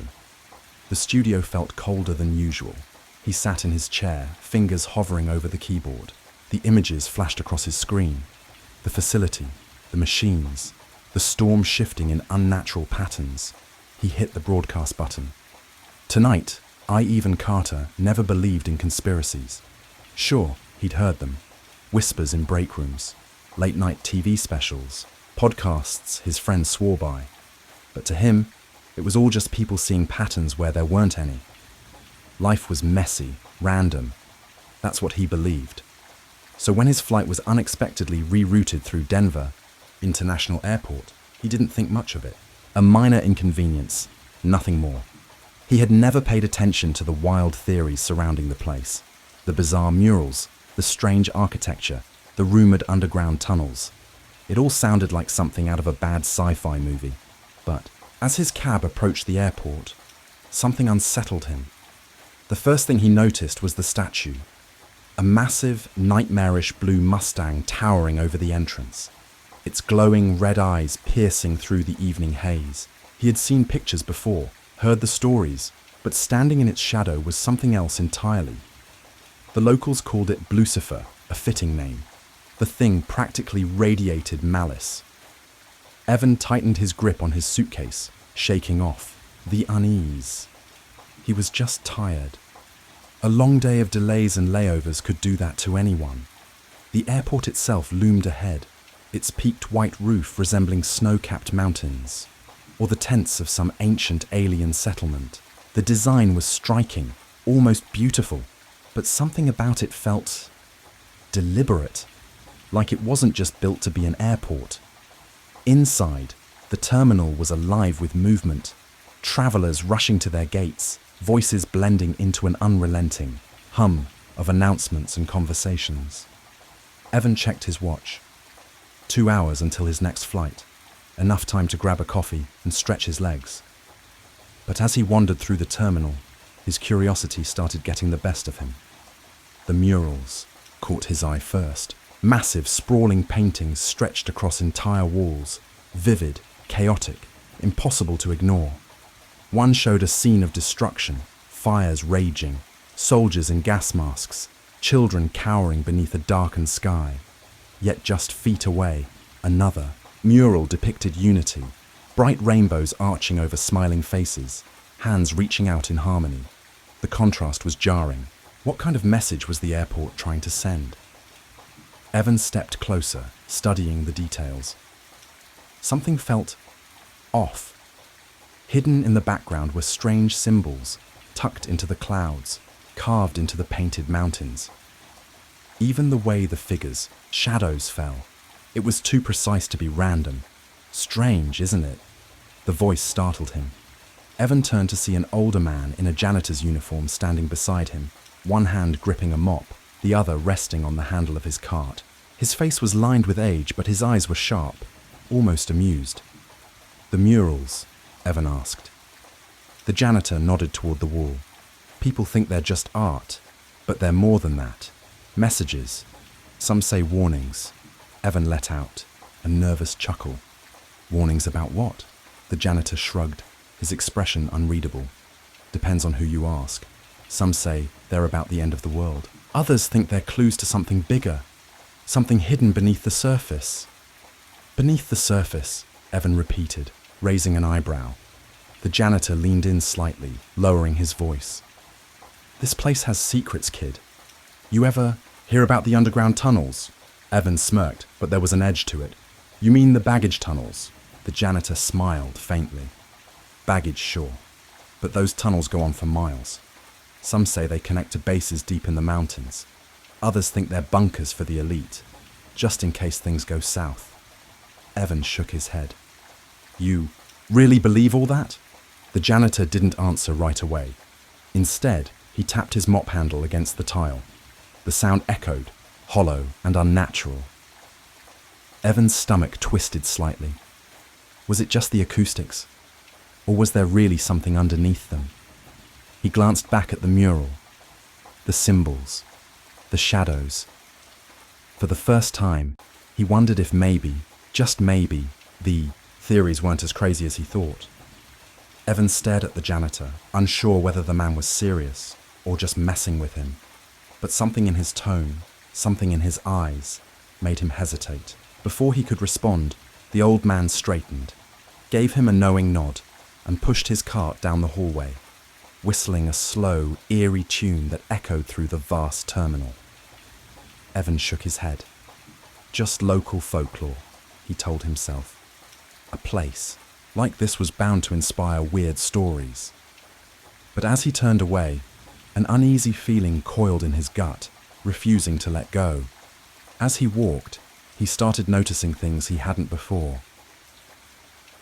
The studio felt colder than usual. He sat in his chair, fingers hovering over the keyboard. The images flashed across his screen. The facility, the machines, the storm shifting in unnatural patterns. He hit the broadcast button. Tonight, Ivan Carter never believed in conspiracies. Sure, he'd heard them. Whispers in break rooms, late-night TV specials, podcasts his friends swore by. But to him, it was all just people seeing patterns where there weren't any. Life was messy, random. That's what he believed. So when his flight was unexpectedly rerouted through Denver International Airport, he didn't think much of it. A minor inconvenience, nothing more. He had never paid attention to the wild theories surrounding the place. The bizarre murals, the strange architecture, the rumored underground tunnels. It all sounded like something out of a bad sci-fi movie. But as his cab approached the airport, something unsettled him. The first thing he noticed was the statue. A massive, nightmarish blue Mustang towering over the entrance. Its glowing red eyes piercing through the evening haze. He had seen pictures before, heard the stories, but standing in its shadow was something else entirely. The locals called it Blucifer, a fitting name. The thing practically radiated malice. Evan tightened his grip on his suitcase, shaking off the unease. He was just tired. A long day of delays and layovers could do that to anyone. The airport itself loomed ahead, its peaked white roof resembling snow-capped mountains, or the tents of some ancient alien settlement. The design was striking, almost beautiful, but something about it felt deliberate, like it wasn't just built to be an airport. Inside, the terminal was alive with movement, travelers rushing to their gates, voices blending into an unrelenting hum of announcements and conversations. Evan checked his watch. 2 hours until his next flight, enough time to grab a coffee and stretch his legs. But as he wandered through the terminal, his curiosity started getting the best of him. The murals caught his eye first. Massive, sprawling paintings stretched across entire walls, vivid, chaotic, impossible to ignore. One showed a scene of destruction, fires raging, soldiers in gas masks, children cowering beneath a darkened sky. Yet just feet away, another mural depicted unity, bright rainbows arching over smiling faces, hands reaching out in harmony. The contrast was jarring. What kind of message was the airport trying to send? Evan stepped closer, studying the details. Something felt off. Hidden in the background were strange symbols, tucked into the clouds, carved into the painted mountains. Even the way the figures, shadows fell. It was too precise to be random. Strange, isn't it? The voice startled him. Evan turned to see an older man in a janitor's uniform standing beside him, one hand gripping a mop, the other resting on the handle of his cart. His face was lined with age, but his eyes were sharp, almost amused. "The murals?" Evan asked. The janitor nodded toward the wall. "People think they're just art, but they're more than that. Messages. Some say warnings." Evan let out a nervous chuckle. "Warnings about what?" The janitor shrugged, his expression unreadable. "Depends on who you ask. Some say they're about the end of the world. Others think they're clues to something bigger, something hidden beneath the surface." "Beneath the surface," Evan repeated, raising an eyebrow. The janitor leaned in slightly, lowering his voice. "This place has secrets, kid. You ever hear about the underground tunnels?" Evan smirked, but there was an edge to it. "You mean the baggage tunnels?" The janitor smiled faintly. "Baggage, sure. But those tunnels go on for miles. Some say they connect to bases deep in the mountains. Others think they're bunkers for the elite, just in case things go south." Evan shook his head. "You really believe all that?" The janitor didn't answer right away. Instead, he tapped his mop handle against the tile. The sound echoed, hollow and unnatural. Evan's stomach twisted slightly. Was it just the acoustics? Or was there really something underneath them? He glanced back at the mural, the symbols, the shadows. For the first time, he wondered if maybe, just maybe, the theories weren't as crazy as he thought. Evan stared at the janitor, unsure whether the man was serious or just messing with him. But something in his tone, something in his eyes, made him hesitate. Before he could respond, the old man straightened, gave him a knowing nod. and pushed his cart down the hallway, whistling a slow, eerie tune that echoed through the vast terminal. Evan shook his head. Just local folklore, he told himself. A place like this was bound to inspire weird stories. But as he turned away, an uneasy feeling coiled in his gut, refusing to let go. As he walked, he started noticing things he hadn't before.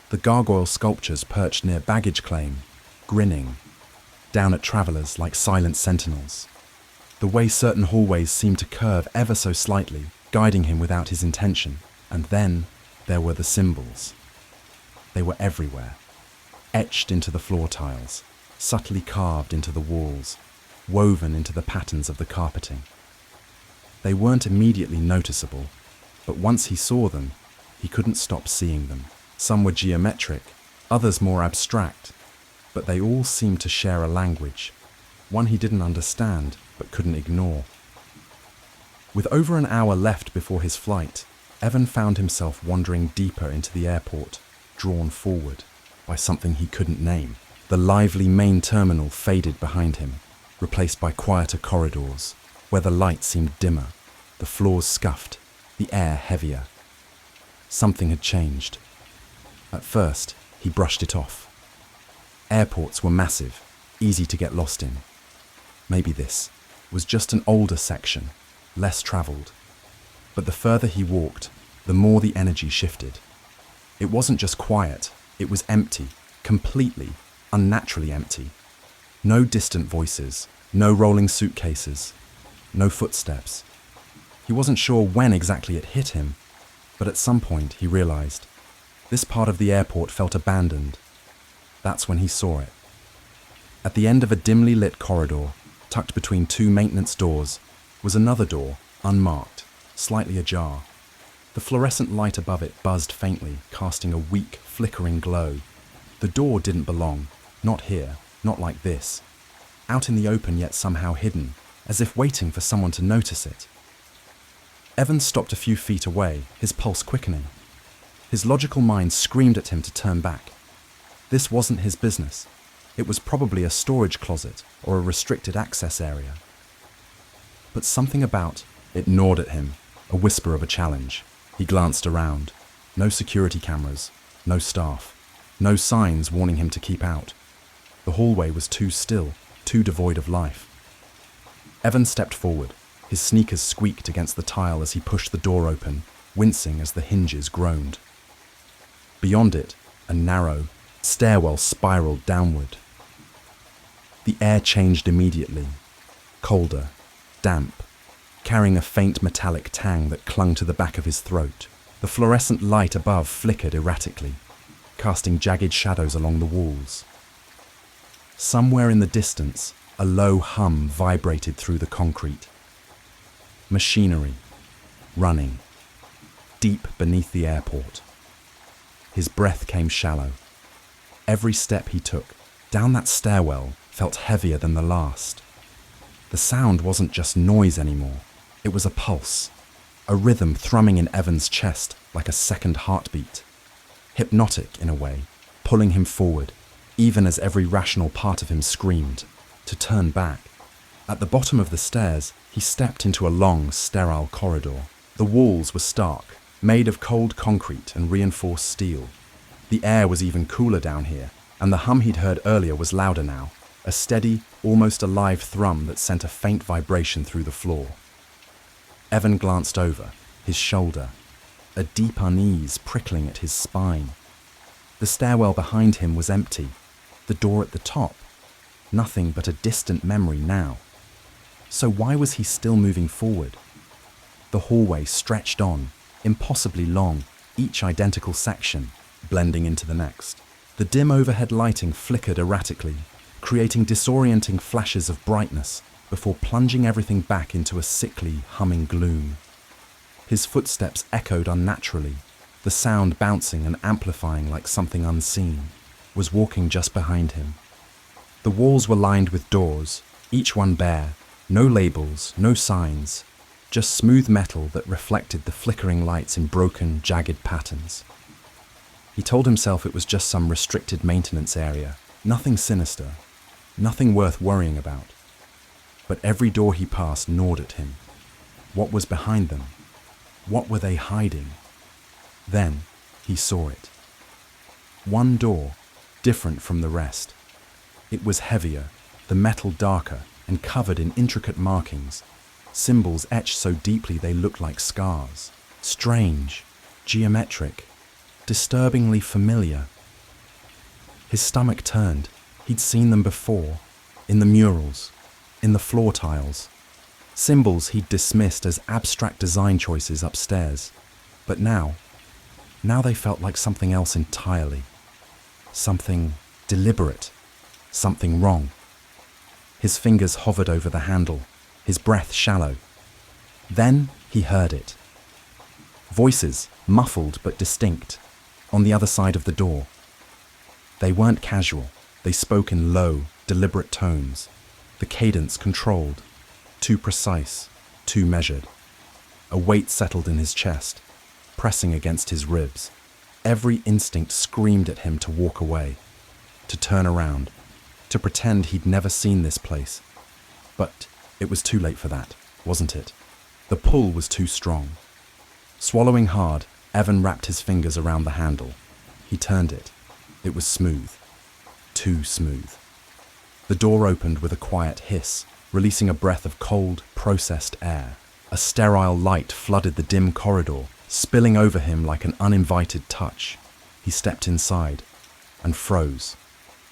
The gargoyle sculptures perched near baggage claim, grinning, down at travelers like silent sentinels. The way certain hallways seemed to curve ever so slightly, guiding him without his intention. And then there were the symbols. They were everywhere, etched into the floor tiles, subtly carved into the walls, woven into the patterns of the carpeting. They weren't immediately noticeable, but once he saw them, he couldn't stop seeing them. Some were geometric, others more abstract, but they all seemed to share a language, one he didn't understand but couldn't ignore. With over an hour left before his flight, Evan found himself wandering deeper into the airport, drawn forward by something he couldn't name. The lively main terminal faded behind him, replaced by quieter corridors, where the light seemed dimmer, the floors scuffed, the air heavier. Something had changed. At first, he brushed it off. Airports were massive, easy to get lost in. Maybe this was just an older section, less travelled. But the further he walked, the more the energy shifted. It wasn't just quiet, it was empty, completely, unnaturally empty. No distant voices, no rolling suitcases, no footsteps. He wasn't sure when exactly it hit him, but at some point he realised this part of the airport felt abandoned. That's when he saw it. At the end of a dimly lit corridor, tucked between two maintenance doors, was another door, unmarked, slightly ajar. The fluorescent light above it buzzed faintly, casting a weak, flickering glow. The door didn't belong, not here, not like this. Out in the open yet somehow hidden, as if waiting for someone to notice it. Evan stopped a few feet away, his pulse quickening. His logical mind screamed at him to turn back. This wasn't his business. It was probably a storage closet or a restricted access area. But something about it gnawed at him, a whisper of a challenge. He glanced around. No security cameras, no staff, no signs warning him to keep out. The hallway was too still, too devoid of life. Evan stepped forward. His sneakers squeaked against the tile as he pushed the door open, wincing as the hinges groaned. Beyond it, a narrow stairwell spiraled downward. The air changed immediately, colder, damp, carrying a faint metallic tang that clung to the back of his throat. The fluorescent light above flickered erratically, casting jagged shadows along the walls. Somewhere in the distance, a low hum vibrated through the concrete. Machinery, running, deep beneath the airport. His breath came shallow. Every step he took down that stairwell felt heavier than the last. The sound wasn't just noise anymore. It was a pulse, a rhythm thrumming in Evan's chest like a second heartbeat. Hypnotic in a way, pulling him forward, even as every rational part of him screamed to turn back. At the bottom of the stairs, he stepped into a long, sterile corridor. The walls were stark, made of cold concrete and reinforced steel. The air was even cooler down here, and the hum he'd heard earlier was louder now, a steady, almost alive thrum that sent a faint vibration through the floor. Evan glanced over, his shoulder, a deep unease prickling at his spine. The stairwell behind him was empty, the door at the top, nothing but a distant memory now. So why was he still moving forward? The hallway stretched on, impossibly long, each identical section, blending into the next. The dim overhead lighting flickered erratically, creating disorienting flashes of brightness before plunging everything back into a sickly, humming gloom. His footsteps echoed unnaturally, the sound bouncing and amplifying like something unseen, was walking just behind him. The walls were lined with doors, each one bare, no labels, no signs, just smooth metal that reflected the flickering lights in broken, jagged patterns. He told himself it was just some restricted maintenance area, nothing sinister, nothing worth worrying about. But every door he passed gnawed at him. What was behind them? What were they hiding? Then he saw it. One door, different from the rest. It was heavier, the metal darker, and covered in intricate markings, symbols etched so deeply they looked like scars. Strange, geometric, disturbingly familiar. His stomach turned. He'd seen them before, in the murals, in the floor tiles. Symbols he'd dismissed as abstract design choices upstairs. But now they felt like something else entirely. Something deliberate, something wrong. His fingers hovered over the handle, his breath shallow. Then he heard it. Voices, muffled but distinct, on the other side of the door. They weren't casual. They spoke in low, deliberate tones, the cadence controlled, too precise, too measured. A weight settled in his chest, pressing against his ribs. Every instinct screamed at him to walk away, to turn around, to pretend he'd never seen this place. But it was too late for that, wasn't it? The pull was too strong. Swallowing hard, Evan wrapped his fingers around the handle. He turned it. It was smooth. Too smooth. The door opened with a quiet hiss, releasing a breath of cold, processed air. A sterile light flooded the dim corridor, spilling over him like an uninvited touch. He stepped inside and froze.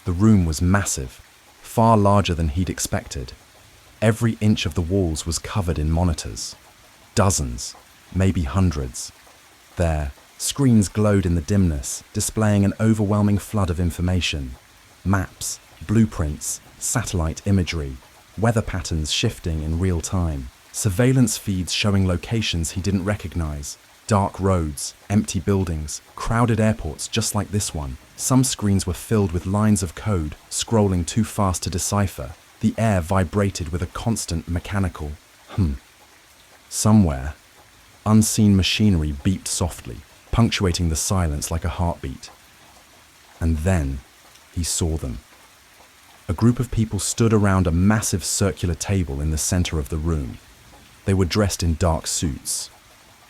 The room was massive, far larger than he'd expected. Every inch of the walls was covered in monitors. Dozens, maybe hundreds. There, screens glowed in the dimness, displaying an overwhelming flood of information. Maps, blueprints, satellite imagery, weather patterns shifting in real time, surveillance feeds showing locations he didn't recognize, dark roads, empty buildings, crowded airports just like this one. Some screens were filled with lines of code, scrolling too fast to decipher. The air vibrated with a constant mechanical hum. Somewhere, unseen machinery beeped softly, punctuating the silence like a heartbeat. And then he saw them. A group of people stood around a massive circular table in the center of the room. They were dressed in dark suits.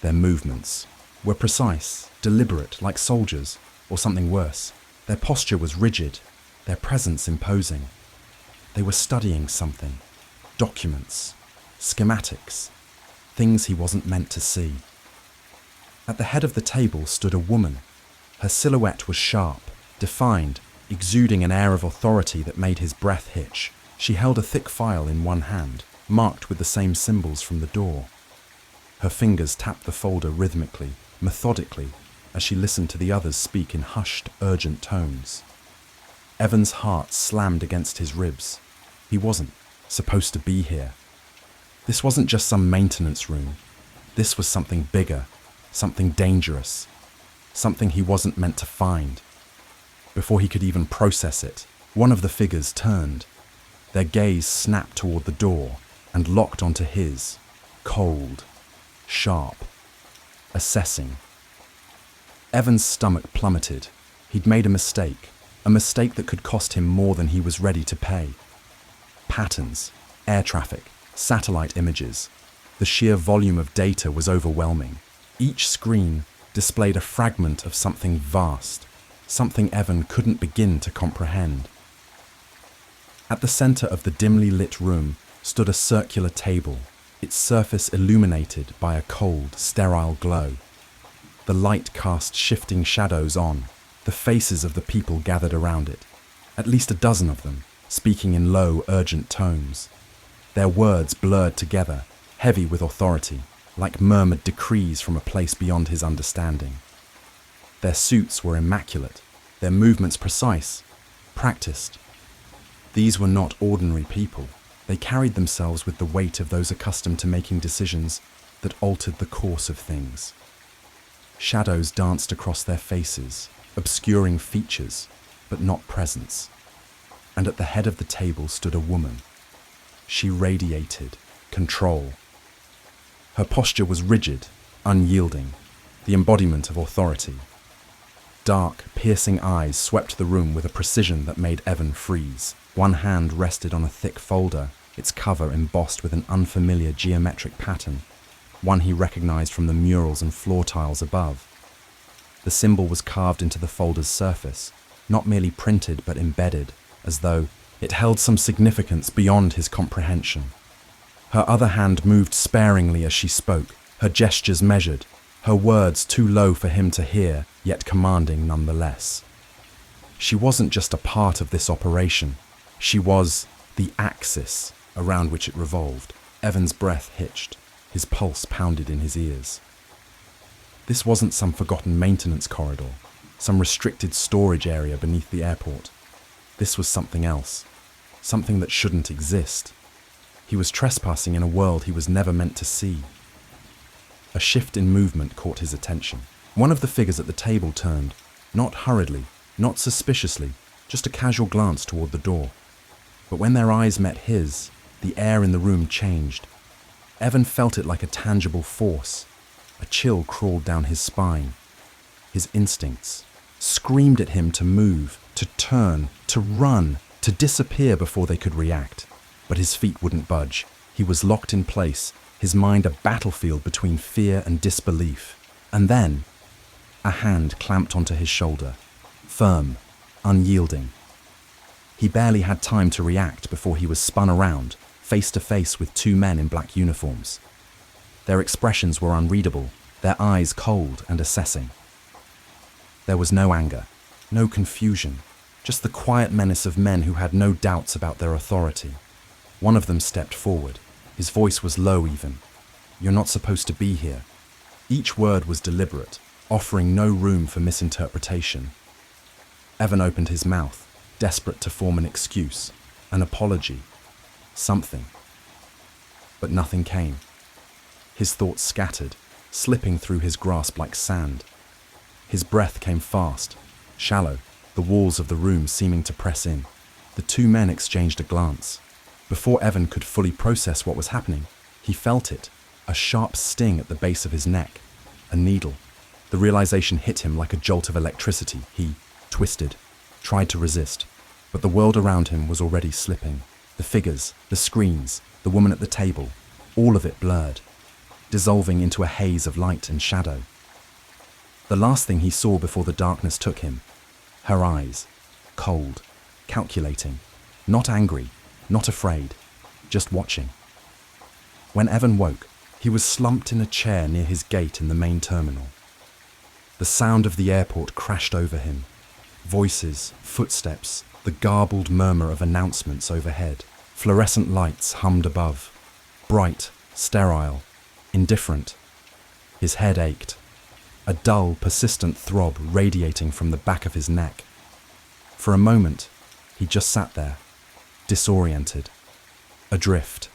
Their movements were precise, deliberate, like soldiers, or something worse. Their posture was rigid, their presence imposing. They were studying something. Documents, schematics, things he wasn't meant to see. At the head of the table stood a woman. Her silhouette was sharp, defined, exuding an air of authority that made his breath hitch. She held a thick file in one hand, marked with the same symbols from the door. Her fingers tapped the folder rhythmically, methodically, as she listened to the others speak in hushed, urgent tones. Evan's heart slammed against his ribs. He wasn't supposed to be here. This wasn't just some maintenance room. This was something bigger, something dangerous, something he wasn't meant to find. Before he could even process it, one of the figures turned. Their gaze snapped toward the door and locked onto his, cold, sharp, assessing. Evan's stomach plummeted. He'd made a mistake that could cost him more than he was ready to pay. Patterns, air traffic, satellite images. The sheer volume of data was overwhelming. Each screen displayed a fragment of something vast, something Evan couldn't begin to comprehend. At the center of the dimly lit room stood a circular table, its surface illuminated by a cold, sterile glow. The light cast shifting shadows on the faces of the people gathered around it, at least a dozen of them, speaking in low, urgent tones. Their words blurred together, heavy with authority, like murmured decrees from a place beyond his understanding. Their suits were immaculate, their movements precise, practiced. These were not ordinary people. They carried themselves with the weight of those accustomed to making decisions that altered the course of things. Shadows danced across their faces, obscuring features, but not presence. And at the head of the table stood a woman. She radiated control. Her posture was rigid, unyielding, the embodiment of authority. Dark, piercing eyes swept the room with a precision that made Evan freeze. One hand rested on a thick folder, its cover embossed with an unfamiliar geometric pattern, one he recognized from the murals and floor tiles above. The symbol was carved into the folder's surface, not merely printed but embedded, as though it held some significance beyond his comprehension. Her other hand moved sparingly as she spoke, her gestures measured, her words too low for him to hear, yet commanding nonetheless. She wasn't just a part of this operation. She was the axis around which it revolved. Evan's breath hitched. His pulse pounded in his ears. This wasn't some forgotten maintenance corridor, some restricted storage area beneath the airport. This was something else, something that shouldn't exist. He was trespassing in a world he was never meant to see. A shift in movement caught his attention. One of the figures at the table turned, not hurriedly, not suspiciously, just a casual glance toward the door. But when their eyes met his, the air in the room changed. Evan felt it like a tangible force. A chill crawled down his spine. His instincts screamed at him to move, to turn, to run, to disappear before they could react. But his feet wouldn't budge. He was locked in place, his mind a battlefield between fear and disbelief. And then, a hand clamped onto his shoulder, firm, unyielding. He barely had time to react before he was spun around, face to face with two men in black uniforms. Their expressions were unreadable, their eyes cold and assessing. There was no anger, no confusion, just the quiet menace of men who had no doubts about their authority. One of them stepped forward. His voice was low even. "You're not supposed to be here." Each word was deliberate, offering no room for misinterpretation. Evan opened his mouth, desperate to form an excuse, an apology, something. But nothing came. His thoughts scattered, slipping through his grasp like sand. His breath came fast, shallow, the walls of the room seeming to press in. The two men exchanged a glance. Before Evan could fully process what was happening, he felt it, a sharp sting at the base of his neck, a needle. The realization hit him like a jolt of electricity. He twisted, tried to resist, but the world around him was already slipping. The figures, the screens, the woman at the table, all of it blurred, dissolving into a haze of light and shadow. The last thing he saw before the darkness took him, her eyes, cold, calculating, not angry, not afraid, just watching. When Evan woke, he was slumped in a chair near his gate in the main terminal. The sound of the airport crashed over him. Voices, footsteps, the garbled murmur of announcements overhead. Fluorescent lights hummed above. Bright, sterile, indifferent. His head ached. A dull, persistent throb radiating from the back of his neck. For a moment, he just sat there, disoriented, adrift.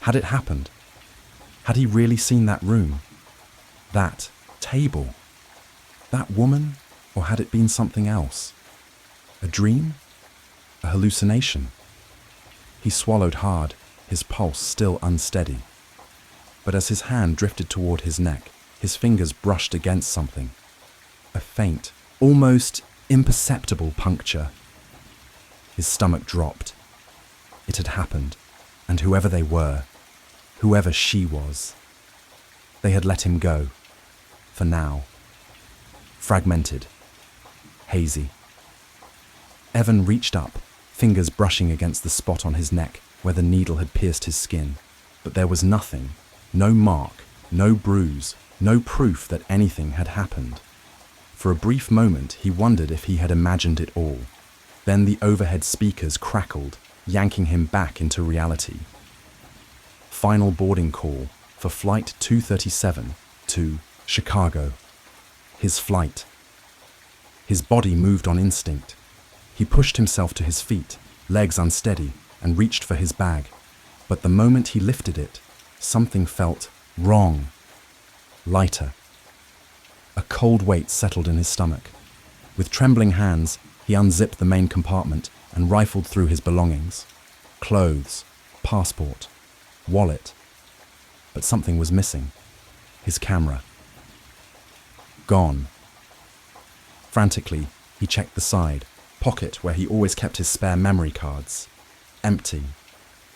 Had it happened? Had he really seen that room? That table? That woman? Or had it been something else? A dream? A hallucination? He swallowed hard, his pulse still unsteady. But as his hand drifted toward his neck, his fingers brushed against something. A faint, almost imperceptible puncture. His stomach dropped. It had happened, and whoever they were, whoever she was, they had let him go, for now. Fragmented, hazy. Evan reached up, fingers brushing against the spot on his neck where the needle had pierced his skin. But there was nothing, no mark, no bruise, no proof that anything had happened. For a brief moment, he wondered if he had imagined it all. Then the overhead speakers crackled, yanking him back into reality. Final boarding call for Flight 237 to Chicago. His flight. His body moved on instinct. He pushed himself to his feet, legs unsteady, and reached for his bag. But the moment he lifted it, something felt wrong. Lighter. A cold weight settled in his stomach. With trembling hands, he unzipped the main compartment and rifled through his belongings. Clothes, passport, wallet. But something was missing. His camera. Gone. Frantically, he checked the side, pocket where he always kept his spare memory cards. Empty.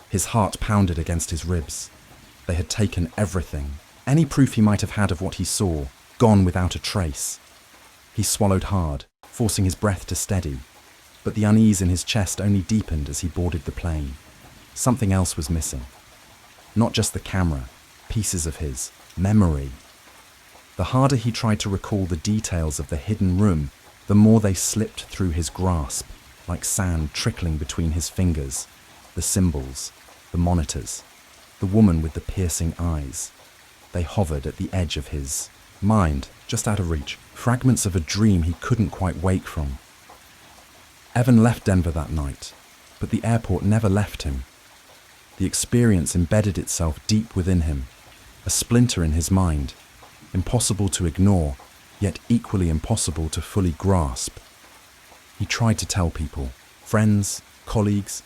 His heart pounded against his ribs. They had taken everything. Any proof he might have had of what he saw, gone without a trace. He swallowed hard, forcing his breath to steady, but the unease in his chest only deepened as he boarded the plane. Something else was missing. Not just the camera, pieces of his memory. The harder he tried to recall the details of the hidden room, the more they slipped through his grasp, like sand trickling between his fingers. The symbols, the monitors, the woman with the piercing eyes. They hovered at the edge of his mind, just out of reach, fragments of a dream he couldn't quite wake from. Evan left Denver that night, but the airport never left him. The experience embedded itself deep within him, a splinter in his mind, impossible to ignore, yet equally impossible to fully grasp. He tried to tell people, friends, colleagues,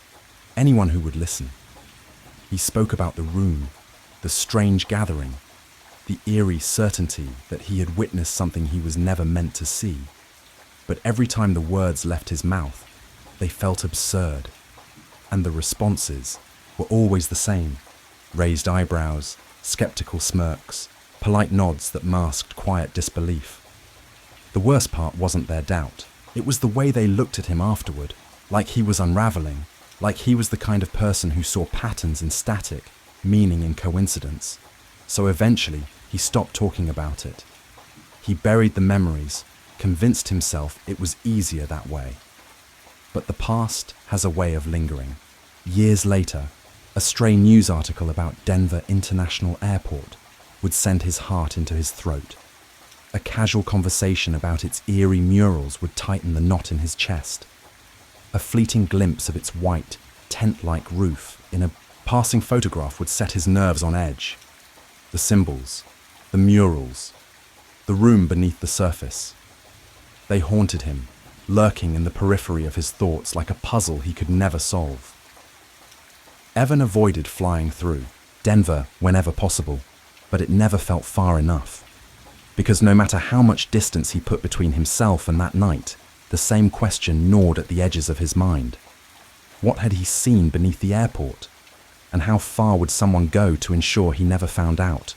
anyone who would listen. He spoke about the room, the strange gathering, the eerie certainty that he had witnessed something he was never meant to see. But every time the words left his mouth, they felt absurd. And the responses were always the same: raised eyebrows, skeptical smirks, polite nods that masked quiet disbelief. The worst part wasn't their doubt. It was the way they looked at him afterward, like he was unraveling, like he was the kind of person who saw patterns in static, meaning in coincidence. So eventually, he stopped talking about it. He buried the memories, convinced himself it was easier that way. But the past has a way of lingering. Years later, a stray news article about Denver International Airport would send his heart into his throat. A casual conversation about its eerie murals would tighten the knot in his chest. A fleeting glimpse of its white, tent-like roof in a passing photograph would set his nerves on edge. The symbols, the murals, the room beneath the surface. They haunted him, lurking in the periphery of his thoughts like a puzzle he could never solve. Evan avoided flying through Denver whenever possible, but it never felt far enough. Because no matter how much distance he put between himself and that night, the same question gnawed at the edges of his mind. What had he seen beneath the airport? And how far would someone go to ensure he never found out?